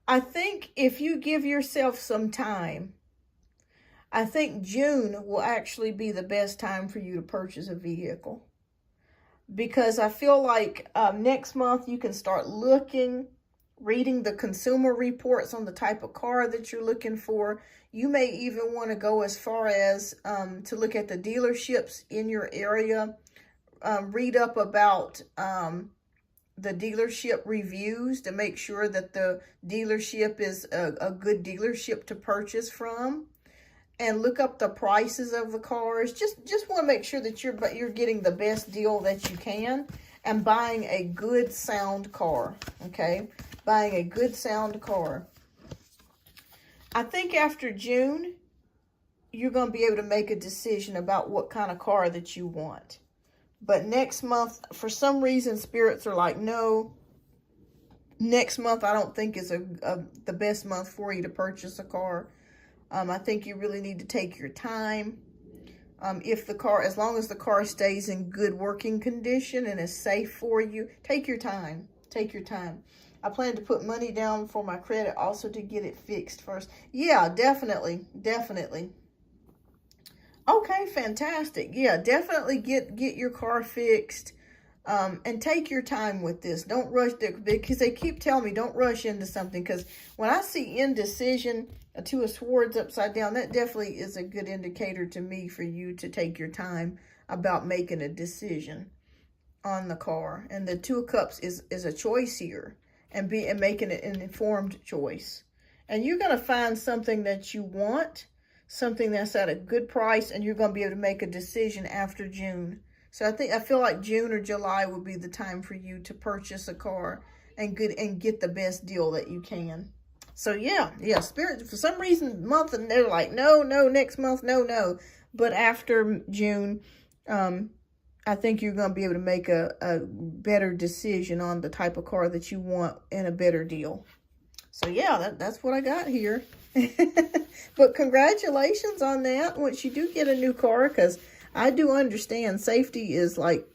Speaker 1: I think if you give yourself some time, I think June will actually be the best time for you to purchase a vehicle. Because I feel like next month you can start looking, reading the consumer reports on the type of car that you're looking for. You may even want to go as far as to look at the dealerships in your area. Read up about the dealership reviews to make sure that the dealership is a good dealership to purchase from. And look up the prices of the cars. Just want to make sure that you're getting the best deal that you can and buying a good sound car, okay? Buying a good sound car. I think after June, you're going to be able to make a decision about what kind of car that you want. But next month, for some reason, spirits are like, no, next month I don't think is the best month for you to purchase a car. I think you really need to take your time. As long as the car stays in good working condition and is safe for you, take your time. Take your time. I plan to put money down for my credit also to get it fixed first. Yeah, definitely. Okay, fantastic. Yeah, definitely get your car fixed. And take your time with this. Don't rush, because they keep telling me don't rush into something. Because when I see indecision, a Two of Swords upside down, that definitely is a good indicator to me for you to take your time about making a decision on the car. And the Two of Cups is a choice here, and making it an informed choice. And you're going to find something that you want, something that's at a good price, and you're going to be able to make a decision after June. So I feel like June or July would be the time for you to purchase a car and get the best deal that you can. So yeah, Spirit, for some reason, month, and they're like, no, next month, no. But after June, I think you're going to be able to make a better decision on the type of car that you want and a better deal. So yeah, that's what I got here. But congratulations on that once you do get a new car, because I do understand safety is like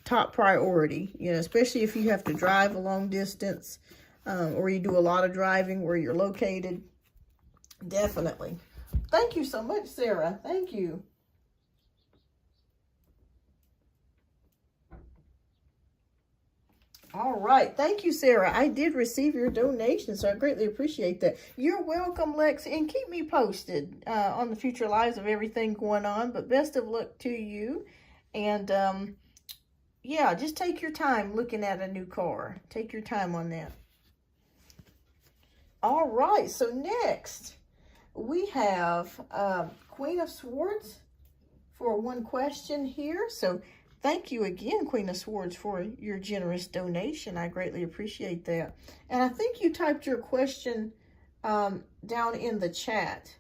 Speaker 1: top priority, you know, especially if you have to drive a long distance, or you do a lot of driving where you're located. Definitely. Thank you so much, Sarah. Thank you. All right. Thank you, Sarah. I did receive your donation, so I greatly appreciate that. You're welcome, Lex, and keep me posted on the future lives of everything going on. But best of luck to you. And, yeah, just take your time looking at a new car. Take your time on that. All right. So next, we have Queen of Swords for one question here. So thank you again, Queen of Swords, for your generous donation. I greatly appreciate that. And I think you typed your question down in the chat.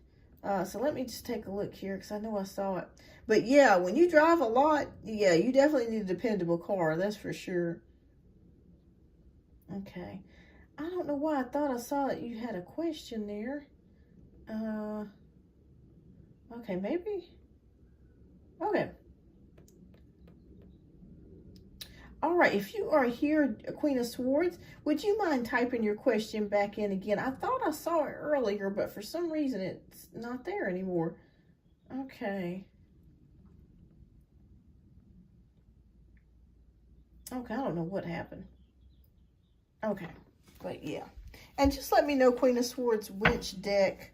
Speaker 1: So let me just take a look here, because I know I saw it. But yeah, when you drive a lot, yeah, you definitely need a dependable car. That's for sure. Okay. I don't know why I thought I saw that you had a question there. Okay, maybe. Okay. All right, if you are here, Queen of Swords, would you mind typing your question back in again? I thought I saw it earlier, but for some reason it's not there anymore. Okay. Okay, I don't know what happened. Okay, but yeah. And just let me know, Queen of Swords, which deck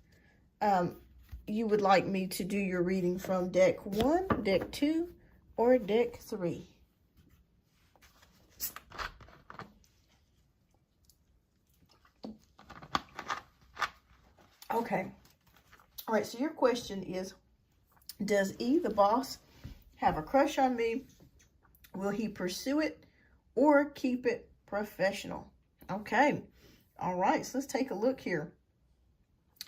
Speaker 1: you would like me to do your reading from. Deck 1, deck 2, or deck 3. Okay. All right, so your question is, does E, the boss, have a crush on me? Will he pursue it or keep it professional? Okay. All right, so let's take a look here.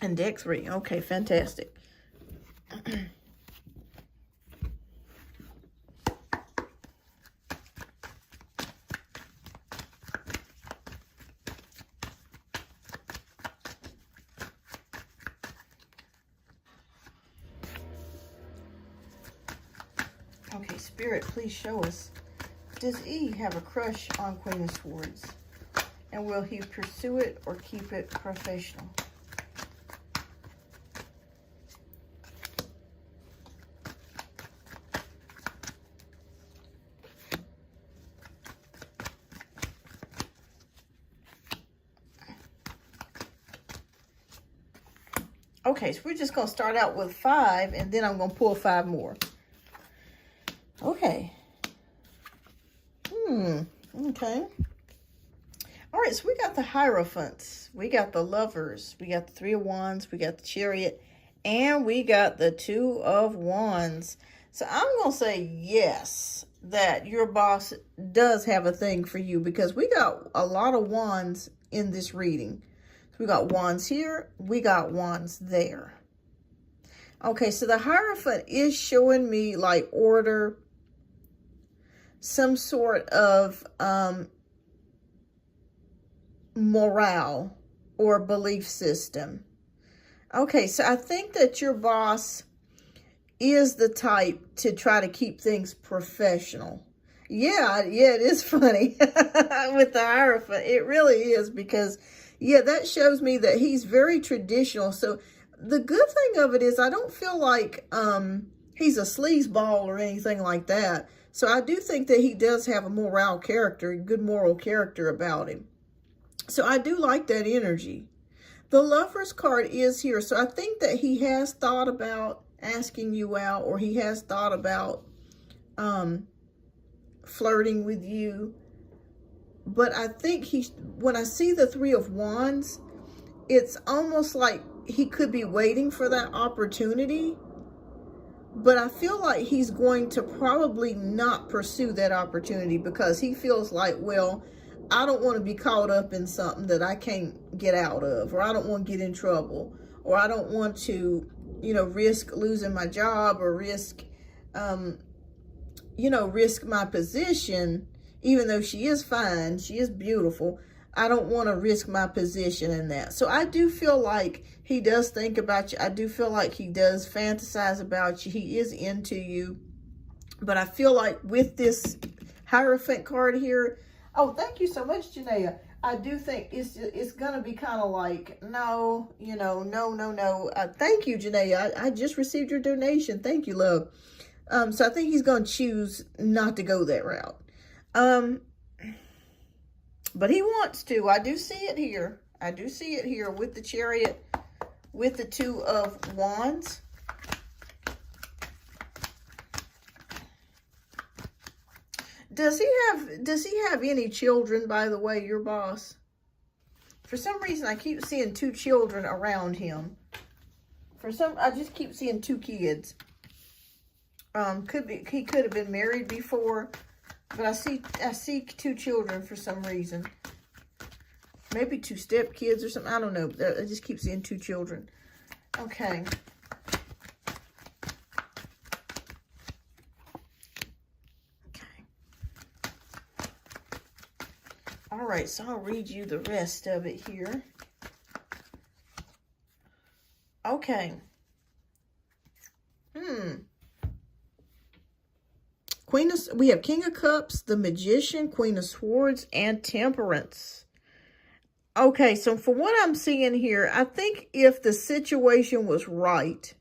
Speaker 1: And deck 3. Okay, fantastic. Okay, Spirit, please show us. Does E have a crush on Queen of Swords? And will he pursue it or keep it professional? Okay, so we're just going to start out with 5, and then I'm going to pull 5 more. Okay. Okay. All right, so we got the Hierophants. We got the Lovers. We got the 3 of Wands. We got the Chariot. And we got the 2 of Wands. So I'm going to say yes, that your boss does have a thing for you, because we got a lot of Wands in this reading. So we got Wands here. We got Wands there. Okay, so the Hierophant is showing me like order, some sort of morale or belief system. Okay, so I think that your boss is the type to try to keep things professional. Yeah, it is funny with the Hierophant. It really is, because, yeah, that shows me that he's very traditional. So the good thing of it is I don't feel like he's a sleazeball or anything like that. So I do think that he does have a morale character, good moral character about him. So I do like that energy. The Lover's card is here. So I think that he has thought about asking you out, or he has thought about flirting with you. But I think when I see the 3 of Wands, it's almost like he could be waiting for that opportunity. But I feel like he's going to probably not pursue that opportunity, because he feels like, well, I don't want to be caught up in something that I can't get out of, or I don't want to get in trouble, or I don't want to, you know, risk losing my job, or risk, you know, risk my position, even though she is fine, she is beautiful. I don't want to risk my position in that. So I do feel like he does think about you. I do feel like he does fantasize about you. He is into you. But I feel like with this Hierophant card here, oh, thank you so much, Janaea. I do think it's going to be kind of like, no, you know, no. Thank you, Janaea. I just received your donation. Thank you, love. So I think he's going to choose not to go that route. But he wants to. I do see it here. I do see it here with the Chariot, with the Two of Wands. Does he have any children, by the way, your boss? For some reason, I keep seeing 2 children around him. I just keep seeing 2 kids. He could have been married before, but I see 2 children for some reason. Maybe 2 stepkids or something. I don't know. I just keep seeing 2 children. Okay. All right, so I'll read you the rest of it here. Okay. We have King of Cups, the Magician, Queen of Swords, and Temperance. Okay, so for what I'm seeing here, I think if the situation was right,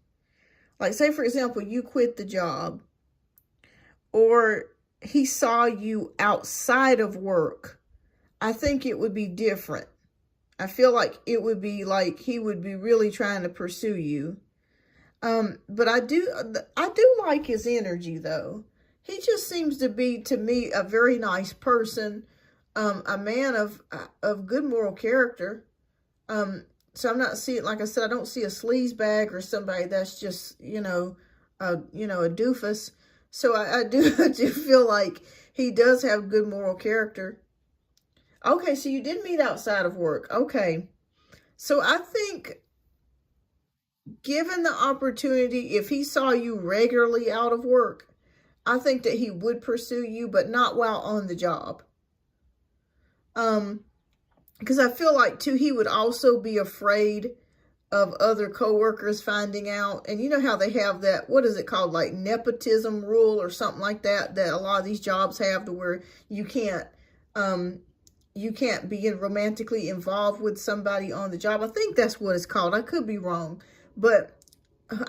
Speaker 1: like say, for example, you quit the job, or he saw you outside of work, I think it would be different. I feel like it would be like he would be really trying to pursue you. But I do like his energy, though. He just seems to be, to me, a very nice person, a man of good moral character. So I'm not seeing, like I said, I don't see a sleazebag or somebody that's just, a doofus. So I do feel like he does have good moral character. Okay, so you did meet outside of work. Okay. So I think, given the opportunity, if he saw you regularly out of work, I think that he would pursue you, but not while on the job. Because I feel like, too, he would also be afraid of other coworkers finding out. And you know how they have that, what is it called, like nepotism rule or something like that, that a lot of these jobs have, to where you can't be romantically involved with somebody on the job. I think that's what it's called. I could be wrong, but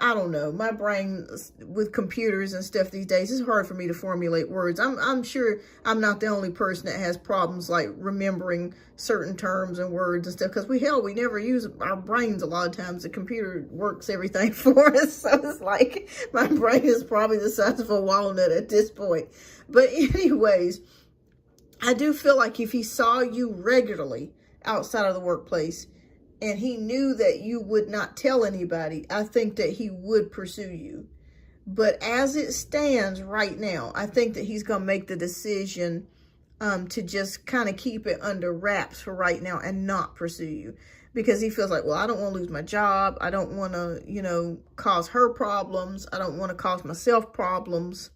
Speaker 1: I don't know. My brain with computers and stuff these days, it's hard for me to formulate words. I'm sure I'm not the only person that has problems like remembering certain terms and words and stuff, because we never use our brains a lot of times. The computer works everything for us. So it's like my brain is probably the size of a walnut at this point. But anyways, I do feel like if he saw you regularly outside of the workplace, and he knew that you would not tell anybody, I think that he would pursue you. But as it stands right now, I think that he's going to make the decision to just kind of keep it under wraps for right now and not pursue you. Because he feels like, well, I don't want to lose my job. I don't want to, cause her problems. I don't want to cause myself problems.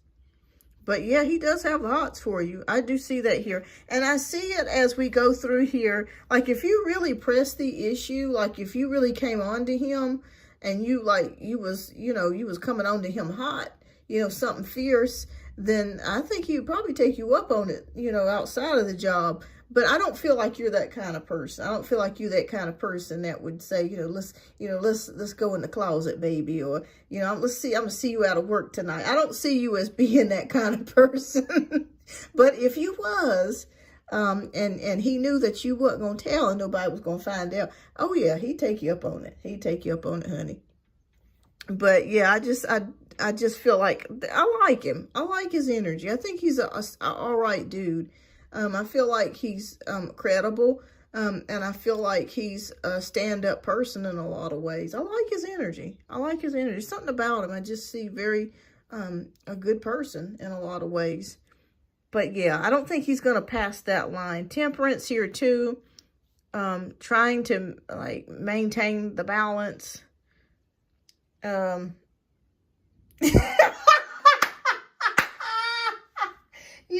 Speaker 1: But yeah, he does have the hots for you. I do see that here. And I see it as we go through here. Like, if you really press the issue, like if you really came on to him and you was coming on to him hot, something fierce, then I think he would probably take you up on it, outside of the job. But I don't feel like you're that kind of person. I don't feel like you're that kind of person that would say, let's go in the closet, baby, or, I'm gonna see you out of work tonight. I don't see you as being that kind of person. But if you was, and he knew that you wasn't gonna tell and nobody was gonna find out, oh yeah, he'd take you up on it. He'd take you up on it, honey. But yeah, I just feel like I like him. I like his energy. I think he's a all right dude. I feel like he's credible, and I feel like he's a stand-up person in a lot of ways. I like his energy. Something about him. I just see very a good person in a lot of ways. But yeah, I don't think he's going to pass that line. Temperance here too. Trying to like maintain the balance. You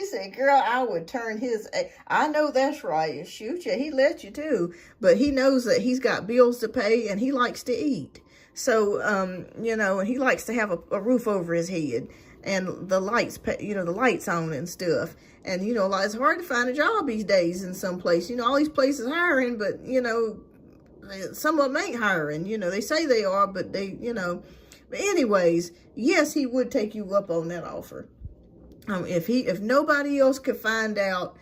Speaker 1: say, girl, I would turn his... I know that's right. Shoot you. He let you too. But he knows that he's got bills to pay and he likes to eat. So, you know, and he likes to have a roof over his head and the lights, you know, the lights on and stuff. And, you know, it's hard to find a job these days in some place. You know, all these places hiring, but, you know, some of them ain't hiring. You know, they say they are, but they, you know. But anyways, yes, he would take you up on that offer. If nobody else could find out,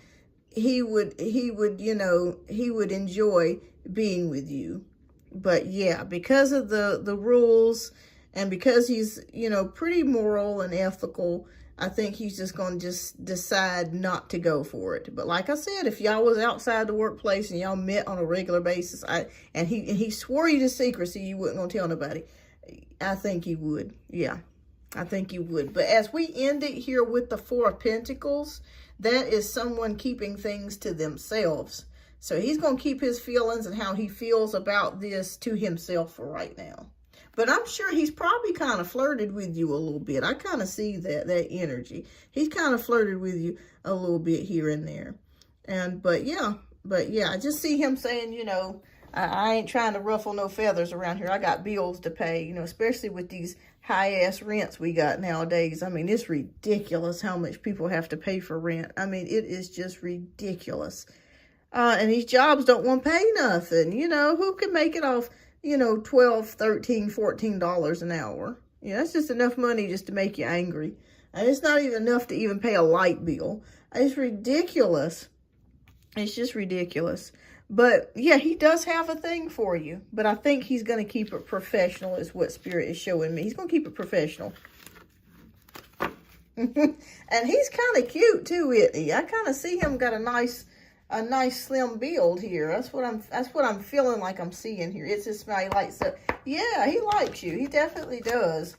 Speaker 1: he would, you know, he would enjoy being with you. But yeah, because of the rules and because he's, you know, pretty moral and ethical, I think he's just going to just decide not to go for it. But like I said, if y'all was outside the workplace and y'all met on a regular basis, and he swore you to secrecy, you wouldn't gonna tell nobody, I think he would. Yeah. I think you would. But as we end it here with the Four of Pentacles, that is someone keeping things to themselves. So he's going to keep his feelings and how he feels about this to himself for right now. But I'm sure he's probably kind of flirted with you a little bit. I kind of see that energy. He's kind of flirted with you a little bit here and there. But yeah, I just see him saying, you know, I ain't trying to ruffle no feathers around here. I got bills to pay, you know, especially with these high-ass rents we got nowadays. I mean, it's ridiculous how much people have to pay for rent. I mean, it is just ridiculous. And these jobs don't want to pay nothing. You know, who can make it off, you know, $12, $13, $14 an hour? You know, that's just enough money just to make you angry. And it's not even enough to even pay a light bill. It's ridiculous. It's just ridiculous. But, yeah, he does have a thing for you. But I think he's going to keep it professional is what Spirit is showing me. He's going to keep it professional. And he's kind of cute, too, isn't he? I kind of see him got a nice slim build here. That's what I'm feeling like I'm seeing here. It's just my lights up. Yeah, he likes you. He definitely does.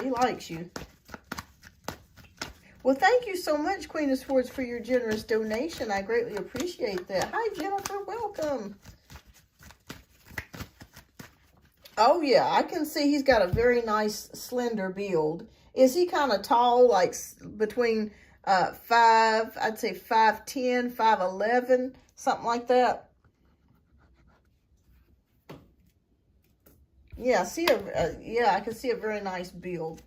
Speaker 1: He likes you. Well, thank you so much, Queen of Swords, for your generous donation. I greatly appreciate that. Hi, Jennifer. Welcome. Oh, yeah. I can see he's got a very nice, slender build. Is he kind of tall, like between 5, I'd say 5'10", 5'11", something like that? Yeah, I can see a very nice build.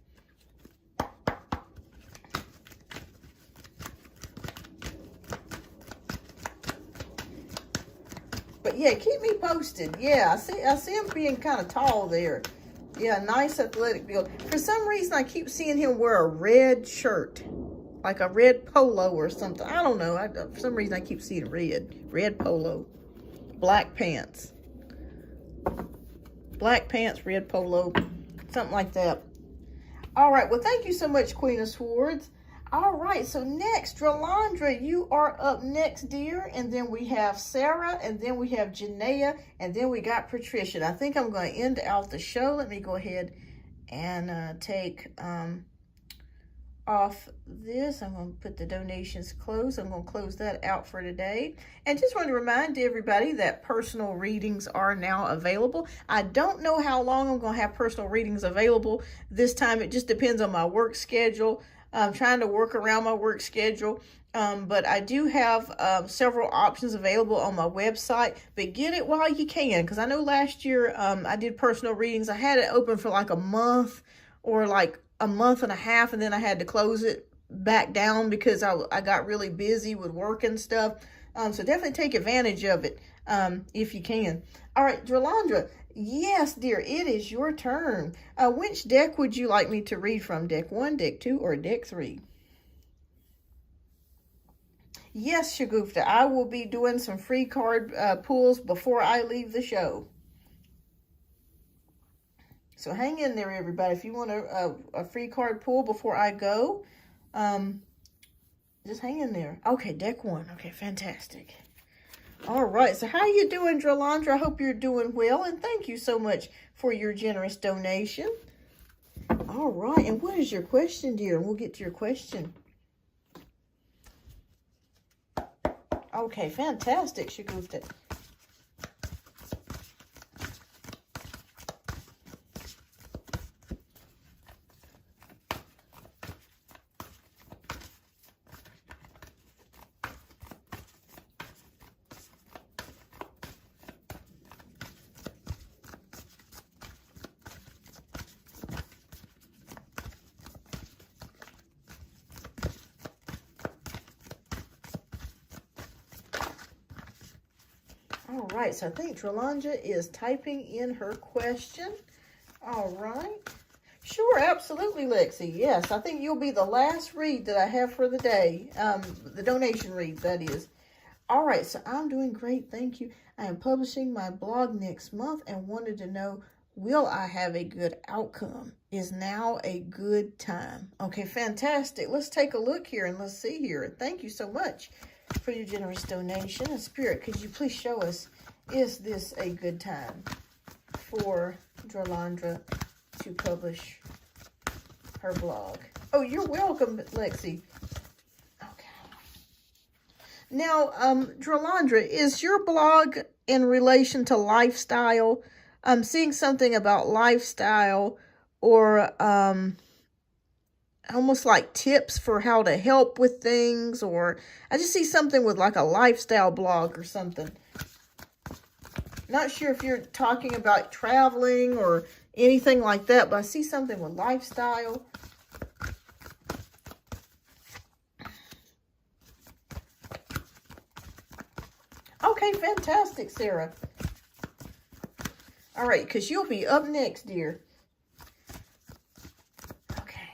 Speaker 1: But yeah, keep me posted. Yeah, I see him being kind of tall there. Yeah, nice athletic build. For some reason, I keep seeing him wear a red shirt, like a red polo or something. I don't know. For some reason, I keep seeing red polo, black pants, red polo, something like that. All right. Well, thank you so much, Queen of Swords. All right, so next, Drolandra, you are up next, dear. And then we have Sarah, and then we have Janaea, and then we got Patricia. I think I'm going to end out the show. Let me go ahead and take off this. I'm going to put the donations closed. I'm going to close that out for today. And just want to remind everybody that personal readings are now available. I don't know how long I'm going to have personal readings available this time. It just depends on my work schedule. I'm trying to work around my work schedule, but I do have several options available on my website. But get it while you can, because I know last year I did personal readings. I had it open for like a month or like a month and a half, and then I had to close it back down because I got really busy with work and stuff. So definitely take advantage of it if you can. All right, Drolandra. Yes, dear, it is your turn. Which deck would you like me to read from? Deck 1, Deck 2, or Deck 3? Yes, Shagufta, I will be doing some free card pulls before I leave the show. So hang in there, everybody. If you want a free card pull before I go, just hang in there. Okay, Deck 1. Okay, fantastic. All right, so how you doing, Drolandra? I hope you're doing well, and thank you so much for your generous donation. All right, and what is your question, dear? And we'll get to your question. Okay, fantastic, Shagufta. All right, so I think Drolanja is typing in her question. All right. Sure, absolutely, Lexi. Yes, I think you'll be the last read that I have for the day. The donation read, that is. All right, so I'm doing great, thank you. I am publishing my blog next month and wanted to know, will I have a good outcome? Is now a good time? Okay, fantastic. Let's take a look here and let's see here. Thank you so much for your generous donation. And Spirit, could you please show us, is this a good time for Drolandra to publish her blog? Oh, you're welcome, Lexi. Okay. Now, Drolandra, is your blog in relation to lifestyle? I'm seeing something about lifestyle or almost like tips for how to help with things, or I just see something with like a lifestyle blog or something. Not sure if you're talking about traveling or anything like that, but I see something with lifestyle. Okay, fantastic, Sarah. All right, because you'll be up next, dear. Okay.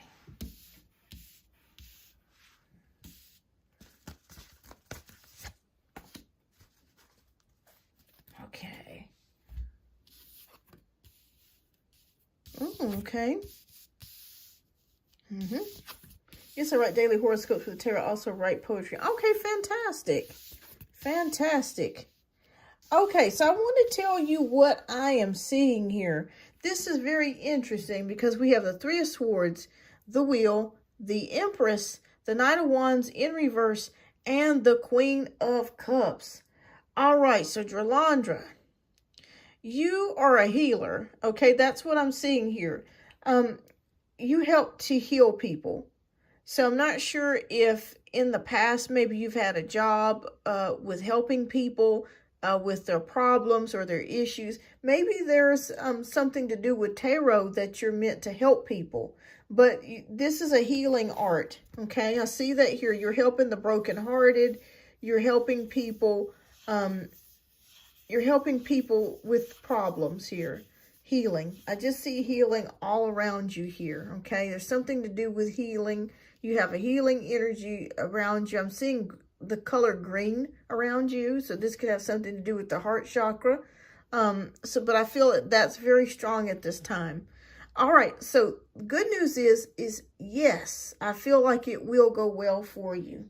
Speaker 1: Okay. Yes, I write daily horoscopes for the tarot. I also write poetry. Okay, fantastic. Fantastic. Okay, so I want to tell you what I am seeing here. This is very interesting because we have the Three of Swords, the Wheel, the Empress, the Knight of Wands in reverse, and the Queen of Cups. All right, so Drolandra, you are a healer. Okay, that's what I'm seeing here. You help to heal people. So I'm not sure if in the past maybe you've had a job with helping people with their problems or their issues. Maybe there's something to do with tarot that you're meant to help people. But this is a healing art, okay? I see that here. You're helping the brokenhearted. You're helping people. You're helping people with problems here. Healing. I just see healing all around you here, okay? There's something to do with healing. You have a healing energy around you. I'm seeing the color green around you, so this could have something to do with the heart chakra. But I feel that that's very strong at this time. All right, so good news is yes, I feel like it will go well for you.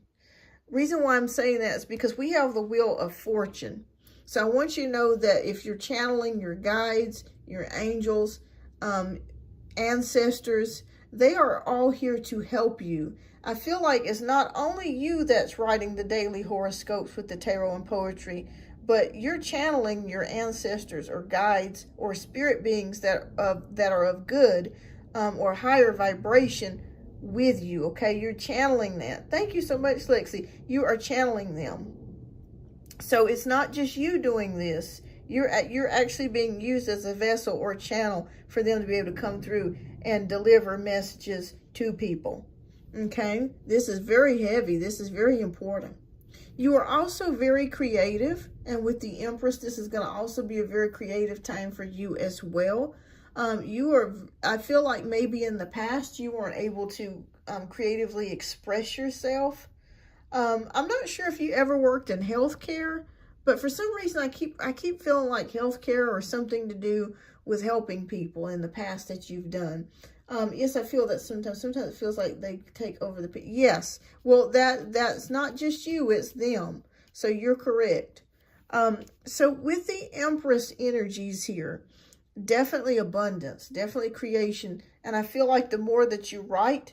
Speaker 1: Reason why I'm saying that is because we have the Wheel of Fortune. So I want you to know that if you're channeling your guides, your angels, ancestors, they are all here to help you. I feel like it's not only you that's writing the daily horoscopes with the tarot and poetry, but you're channeling your ancestors or guides or spirit beings that are of good or higher vibration with you, okay? You're channeling that. Thank you so much, Lexi. You are channeling them. So it's not just you doing this. You're actually being used as a vessel or channel for them to be able to come through and deliver messages to people. Okay? This is very heavy. This is very important. You are also very creative. And with the Empress, this is going to also be a very creative time for you as well. I feel like maybe in the past you weren't able to creatively express yourself. I'm not sure if you ever worked in healthcare, but for some reason I keep feeling like healthcare or something to do with helping people in the past that you've done. Yes, I feel that sometimes it feels like they take over the people. Yes, well that's not just you, it's them. So you're correct. So with the Empress energies here, definitely abundance, definitely creation, and I feel like the more that you write,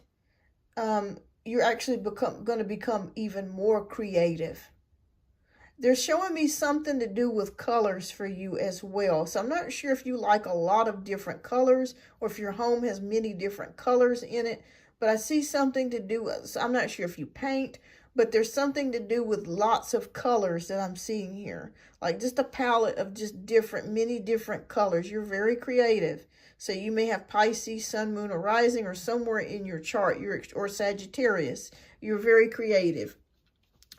Speaker 1: you're actually going to become even more creative. They're showing me something to do with colors for you as well. So I'm not sure if you like a lot of different colors or if your home has many different colors in it. But I see something to do with, so I'm not sure if you paint, but there's something to do with lots of colors that I'm seeing here. Like just a palette of just many different colors. You're very creative. So you may have Pisces, Sun, Moon, or Rising, or somewhere in your chart, or Sagittarius. You're very creative.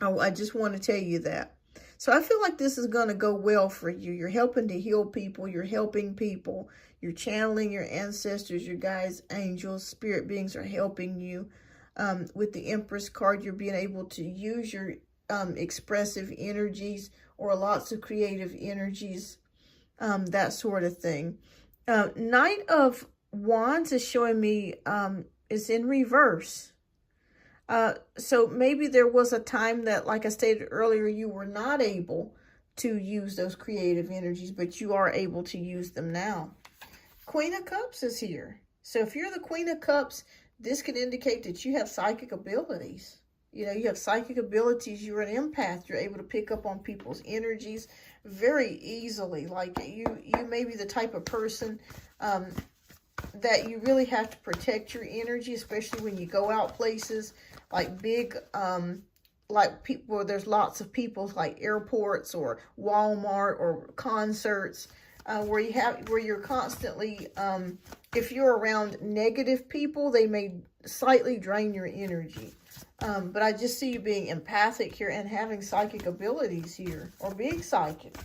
Speaker 1: Oh, I just want to tell you that. So I feel like this is going to go well for you. You're helping to heal people. You're helping people. You're channeling your ancestors, your guides, angels, spirit beings are helping you. With the Empress card, you're being able to use your expressive energies or lots of creative energies, that sort of thing. Knight of Wands is showing me is in reverse. So maybe there was a time that, like I stated earlier, you were not able to use those creative energies, but you are able to use them now. Queen of Cups is here. So if you're the Queen of Cups, this could indicate that you have psychic abilities. You know, you have psychic abilities. You're an empath. You're able to pick up on people's energies very easily. Like you may be the type of person that you really have to protect your energy, especially when you go out places like big, like people, there's lots of people, like airports or Walmart or concerts, where you're constantly, if you're around negative people, they may slightly drain your energy. But I just see you being empathic here and having psychic abilities here, or being psychic.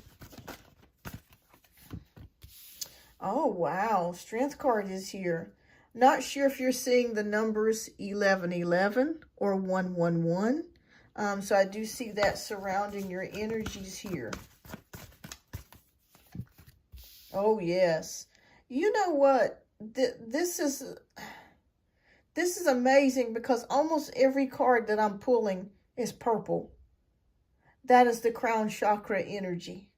Speaker 1: Oh, wow. Strength card is here. Not sure if you're seeing the numbers 1111 or 111. So I do see that surrounding your energies here. Oh, yes. You know what? This is amazing because almost every card that I'm pulling is purple. That is the crown chakra energy.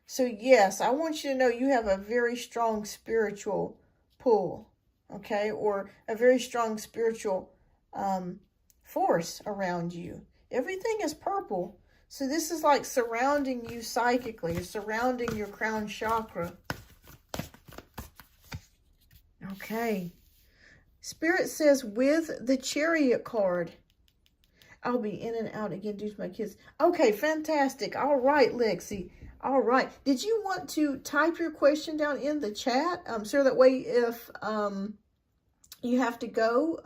Speaker 1: So yes, I want you to know you have a very strong spiritual pull, okay? Or a very strong spiritual force around you. Everything is purple. So this is like surrounding you psychically, surrounding your crown chakra. Okay. Spirit says with the Chariot card, I'll be in and out again due to my kids. Okay, fantastic. All right, Lexi. All right. Did you want to type your question down in the chat? So that way if you have to go,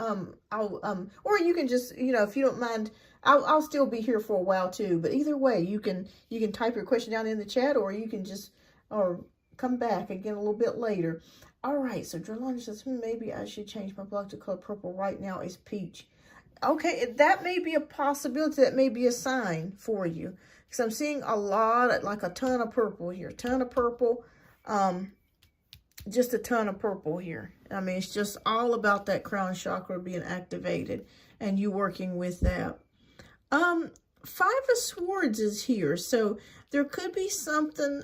Speaker 1: or you can just, you know, if you don't mind, I'll still be here for a while too. But either way, you can type your question down in the chat, or you can just, or come back again a little bit later. All right. So Drolanda says, maybe I should change my block to color purple. Right now it's peach. Okay, that may be a possibility. That may be a sign for you. Because I'm seeing a lot, like a ton of purple here. Ton of purple. Just a ton of purple here. I mean, it's just all about that crown chakra being activated. And you working with that. Five of Swords is here. So there could be something,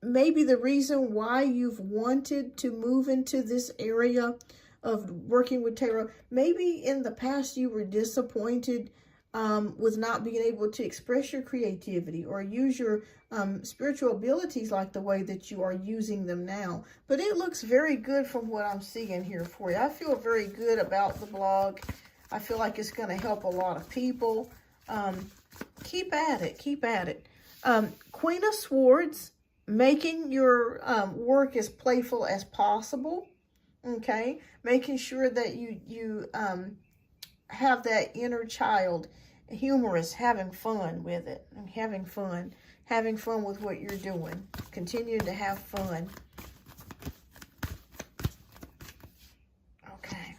Speaker 1: maybe the reason why you've wanted to move into this area of working with tarot. Maybe in the past you were disappointed with not being able to express your creativity or use your spiritual abilities like the way that you are using them now. But it looks very good from what I'm seeing here for you. I feel very good about the blog. I feel like it's going to help a lot of people. Keep at it. Keep at it. Queen of Swords, making your work as playful as possible. Okay, making sure that you have that inner child, humorous, having fun with it, and having fun with what you're doing. Continue to have fun. Okay.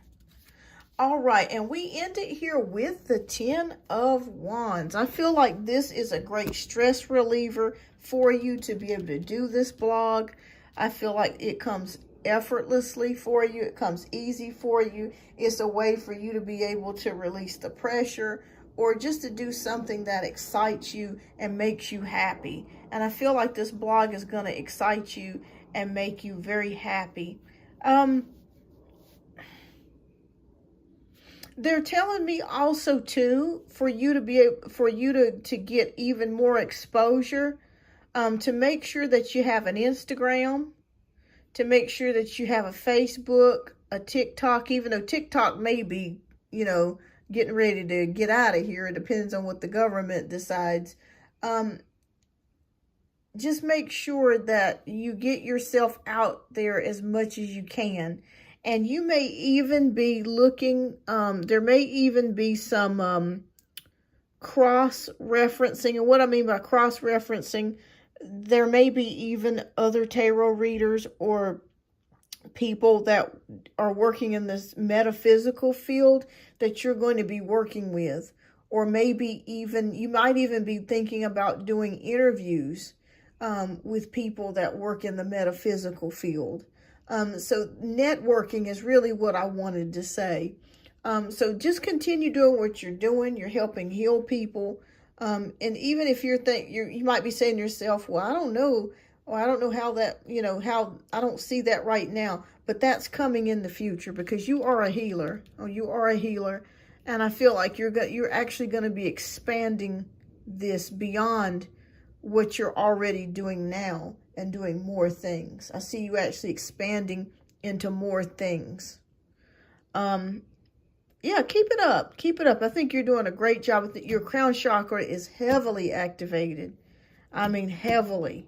Speaker 1: All right, and we end it here with the 10 of Wands. I feel like this is a great stress reliever for you to be able to do this blog. I feel like it comes effortlessly for you. It comes easy for you. It's a way for you to be able to release the pressure or just to do something that excites you and makes you happy. And I feel like this blog is going to excite you and make you very happy. They're telling me also too, for you to be able, for you to get even more exposure, to make sure that you have an Instagram, to make sure that you have a Facebook, a TikTok, even though TikTok may be, you know, getting ready to get out of here. It depends on what the government decides. Just make sure that you get yourself out there as much as you can. And you may even be looking, there may even be some cross-referencing. And what I mean by cross-referencing, there may be even other tarot readers or people that are working in this metaphysical field that you're going to be working with. Or maybe even, you might even be thinking about doing interviews with people that work in the metaphysical field. So networking is really what I wanted to say. So just continue doing what you're doing. You're helping heal people. And even if you might be saying to yourself, well, I don't know, or I don't know how that, you know, how I don't see that right now, but that's coming in the future because you are a healer. Oh, you are a healer. And I feel like you're actually going to be expanding this beyond what you're already doing now and doing more things. I see you actually expanding into more things. Yeah, keep it up. Keep it up. I think you're doing a great job with it. Your crown chakra is heavily activated. I mean, heavily.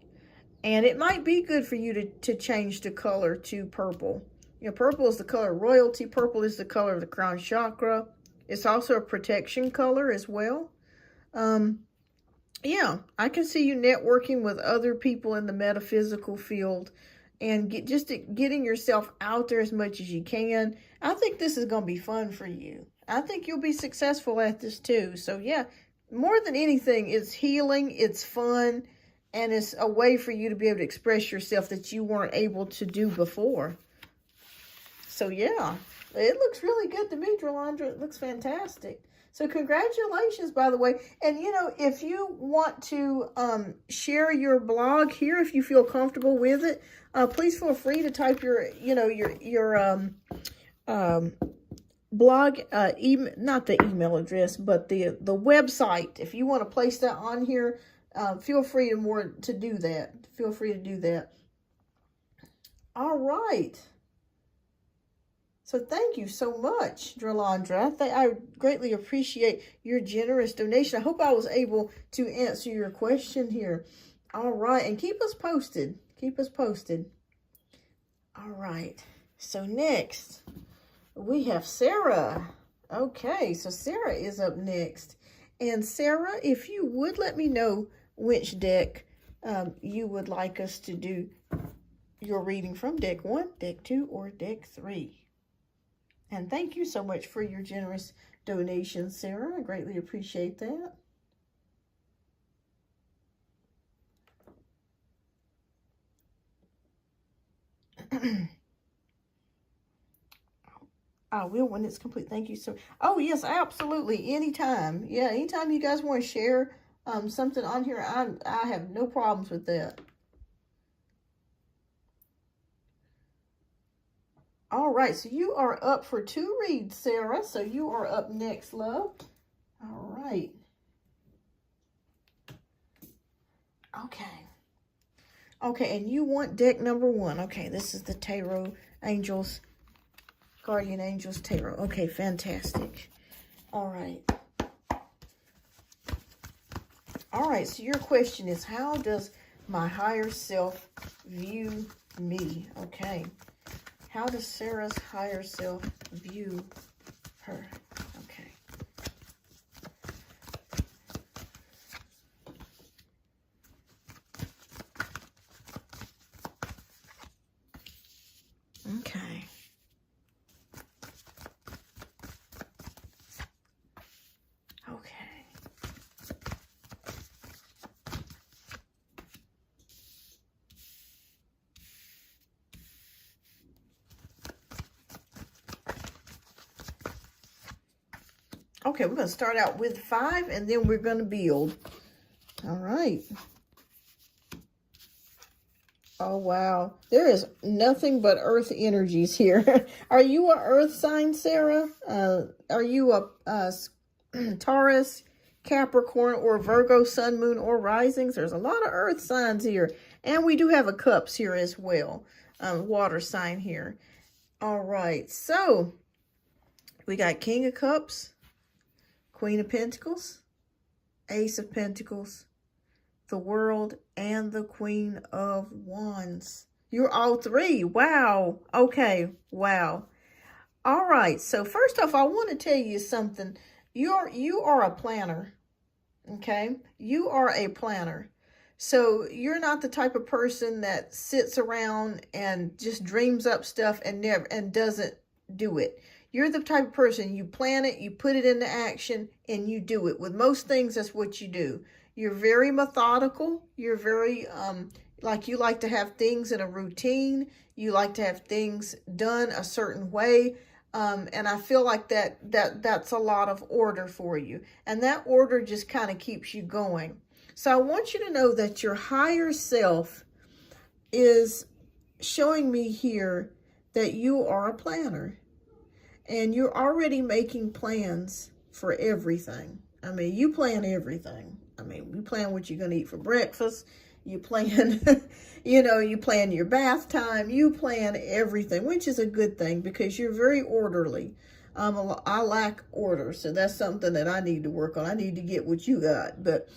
Speaker 1: And it might be good for you to change the color to purple. You know, purple is the color of royalty. Purple is the color of the crown chakra. It's also a protection color as well. Yeah, I can see you networking with other people in the metaphysical field and getting yourself out there as much as you can. I think this is going to be fun for you. I think you'll be successful at this too. So yeah, more than anything, it's healing, it's fun, and it's a way for you to be able to express yourself that you weren't able to do before. So yeah, it looks really good to me, Drolandra. It looks fantastic. So congratulations, by the way. And, you know, if you want to share your blog here, if you feel comfortable with it, please feel free to type your, you know, your blog, not the email address, but the website. If you want to place that on here, feel free to do that. Feel free to do that. All right. So thank you so much, Drolandra. I greatly appreciate your generous donation. I hope I was able to answer your question here. All right. And keep us posted. Keep us posted. All right. So next, we have Sarah. Okay. So Sarah is up next. And Sarah, if you would let me know which deck you would like us to do your reading from, deck 1, deck 2, or deck 3. And thank you so much for your generous donation, Sarah. I greatly appreciate that. I will when it's complete. Thank you so. Oh, yes, absolutely. Anytime. Yeah, anytime you guys want to share something on here, I have no problems with that. All right, so you are up for 2 reads, Sarah. So you are up next, love. All right. Okay. Okay, and you want deck number 1. Okay, this is the Tarot Angels, Guardian Angels Tarot. Okay, fantastic. All right. All right, so your question is, how does my higher self view me? Okay. How does Sarah's higher self view her? Okay. Okay. Okay. Okay, we're going to start out with 5, and then we're going to build. All right. Oh, wow. There is nothing but earth energies here. Are you a earth sign, Sarah? Are you a Taurus, Capricorn, or Virgo, sun, moon, or risings? There's a lot of earth signs here. And we do have a cups here as well. Water sign here. All right. So we got King of Cups, Queen of Pentacles, Ace of Pentacles, the World, and the Queen of Wands. You're all three. Wow. Okay. Wow. All right. So first off, I want to tell you something. You are a planner. Okay. You are a planner. So you're not the type of person that sits around and just dreams up stuff and doesn't do it. You're the type of person, you plan it, you put it into action, and you do it. With most things, that's what you do. You're very methodical. You're very, you like to have things in a routine. You like to have things done a certain way. And I feel like that's a lot of order for you. And that order just kind of keeps you going. So I want you to know that your higher self is showing me here that you are a planner. And you're already making plans for everything. I mean, you plan everything. I mean, you plan what you're going to eat for breakfast. You plan, you plan your bath time. You plan everything, which is a good thing because you're very orderly. I lack order, so that's something that I need to work on. I need to get what you got. But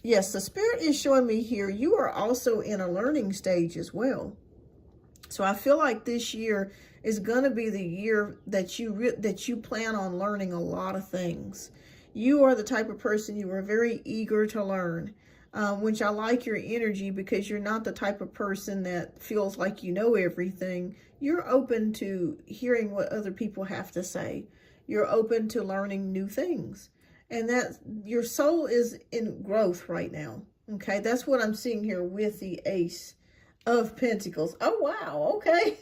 Speaker 1: yes, the Spirit is showing me here you are also in a learning stage as well. So I feel like this year is going to be the year that you plan on learning a lot of things. You are the type of person, you are very eager to learn, which I like your energy because you're not the type of person that feels like you know everything. You're open to hearing what other people have to say. You're open to learning new things. And that your soul is in growth right now. Okay, that's what I'm seeing here with the Ace of Pentacles. Oh, wow. Okay.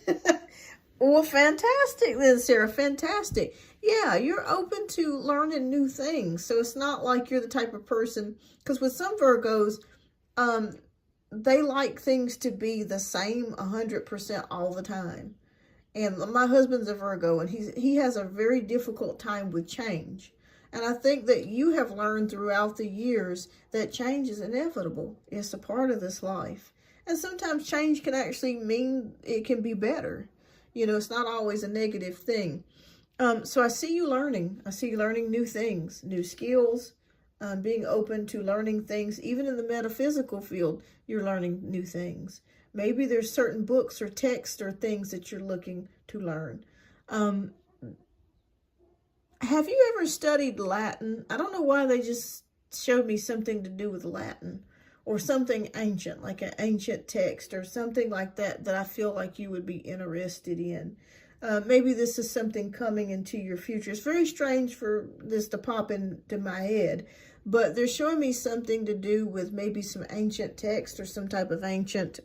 Speaker 1: Well, fantastic then, Sarah. Fantastic. Yeah, you're open to learning new things. So it's not like you're the type of person, because with some Virgos, they like things to be the same 100% all the time. And my husband's a Virgo, and he has a very difficult time with change. And I think that you have learned throughout the years that change is inevitable. It's a part of this life. And sometimes change can actually mean it can be better. It's not always a negative thing. So I see you learning. I see you learning new things, new skills, being open to learning things. Even in the metaphysical field, you're learning new things. Maybe there's certain books or texts or things that you're looking to learn. Have you ever studied Latin? I don't know why they just showed me something to do with Latin or something ancient, like an ancient text or something like that I feel like you would be interested in. Maybe this is something coming into your future. It's very strange for this to pop into my head, but they're showing me something to do with maybe some ancient text or some type of ancient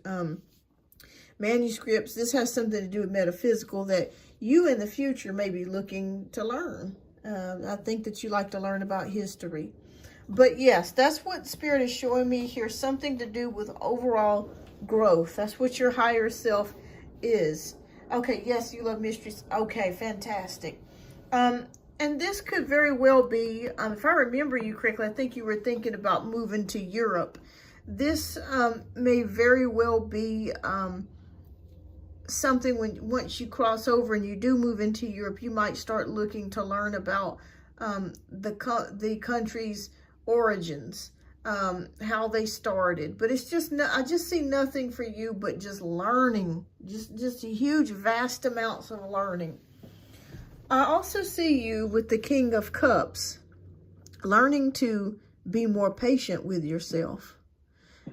Speaker 1: manuscripts. This has something to do with metaphysical that you in the future may be looking to learn. I think that you like to learn about history. But yes, that's what Spirit is showing me here. Something to do with overall growth. That's what your higher self is. Okay, yes, you love mysteries. Okay, fantastic. And this could very well be, if I remember you correctly, I think you were thinking about moving to Europe. This may very well be something once you cross over and you do move into Europe, you might start looking to learn about the country's origins, how they started. But it's just, I just see nothing for you but just learning, just a huge, vast amounts of learning. I also see you with the King of Cups, learning to be more patient with yourself.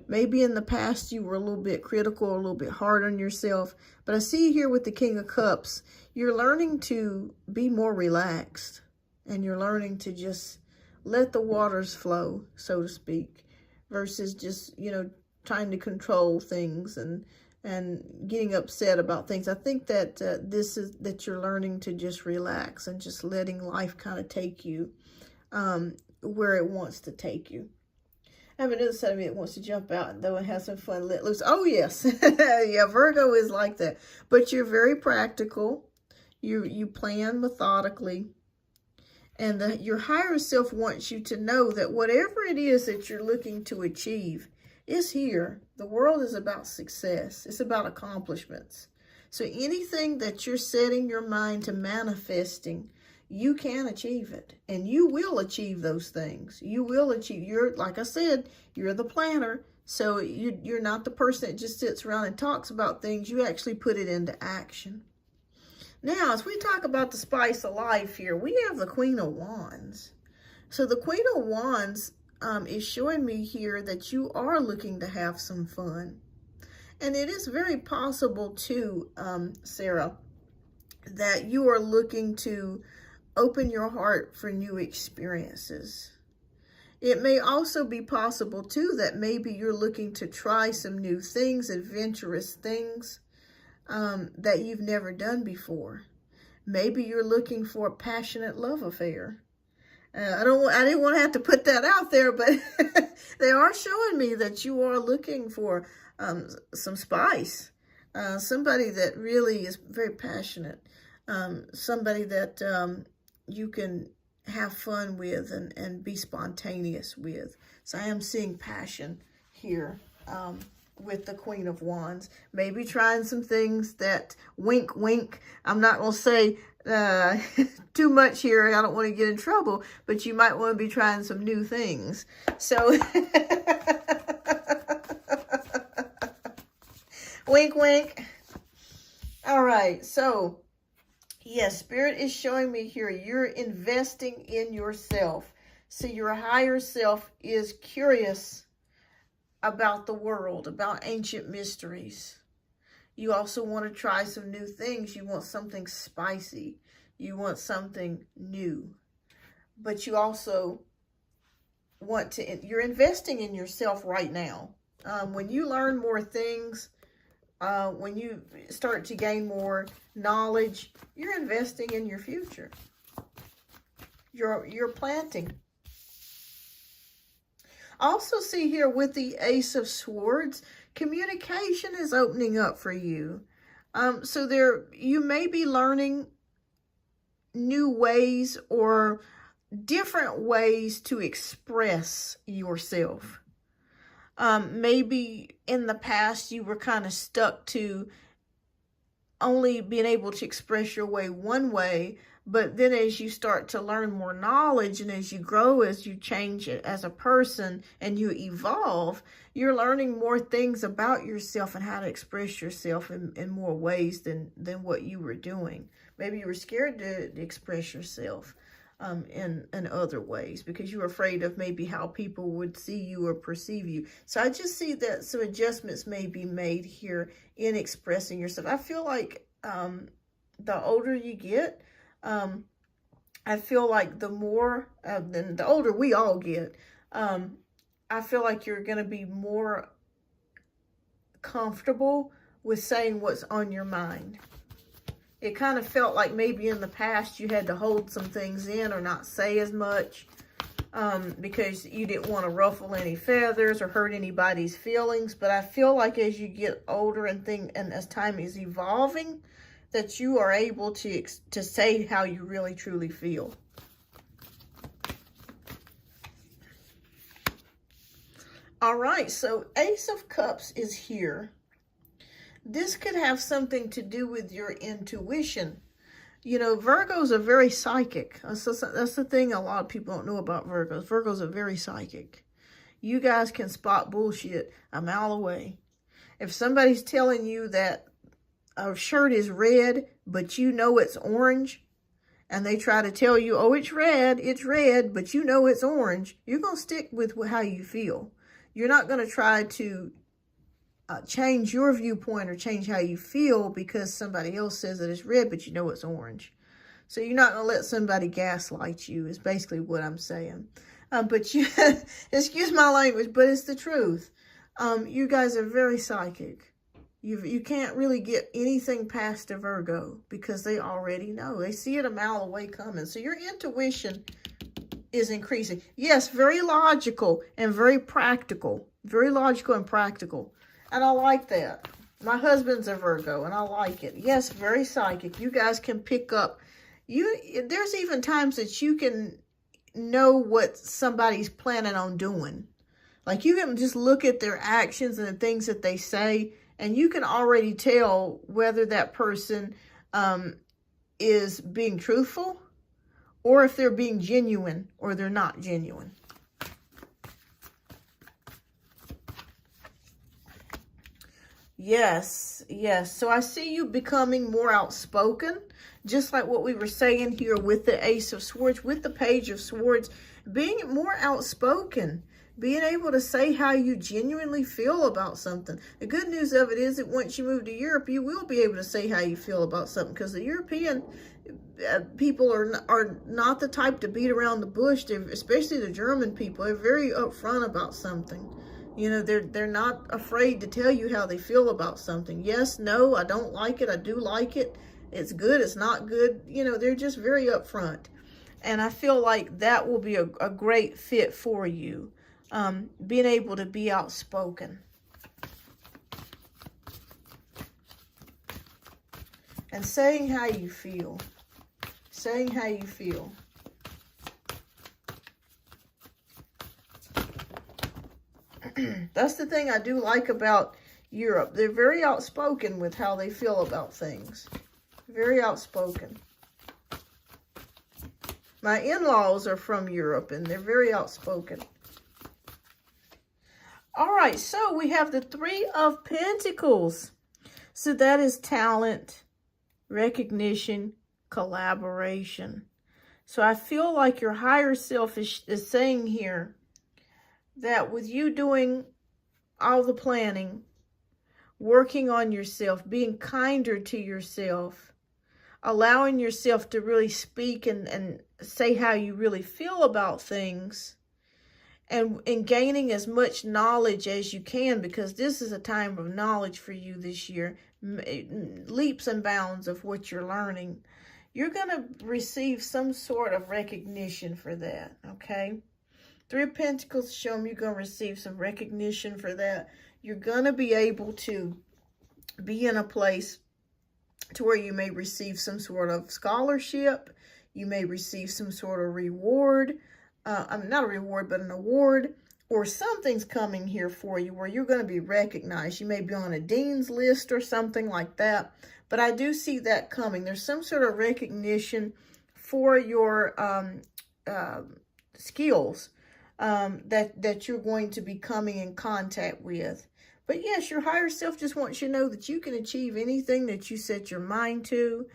Speaker 1: Maybe in the past you were a little bit critical, a little bit hard on yourself, but I see you here with the King of Cups. You're learning to be more relaxed, and you're learning to just let the waters flow, so to speak, versus just, trying to control things and getting upset about things. I think that that you're learning to just relax and just letting life kind of take you where it wants to take you. I have another side of me that wants to jump out though and have some fun, let loose. Oh yes, yeah, Virgo is like that. But you're very practical. You plan methodically. And your higher self wants you to know that whatever it is that you're looking to achieve is here. The world is about success. It's about accomplishments. So anything that you're setting your mind to manifesting, you can achieve it. And you will achieve those things. You will achieve. You're, like I said, you're the planner. So you're not the person that just sits around and talks about things. You actually put it into action. Now, as we talk about the spice of life here, we have the Queen of Wands. So the Queen of Wands is showing me here that you are looking to have some fun. And it is very possible too, Sarah, that you are looking to open your heart for new experiences. It may also be possible too that maybe you're looking to try some new things, adventurous things that you've never done before. Maybe you're looking for a passionate love affair. I didn't want to have to put that out there, but they are showing me that you are looking for some spice, somebody that really is very passionate, somebody that you can have fun with and be spontaneous with. So I am seeing passion here with the Queen of Wands. Maybe trying some things that wink, wink. I'm not going to say too much here. I don't want to get in trouble, but you might want to be trying some new things. So wink, wink. All right. So yes, Spirit is showing me here you're investing in yourself. So your higher self is curious about the world, about ancient mysteries. You also want to try some new things. You want something spicy. You want something new. But you also want to, you're investing in yourself right now. When you learn more things, when you start to gain more knowledge, you're investing in your future. You're planting. Also see here with the Ace of Swords, communication is opening up for you. So you may be learning new ways or different ways to express yourself. Maybe in the past you were kind of stuck to only being able to express your way one way, but then as you start to learn more knowledge and as you grow, as you change as a person and you evolve, you're learning more things about yourself and how to express yourself in more ways than what you were doing. Maybe you were scared to express yourself in other ways because you were afraid of maybe how people would see you or perceive you. So I just see that some adjustments may be made here in expressing yourself. I feel like the older you get, I feel like the more, the older we all get, I feel like you're going to be more comfortable with saying what's on your mind. It kind of felt like maybe in the past you had to hold some things in or not say as much because you didn't want to ruffle any feathers or hurt anybody's feelings. But I feel like as you get older and as time is evolving, that you are able to say how you really truly feel. All right, so Ace of Cups is here. This could have something to do with your intuition. You know, Virgos are very psychic. That's the thing a lot of people don't know about Virgos. Virgos are very psychic. You guys can spot bullshit a mile away. If somebody's telling you that a shirt is red, but you know it's orange, and they try to tell you, oh, it's red, but you know it's orange, you're going to stick with how you feel. You're not going to try to change your viewpoint or change how you feel because somebody else says that it's red, but you know it's orange. So you're not going to let somebody gaslight you is basically what I'm saying. But you, excuse my language, but it's the truth. You guys are very psychic. You can't really get anything past a Virgo because they already know. They see it a mile away coming. So your intuition is increasing. Yes, very logical and very practical. Very logical and practical. And I like that. My husband's a Virgo, and I like it. Yes, very psychic. You guys can pick up. There's even times that you can know what somebody's planning on doing. Like, you can just look at their actions and the things that they say, and you can already tell whether that person is being truthful, or if they're being genuine or they're not genuine. Yes, yes. So I see you becoming more outspoken, just like what we were saying here with the Ace of Swords, with the Page of Swords, being more outspoken, being able to say how you genuinely feel about something. The good news of it is that once you move to Europe, you will be able to say how you feel about something, because the European people are not the type to beat around the bush. Especially the German people, they're very upfront about something. You know, they're not afraid to tell you how they feel about something. Yes, no, I don't like it, I do like it. It's good, it's not good. You know, they're just very upfront. And I feel like that will be a great fit for you. Being able to be outspoken. And saying how you feel. Saying how you feel. That's the thing I do like about Europe. They're very outspoken with how they feel about things. Very outspoken. My in-laws are from Europe, and they're very outspoken. All right, so we have the Three of Pentacles. So that is talent, recognition, collaboration. So I feel like your higher self is saying here that with you doing all the planning, working on yourself, being kinder to yourself, allowing yourself to really speak and say how you really feel about things, and gaining as much knowledge as you can, because this is a time of knowledge for you this year, leaps and bounds of what you're learning. You're going to receive some sort of recognition for that, okay? Three of Pentacles show me you're going to receive some recognition for that. You're going to be able to be in a place to where you may receive some sort of scholarship. You may receive some sort of reward. Not a reward, but an award. Or something's coming here for you where you're going to be recognized. You may be on a dean's list or something like that. But I do see that coming. There's some sort of recognition for your skills. That you're going to be coming in contact with. But yes, your higher self just wants you to know that you can achieve anything that you set your mind to.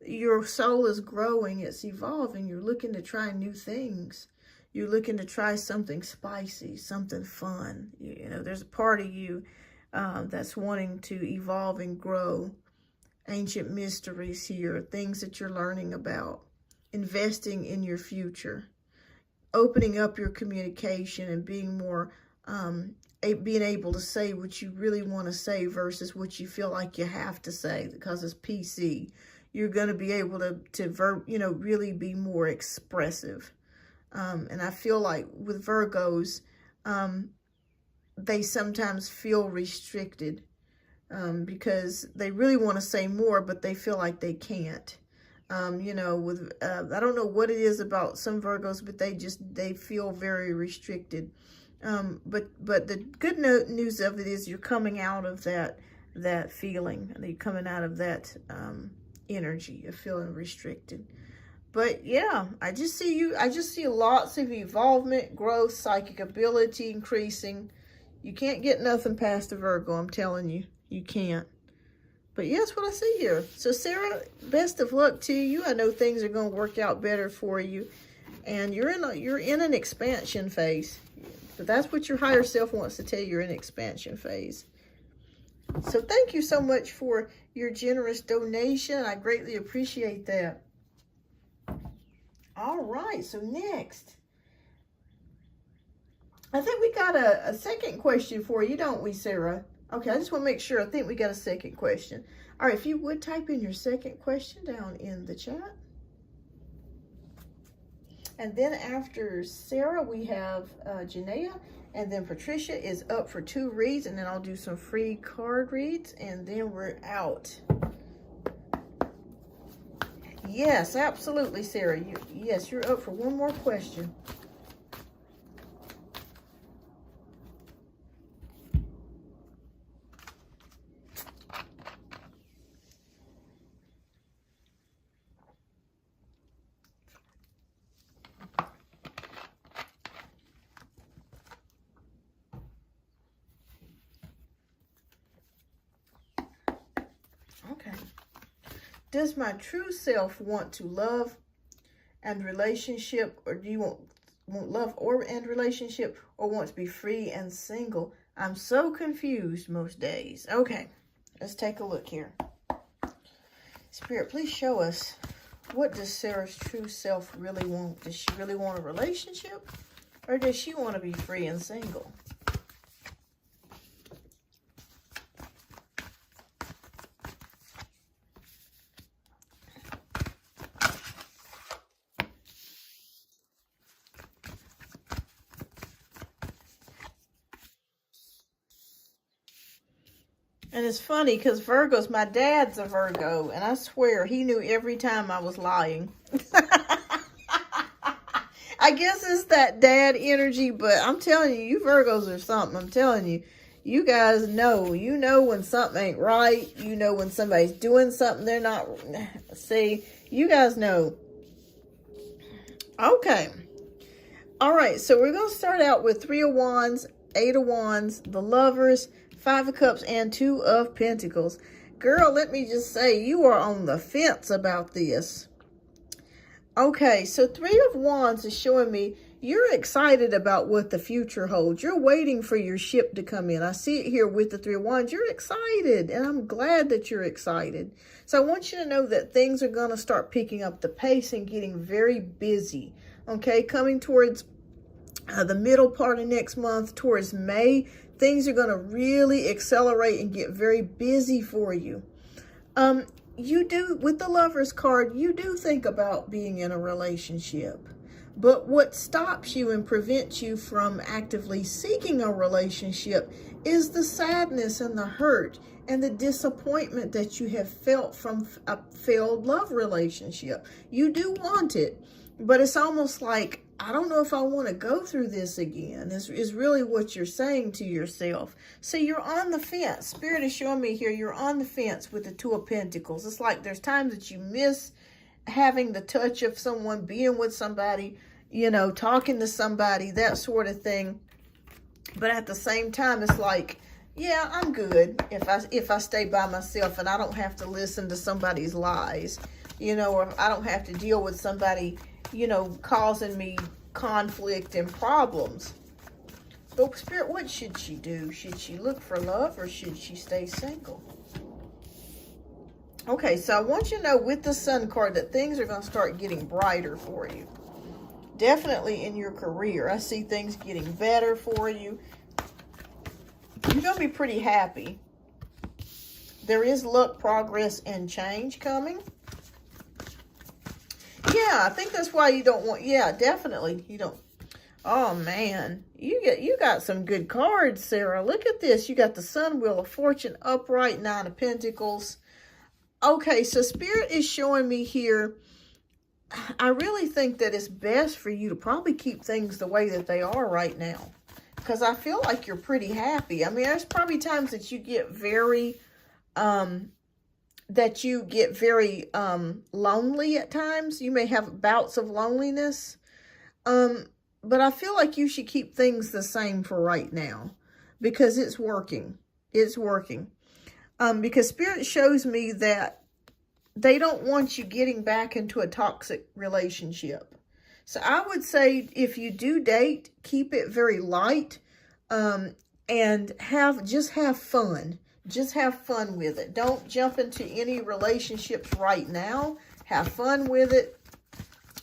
Speaker 1: Your soul is growing, it's evolving. You're looking to try new things. You're looking to try something spicy, something fun. You know, there's a part of you that's wanting to evolve and grow. Ancient mysteries here, things that you're learning about. Investing in your future. Opening up your communication and being more, being able to say what you really want to say versus what you feel like you have to say because it's PC. You're going to be able to really be more expressive. And I feel like with Virgos, they sometimes feel restricted because they really want to say more, but they feel like they can't. You know, I don't know what it is about some Virgos, but they feel very restricted. But the good news of it is you're coming out of that feeling. You're coming out of that energy of feeling restricted. But yeah, I just see lots of evolvement, growth, psychic ability increasing. You can't get nothing past a Virgo, I'm telling you. You can't. But yes, what I see here. So Sarah, best of luck to you. I know things are going to work out better for you. And you're in an expansion phase. But that's what your higher self wants to tell you. You're in an expansion phase. So thank you so much for your generous donation. I greatly appreciate that. All right, so next. I think we got a second question for you, don't we, Sarah? Okay, I just want to make sure. I think we got a second question. All right, if you would type in your second question down in the chat. And then after Sarah, we have Janaea. And then Patricia is up for 2 reads. And then I'll do some free card reads. And then we're out. Yes, absolutely, Sarah. Yes, you're up for one more question. Okay. Does my true self want to love and relationship, or do you want love and relationship, or want to be free and single? I'm so confused most days. Okay, let's take a look here. Spirit, please show us, what does Sarah's true self really want? Does she really want a relationship, or does she want to be free and single? And it's funny because Virgos, my dad's a Virgo, and I swear he knew every time I was lying. I guess it's that dad energy, but I'm telling you, you Virgos are something. I'm telling you, you guys know. You know when something ain't right. You know when somebody's doing something they're not. See, you guys know. Okay. All right, so we're going to start out with 3 of Wands, 8 of Wands, the Lovers, 5 of Cups, and 2 of Pentacles. Girl, let me just say, you are on the fence about this. Okay, so 3 of Wands is showing me you're excited about what the future holds. You're waiting for your ship to come in. I see it here with the 3 of Wands. You're excited, and I'm glad that you're excited. So I want you to know that things are going to start picking up the pace and getting very busy. Okay, coming towards the middle part of next month, towards May, things are going to really accelerate and get very busy for you. You do, with the Lovers card, you do think about being in a relationship. But what stops you and prevents you from actively seeking a relationship is the sadness and the hurt and the disappointment that you have felt from a failed love relationship. You do want it, but it's almost like, I don't know if I want to go through this again, is really what you're saying to yourself. So you're on the fence. Spirit is showing me here, you're on the fence with the 2 of Pentacles. It's like there's times that you miss having the touch of someone, being with somebody, you know, talking to somebody, that sort of thing. But at the same time, it's like, yeah, I'm good if I stay by myself and I don't have to listen to somebody's lies, you know, or I don't have to deal with somebody, you know, causing me conflict and problems. But Spirit, what should she do? Should she look for love or should she stay single? Okay, so I want you to know with the Sun card that things are going to start getting brighter for you. Definitely in your career. I see things getting better for you. You're going to be pretty happy. There is luck, progress, and change coming. Yeah, I think that's why you don't want, yeah, definitely. You don't. Oh man, you got some good cards, Sarah. Look at this. You got the Sun, Wheel of Fortune, upright, 9 of Pentacles. Okay, so Spirit is showing me here, I really think that it's best for you to probably keep things the way that they are right now. Because I feel like you're pretty happy. I mean, there's probably times that you get very, lonely at times. You may have bouts of loneliness. But I feel like you should keep things the same for right now. Because it's working. It's working. Because Spirit shows me that they don't want you getting back into a toxic relationship. So I would say if you do date, keep it very light, and just have fun. Just have fun with it. Don't jump into any relationships right now. Have fun with it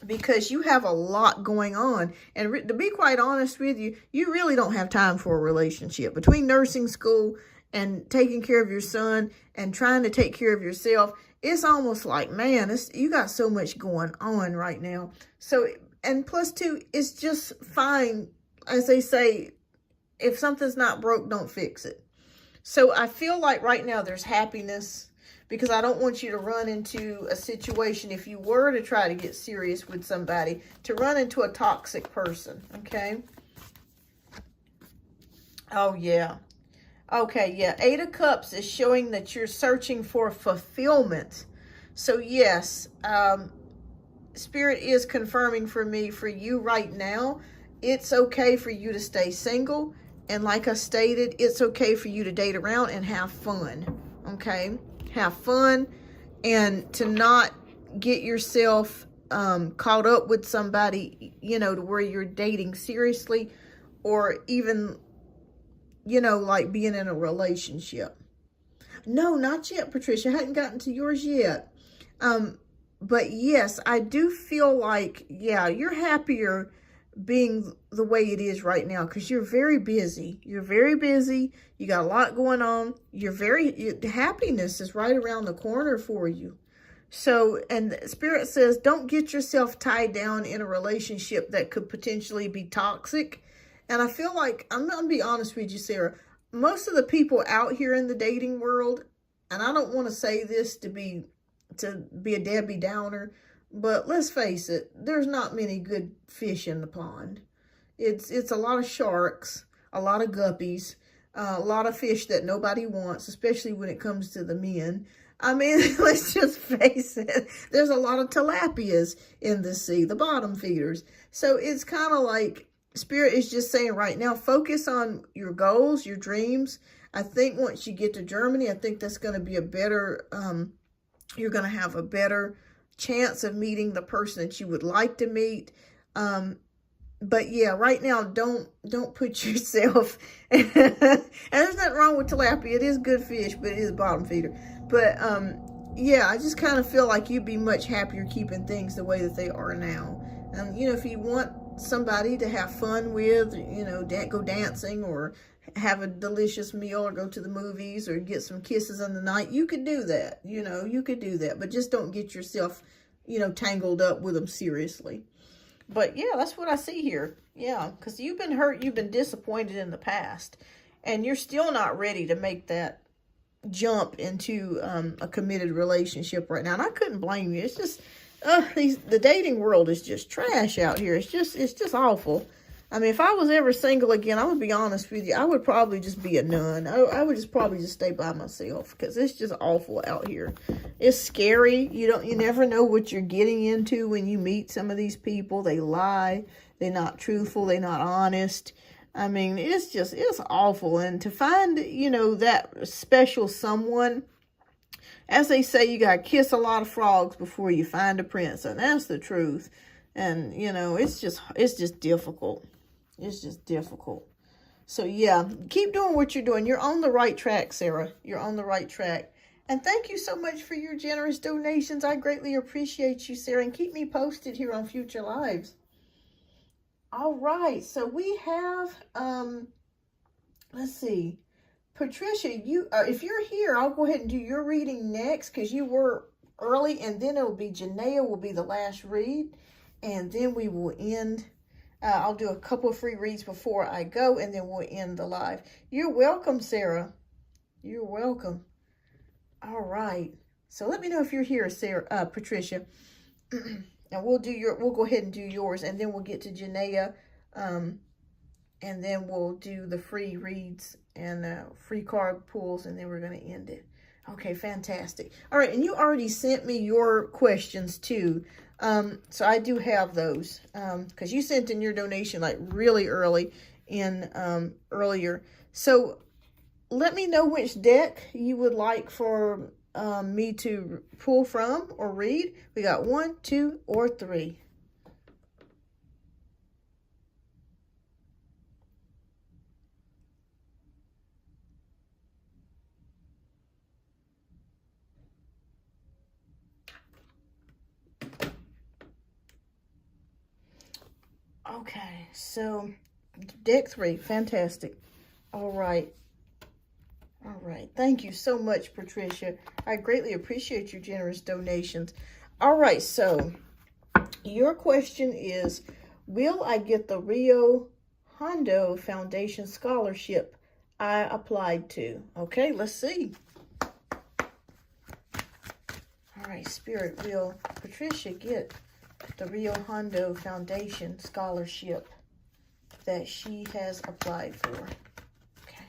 Speaker 1: because you have a lot going on. And to be quite honest with you, you really don't have time for a relationship. Between nursing school and taking care of your son and trying to take care of yourself, it's almost like, man, you got so much going on right now. So And plus two, it's just fine. As they say, if something's not broke, don't fix it. So I feel like right now there's happiness, because I don't want you to run into a situation, if you were to try to get serious with somebody, to run into a toxic person, okay? Oh, yeah. Okay, yeah. 8 of Cups is showing that you're searching for fulfillment. So, yes, Spirit is confirming for me, for you right now, it's okay for you to stay single. And like I stated, it's okay for you to date around and have fun, okay? Have fun, and to not get yourself caught up with somebody, you know, to where you're dating seriously, or even, you know, like being in a relationship. No, not yet, Patricia. I hadn't gotten to yours yet. But yes, I do feel like, yeah, you're happier being the way it is right now, because you're very busy. You're very busy. You got a lot going on. Happiness is right around the corner for you. So, and Spirit says, don't get yourself tied down in a relationship that could potentially be toxic. And I feel like, I'm going to be honest with you, Sarah, most of the people out here in the dating world, and I don't want to say this to be a Debbie Downer, but let's face it, there's not many good fish in the pond. It's a lot of sharks, a lot of guppies, a lot of fish that nobody wants, especially when it comes to the men. I mean, let's just face it. There's a lot of tilapias in the sea, the bottom feeders. So it's kind of like Spirit is just saying right now, focus on your goals, your dreams. I think once you get to Germany, I think that's going to be a better, you're going to have a better chance of meeting the person that you would like to meet. But yeah, right now, don't put yourself, and there's nothing wrong with tilapia. It is good fish, but it is a bottom feeder. But yeah, I just kind of feel like you'd be much happier keeping things the way that they are now. You know, if you want somebody to have fun with, you know, go dancing or have a delicious meal or go to the movies or get some kisses in the night, you could do that. You know, you could do that, but just don't get yourself, you know, tangled up with them seriously. But yeah, that's what I see here. Yeah, because you've been hurt, you've been disappointed in the past, and you're still not ready to make that jump into a committed relationship right now. And I couldn't blame you. It's just the dating world is just trash out here. It's just awful. I mean, if I was ever single again, I'm gonna be honest with you, I would probably just be a nun. I would probably just stay by myself, because it's just awful out here. It's scary. You never know what you're getting into when you meet some of these people. They lie. They're not truthful. They're not honest. I mean, it's awful. And to find, you know, that special someone, as they say, you got to kiss a lot of frogs before you find a prince. And that's the truth. And, you know, it's just difficult. It's just difficult. So, yeah, keep doing what you're doing. You're on the right track, Sarah. You're on the right track. And thank you so much for your generous donations. I greatly appreciate you, Sarah. And keep me posted here on future lives. All right. So, we have, let's see. Patricia, if you're here, I'll go ahead and do your reading next, because you were early. And then it'll be Janaea will be the last read. And then we will end. I'll do a couple of free reads before I go, and then we'll end the live. You're welcome, Sarah. You're welcome. All right. So let me know if you're here, Sarah, Patricia. And we'll go ahead and do yours, and then we'll get to Janaea. And then we'll do the free reads and free card pulls, and then we're going to end it. Okay, fantastic. All right, and you already sent me your questions too. So I do have those, because you sent in your donation like really early earlier. So let me know which deck you would like for me to pull from or read. We got 1, 2, or 3. Okay, so deck 3, fantastic. All right. All right, thank you so much, Patricia. I greatly appreciate your generous donations. All right, so Your question is, will I get the Rio Hondo Foundation Scholarship I applied to? Okay, let's see. All right, Spirit, will Patricia get the Rio Hondo Foundation Scholarship that she has applied for? Okay.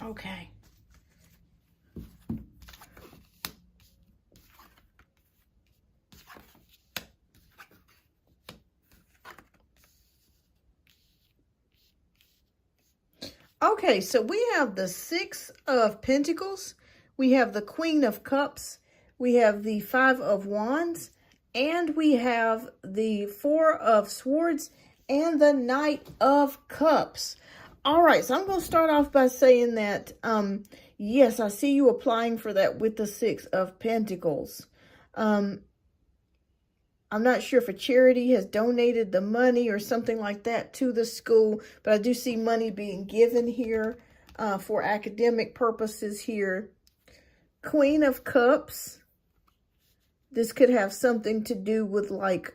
Speaker 1: Okay. Okay, so we have the Six of Pentacles, we have the Queen of Cups, we have the Five of Wands, and we have the Four of Swords and the Knight of Cups. All right, so I'm going to start off by saying that, yes, I see you applying for that with the Six of Pentacles. I'm not sure if a charity has donated the money or something like that to the school, but I do see money being given here for academic purposes here. Queen of Cups. This could have something to do with like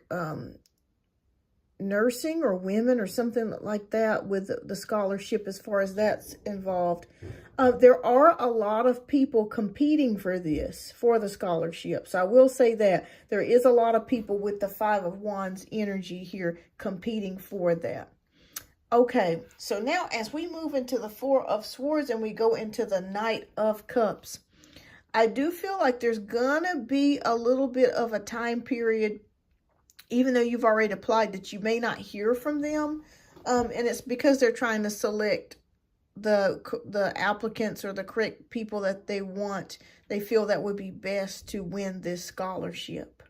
Speaker 1: nursing or women or something like that with the scholarship as far as that's involved. There are a lot of people competing for this, for the scholarships. I will say that there is a lot of people with the Five of Wands energy here competing for that. Okay, so now as we move into the Four of Swords and we go into the Knight of Cups, I do feel like there's gonna be a little bit of a time period, even though you've already applied, that you may not hear from them. And it's because they're trying to select the applicants or the correct people that they want. They feel that would be best to win this scholarship.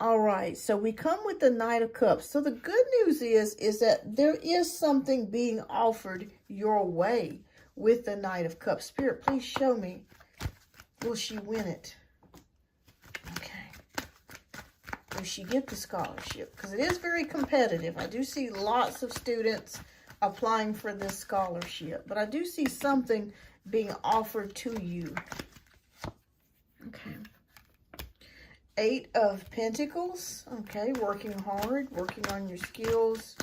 Speaker 1: All right, so we come with the Knight of Cups. So the good news is that there is something being offered your way with the Knight of Cups. Spirit, please show me. Will she win it? Will she get the scholarship? Because it is very competitive. I do see lots of students applying for this scholarship, but I do see something being offered to you. Okay. Eight of Pentacles. Okay, working hard, working on your skills,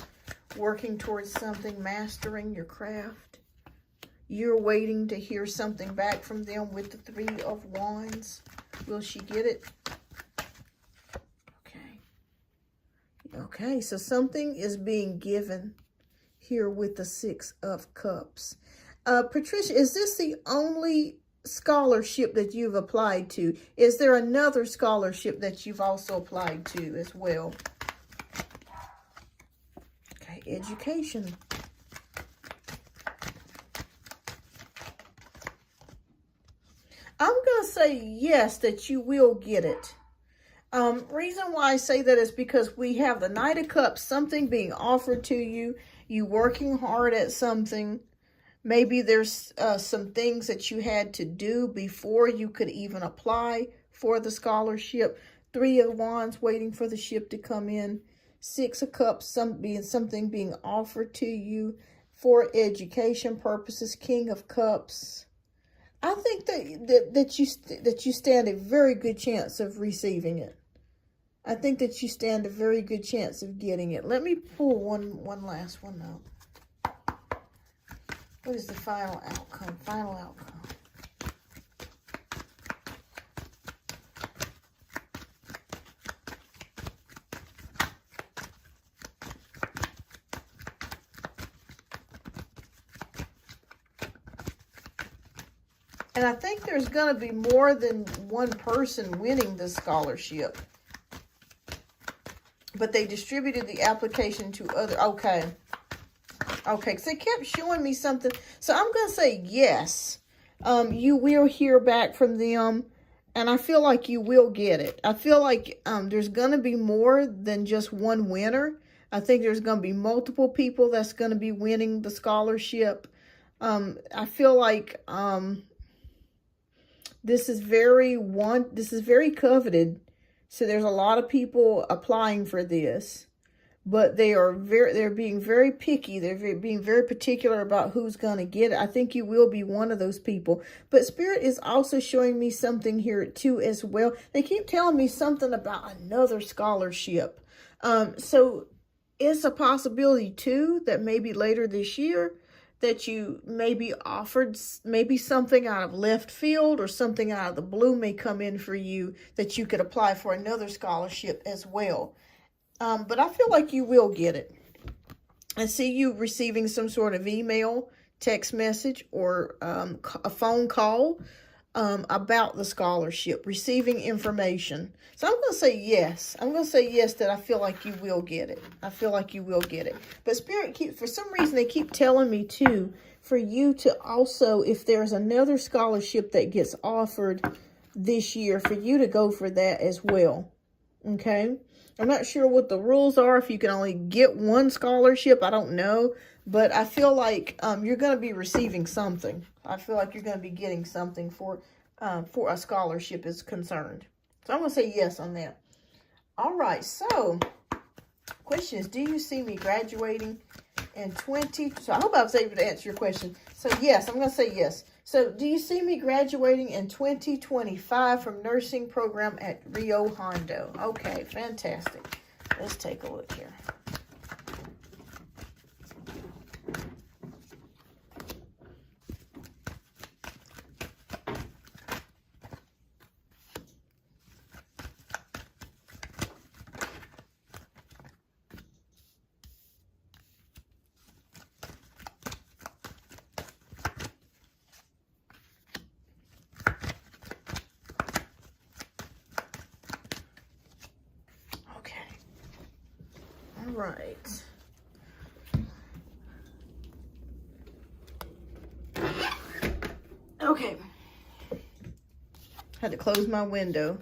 Speaker 1: working towards something, mastering your craft. You're waiting to hear something back from them with the Three of Wands. Will she get it? Okay, so something is being given here with the Six of Cups. Patricia, is this the only scholarship that you've applied to? Is there another scholarship that you've also applied to as well? Okay, education. I'm going to say yes, that you will get it. Reason why I say that is because we have the Knight of Cups, something being offered to you, you working hard at something. Maybe there's some things that you had to do before you could even apply for the scholarship. Three of Wands, waiting for the ship to come in. Six of Cups, something being offered to you for education purposes. King of Cups. I think that you stand a very good chance of receiving it. I think that you stand a very good chance of getting it. Let me pull one last one out. What is the final outcome? Final outcome. And I think there's going to be more than one person winning the scholarship. But they distributed the application to other. Okay. Okay, because they kept showing me something. So I'm going to say yes. You will hear back from them. And I feel like you will get it. I feel like there's going to be more than just one winner. I think there's going to be multiple people that's going to be winning the scholarship. I feel like this is very coveted. So there's a lot of people applying for this. But they're being very picky. They're being very particular about who's going to get it. I think you will be one of those people. But Spirit is also showing me something here too as well. They keep telling me something about another scholarship. So it's a possibility too that maybe later this year that you may be offered maybe something out of left field or something out of the blue may come in for you that you could apply for another scholarship as well. But I feel like you will get it. I see you receiving some sort of email, text message, or a phone call about the scholarship, receiving information. So I'm going to say yes. I'm going to say yes that I feel like you will get it. I feel like you will get it. But Spirit, for some reason, they keep telling me too, for you to also, if there's another scholarship that gets offered this year, for you to go for that as well. Okay? I'm not sure what the rules are, if you can only get one scholarship. I don't know. But I feel like you're going to be receiving something. I feel like you're going to be getting something for a scholarship is concerned. So I'm going to say yes on that. All right. So, question is, do you see me graduating in 20? So I hope I was able to answer your question. So yes, I'm going to say yes. So do you see me graduating in 2025 from nursing program at Rio Hondo? Okay, fantastic. Let's take a look here. Right. Okay. Had to close my window.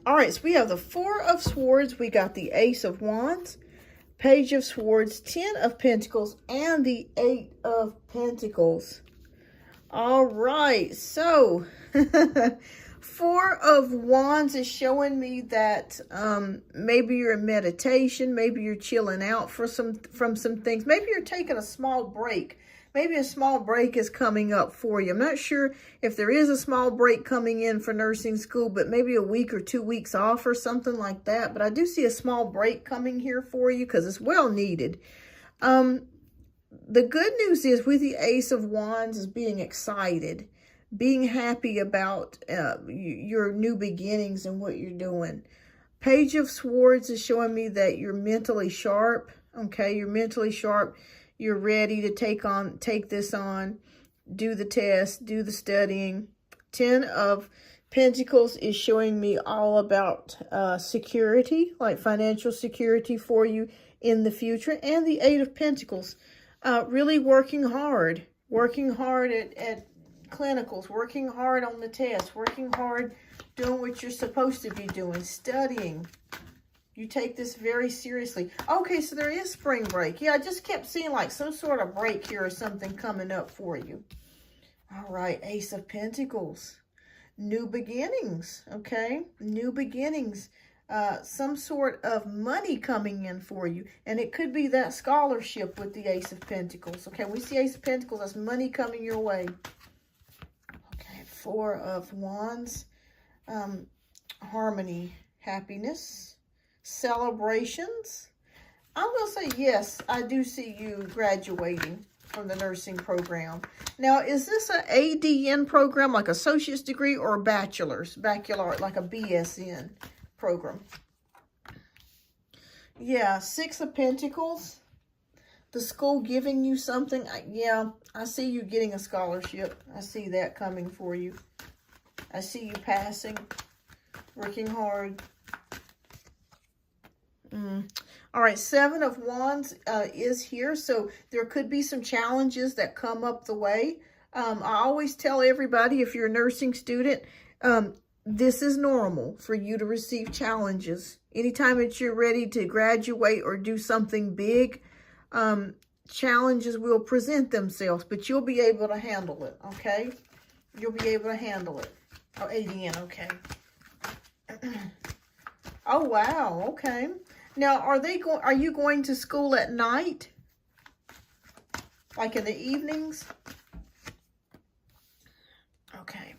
Speaker 1: All right, so we have the Four of Swords. We got the Ace of Wands, Page of Swords, Ten of Pentacles, and the Eight of Pentacles. All right, so Four of Wands is showing me that maybe you're in meditation, maybe you're chilling out from some things, maybe you're taking a small break. Maybe a small break is coming up for you. I'm not sure if there is a small break coming in for nursing school, but maybe a week or 2 weeks off or something like that. But I do see a small break coming here for you because it's well needed. The good news is with the Ace of Wands is being excited, being happy about your new beginnings and what you're doing. Page of Swords is showing me that you're mentally sharp. Okay, you're mentally sharp. You're ready to take this on, do the test, do the studying. 10 of Pentacles is showing me all about security, like financial security for you in the future. And the 8 of Pentacles, really working hard at clinicals, working hard on the test, working hard doing what you're supposed to be doing, studying. You take this very seriously. Okay, so there is spring break. Yeah, I just kept seeing like some sort of break here or something coming up for you. All right, Ace of Pentacles. New beginnings, okay? New beginnings. Some sort of money coming in for you. And it could be that scholarship with the Ace of Pentacles. Okay, we see Ace of Pentacles, that's money coming your way. Okay, Four of Wands. Harmony, happiness. Celebrations. I'm going to say yes, I do see you graduating from the nursing program. Now, is this an ADN program, like associate's degree, or a bachelor's, like a BSN program? Yeah, 6 of Pentacles. The school giving you something. Yeah, I see you getting a scholarship. I see that coming for you. I see you passing, working hard. All right, 7 of Wands is here, so there could be some challenges that come up the way. I always tell everybody, if you're a nursing student, this is normal for you to receive challenges. Anytime that you're ready to graduate or do something big, challenges will present themselves, but you'll be able to handle it, okay? You'll be able to handle it. Oh, ADN, okay. Oh, wow, okay. Now, are you going to school at night? Like in the evenings? Okay.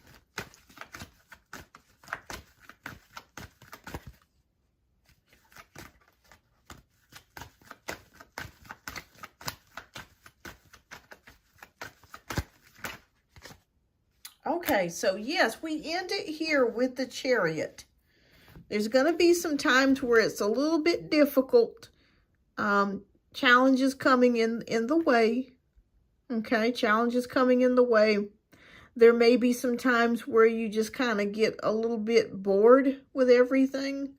Speaker 1: Okay, so yes, we end it here with the Chariot. There's going to be some times where it's a little bit difficult. Challenges coming in the way. Okay, challenges coming in the way. There may be some times where you just kind of get a little bit bored with everything.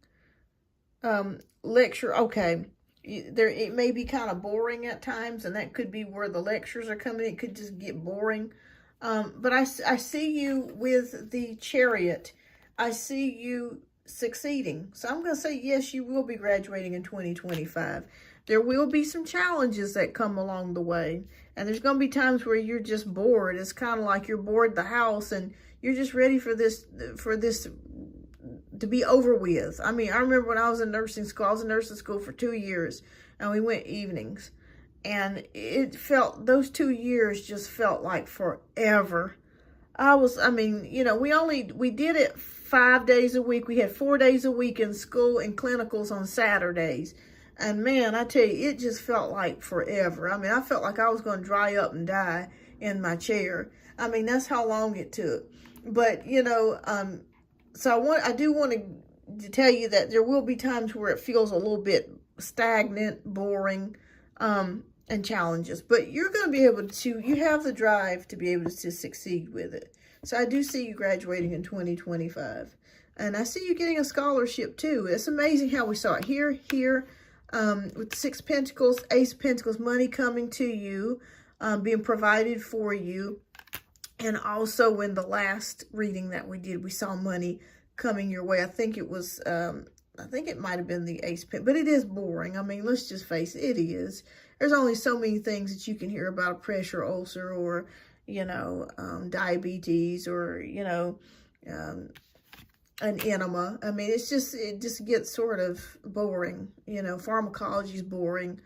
Speaker 1: Lecture, okay. It may be kind of boring at times, and that could be where the lectures are coming. It could just get boring. But I see you with the Chariot. I see you succeeding. So I'm going to say, yes, you will be graduating in 2025. There will be some challenges that come along the way. And there's going to be times where you're just bored. It's kind of like you're bored the house and you're just ready for this to be over with. I mean, I remember when I was in nursing school, I was in nursing school for 2 years and we went evenings. And those 2 years just felt like forever. I mean, you know, we did it 5 days a week. We had 4 days a week in school and clinicals on Saturdays. And man, I tell you, it just felt like forever. I mean, I felt like I was going to dry up and die in my chair. I mean, that's how long it took. But, you know, so I do want to tell you that there will be times where it feels a little bit stagnant, boring, and challenges. But you're going to be able to, you have the drive to be able to succeed with it. So I do see you graduating in 2025. And I see you getting a scholarship too. It's amazing how we saw it here, with 6 Pentacles, Ace of Pentacles, money coming to you, being provided for you. And also in the last reading that we did, we saw money coming your way. I think it was, I think it might have been the Ace of Pentacles, but it is boring. I mean, let's just face it, it is. There's only so many things that you can hear about a pressure ulcer or, you know, diabetes or, you know, an enema. I mean, it just gets sort of boring. You know, pharmacology is boring,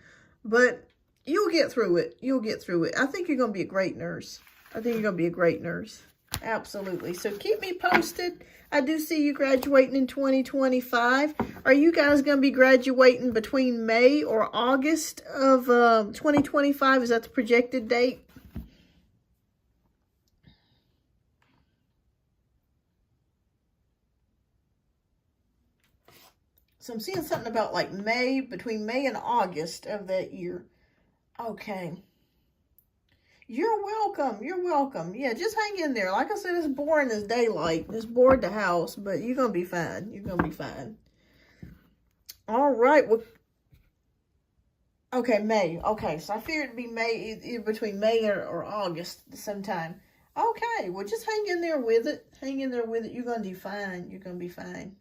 Speaker 1: but you'll get through it. You'll get through it. I think you're going to be a great nurse. I think you're going to be a great nurse. Absolutely. So keep me posted. I do see you graduating in 2025. Are you guys going to be graduating between May or August of 2025? Is that the projected date? So I'm seeing something about like between May and August of that year. Okay. You're welcome. You're welcome. Yeah, just hang in there. Like I said, it's boring as daylight. It's bored the house, but you're going to be fine. You're going to be fine. All right. Well, okay, May. Okay, so I figured it'd be May, either between May or August sometime. Okay, well, just hang in there with it. Hang in there with it. You're going to be fine. You're going to be fine.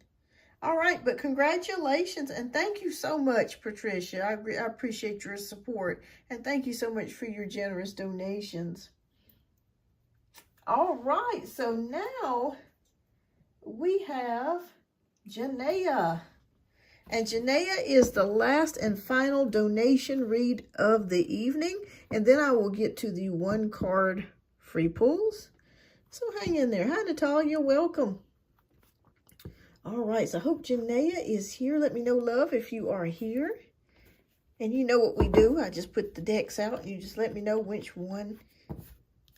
Speaker 1: All right, but congratulations, and thank you so much, Patricia. I appreciate your support, and thank you so much for your generous donations. All right, so now we have Janaea, and Janaea is the last and final donation read of the evening, and then I will get to the 1-card free pulls. So hang in there. Hi, Natalia, you're welcome. All right, so I hope Janaea is here. Let me know, love, if you are here. And you know what we do. I just put the decks out, and you just let me know which one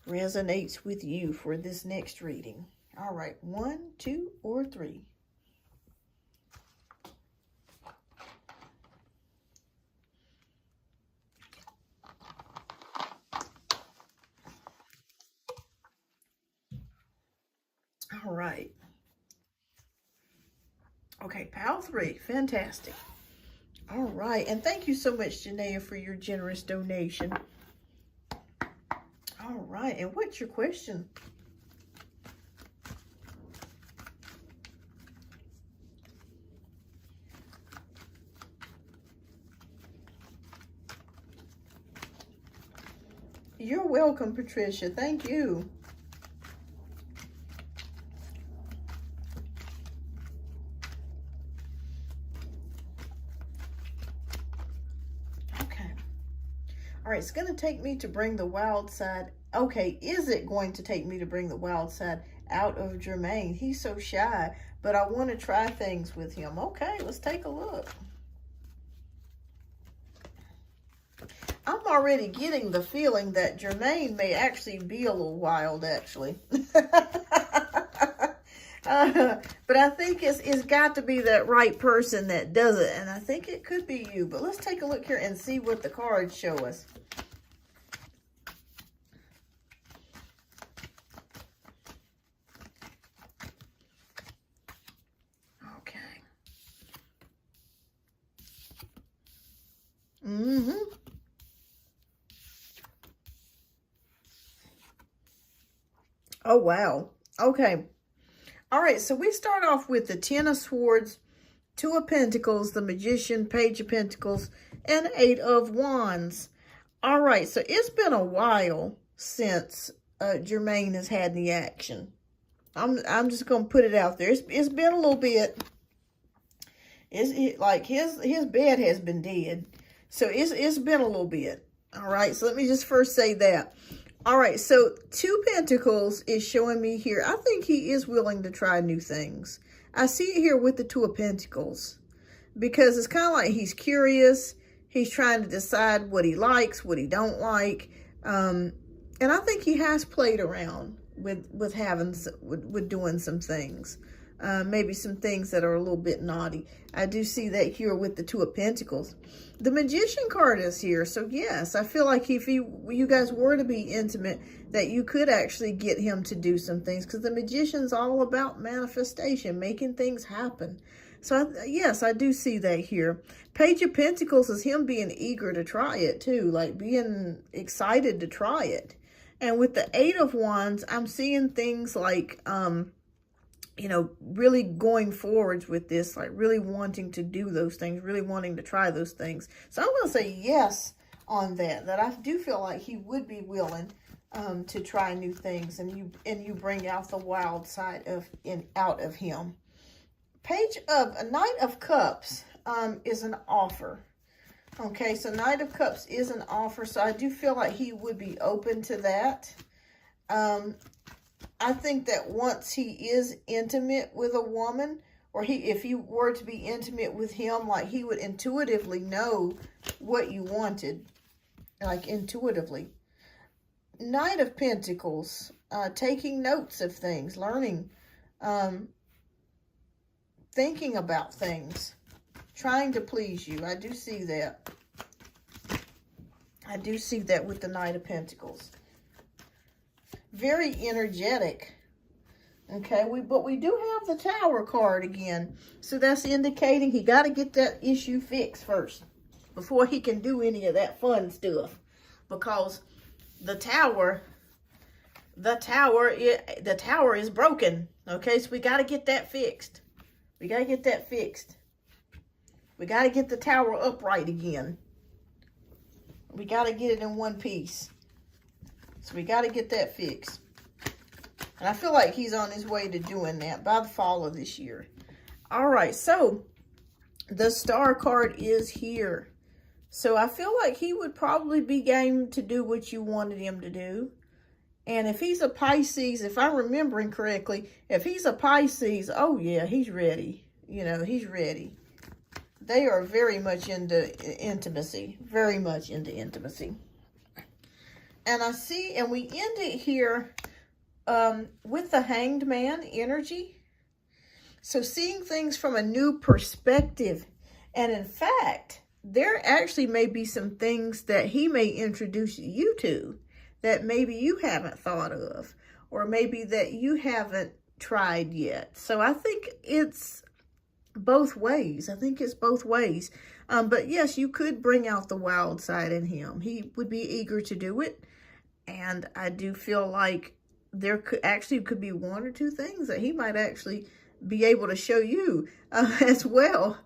Speaker 1: resonates with you for this next reading. All right, 1, 2, or 3. All right. Okay, pile 3. Fantastic. All right. And thank you so much, Janaea, for your generous donation. All right, and what's your question? You're welcome, Patricia. Thank you. Okay. All right, it's going to take me to bring the wild side. Okay, is it going to take me to bring the wild side out of Jermaine? He's so shy, but I want to try things with him. Okay, let's take a look. I'm already getting the feeling that Jermaine may actually be a little wild, actually. But I think it's got to be that right person that does it. And I think it could be you. But let's take a look here and see what the cards show us. Okay. Oh, wow. Okay. All right, so we start off with the Ten of Swords, Two of Pentacles, the Magician, Page of Pentacles, and Eight of Wands. All right, so it's been a while since Jermaine has had any action. I'm just going to put it out there. It's been a little bit. Like his bed has been dead. So it's been a little bit. All right, so let me just first say that. All right, so Two Pentacles is showing me here. I think he is willing to try new things. I see it here with the Two of Pentacles. Because it's kind of like he's curious. He's trying to decide what he likes, what he don't like. And I think he has played around with doing some things. Maybe some things that are a little bit naughty. I do see that here with the Two of Pentacles. The Magician card is here. So yes, I feel like if you guys were to be intimate, that you could actually get him to do some things. Because the Magician's all about manifestation, making things happen. So yes, I do see that here. Page of Pentacles is him being eager to try it too. Like being excited to try it. And with the Eight of Wands, I'm seeing things like... you know, really going forwards with this, like really wanting to do those things, really wanting to try those things. So I'm going to say yes on that I do feel like he would be willing to try new things, and you bring out the wild side out of him. Knight of Cups is an offer. Okay, so Knight of Cups is an offer, so I do feel like he would be open to that. I think that once he is intimate with a woman, or if he were to be intimate with him, like he would intuitively know what you wanted, like intuitively. Knight of Pentacles, taking notes of things, learning, thinking about things, trying to please you. I do see that. I do see that with the Knight of Pentacles. Very energetic. Okay, but we do have the Tower card again. So that's indicating he got to get that issue fixed first before he can do any of that fun stuff. Because the tower is broken. Okay, so we got to get that fixed. We got to get that fixed. We got to get the tower upright again. We got to get it in one piece. So we got to get that fixed. And I feel like he's on his way to doing that by the fall of this year. All right, so the Star card is here. So I feel like he would probably be game to do what you wanted him to do. And if he's a Pisces, if I'm remembering correctly, if he's a Pisces, oh yeah, he's ready. You know, he's ready. They are very much into intimacy. Very much into intimacy. And I see, and we end it here with the Hanged Man energy. So seeing things from a new perspective. And in fact, there actually may be some things that he may introduce you to that maybe you haven't thought of, or maybe that you haven't tried yet. So I think it's both ways. I think it's both ways. But yes, you could bring out the wild side in him. He would be eager to do it. And I do feel like there could be one or two things that he might actually be able to show you as well,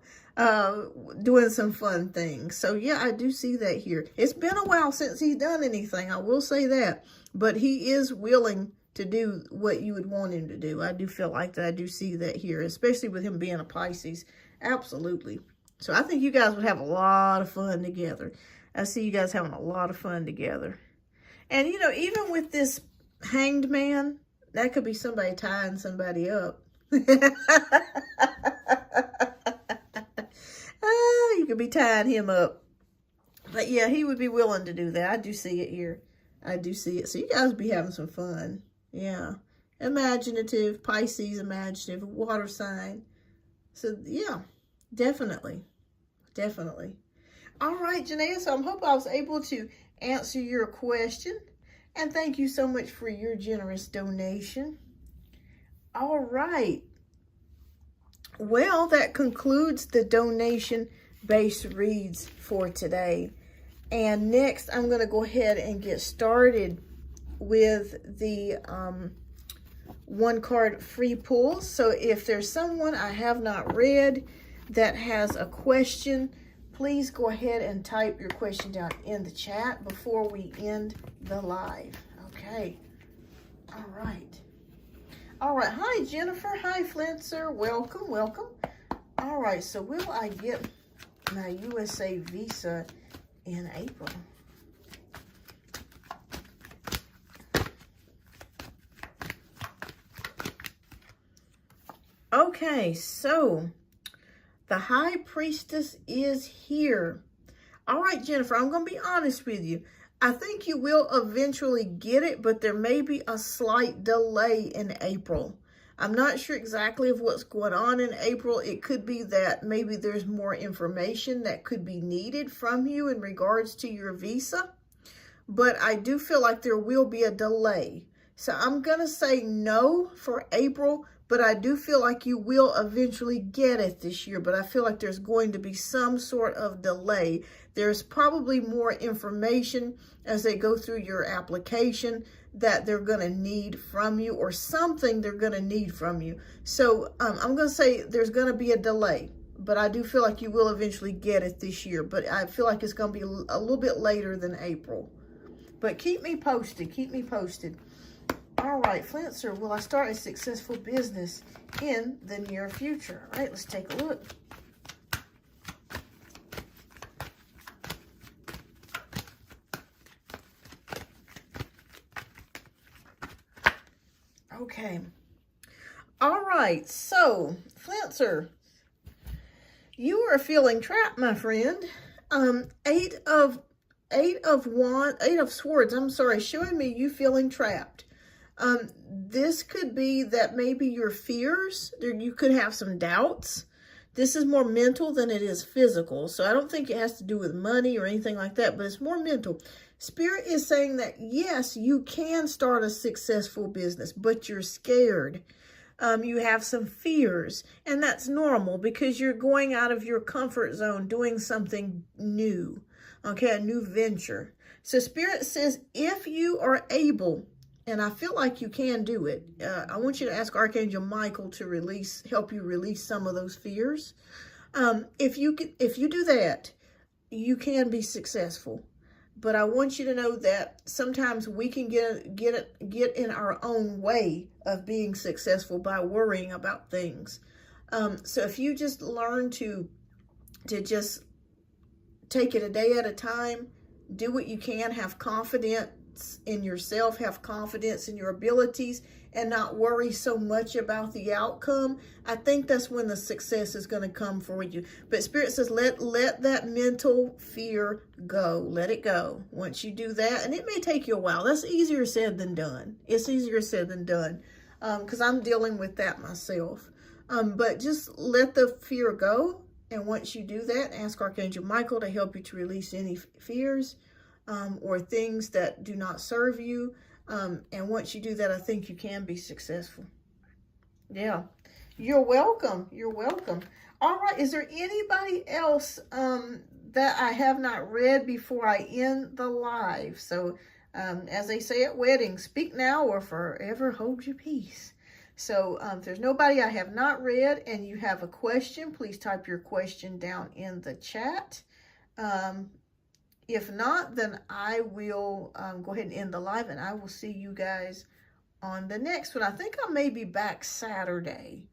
Speaker 1: doing some fun things. So yeah, I do see that here. It's been a while since he's done anything, I will say that, but he is willing to do what you would want him to do. I do feel like that. I do see that here, especially with him being a Pisces. Absolutely. So I think you guys would have a lot of fun together. I see you guys having a lot of fun together. And, you know, even with this Hanged Man, that could be somebody tying somebody up. You could be tying him up. But, yeah, he would be willing to do that. I do see it here. I do see it. So you guys would be having some fun. Yeah. Imaginative, Pisces, imaginative, water sign. So, yeah, definitely. Definitely. All right, Janaea, so I hope I was able to answer your question. And thank you so much for your generous donation. All right. Well, that concludes the donation-based reads for today. And next, I'm going to go ahead and get started with the one card free pulls. So if there's someone I have not read that has a question, please go ahead and type your question down in the chat before we end the live. Okay. All right. All right. Hi, Jennifer. Hi, Flintser. Welcome, welcome. All right. So will I get my USA visa in April? Okay. So the High Priestess is here. All right, Jennifer, I'm going to be honest with you. I think you will eventually get it, but there may be a slight delay in April. I'm not sure exactly of what's going on in April. It could be that maybe there's more information that could be needed from you in regards to your visa. But I do feel like there will be a delay. So I'm going to say no for April, but I do feel like you will eventually get it this year. But I feel like there's going to be some sort of delay. There's probably more information as they go through your application that they're going to need from you, or something they're going to need from you. So I'm going to say there's going to be a delay, but I do feel like you will eventually get it this year. But I feel like it's going to be a little bit later than April. But keep me posted. Keep me posted. All right, Flintser, will I start a successful business in the near future? All right, let's take a look. Okay. All right, so, Flintser, you are feeling trapped, my friend. Eight of Swords, I'm sorry, showing me you feeling trapped. This could be that maybe your fears, you could have some doubts. This is more mental than it is physical. So I don't think it has to do with money or anything like that, but it's more mental. Spirit is saying that, yes, you can start a successful business, but you're scared. You have some fears, and that's normal because you're going out of your comfort zone, doing something new, okay, a new venture. So Spirit says, if you are able, and I feel like you can do it. I want you to ask Archangel Michael to help you release some of those fears. If you do that, you can be successful. But I want you to know that sometimes we can get in our own way of being successful by worrying about things. So if you just learn to just take it a day at a time, do what you can, have confidence in yourself, have confidence in your abilities, and not worry so much about the outcome, I think that's when the success is going to come for you. But Spirit says, let that mental fear go. Let it go. Once you do that, and it may take you a while. That's easier said than done. It's easier said than done, because I'm dealing with that myself. But just let the fear go. And once you do that, ask Archangel Michael to help you to release any fears or things that do not serve you. And once you do that, I think you can be successful. Yeah. You're welcome. You're welcome. All right. Is there anybody else that I have not read before I end the live? So As they say at weddings, speak now or forever hold your peace. So if there's nobody I have not read and you have a question, please type your question down in the chat. If not, then I will go ahead and end the live, and I will see you guys on the next one. I think I may be back Saturday.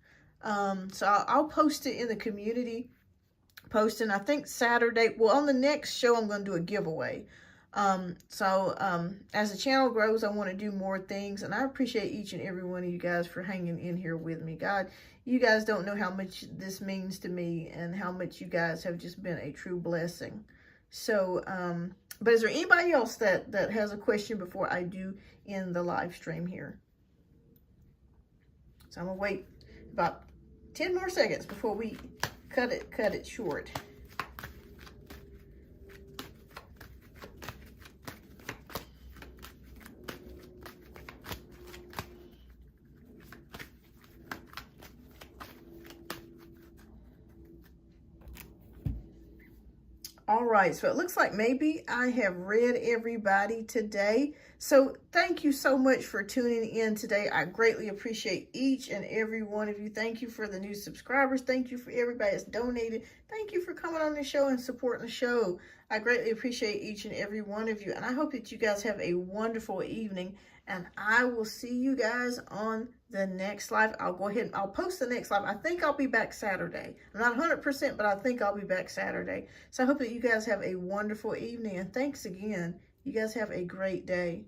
Speaker 1: So I'll post it in the community post, and I think Saturday, well, on the next show, I'm going to do a giveaway. As the channel grows, I want to do more things, and I appreciate each and every one of you guys for hanging in here with me. God, you guys don't know how much this means to me and how much you guys have just been a true blessing. So, but is there anybody else that has a question before I do end the live stream here? So I'm gonna wait about 10 more seconds before we cut it short. All right, so it looks like maybe I have read everybody today. So thank you so much for tuning in today. I greatly appreciate each and every one of you. Thank you for the new subscribers. Thank you for everybody that's donated. Thank you for coming on the show and supporting the show. I greatly appreciate each and every one of you. And I hope that you guys have a wonderful evening. And I will see you guys on the next live. I'll go ahead and I'll post the next live. I think I'll be back Saturday. I'm not 100%, but I think I'll be back Saturday. So I hope that you guys have a wonderful evening. And thanks again. You guys have a great day.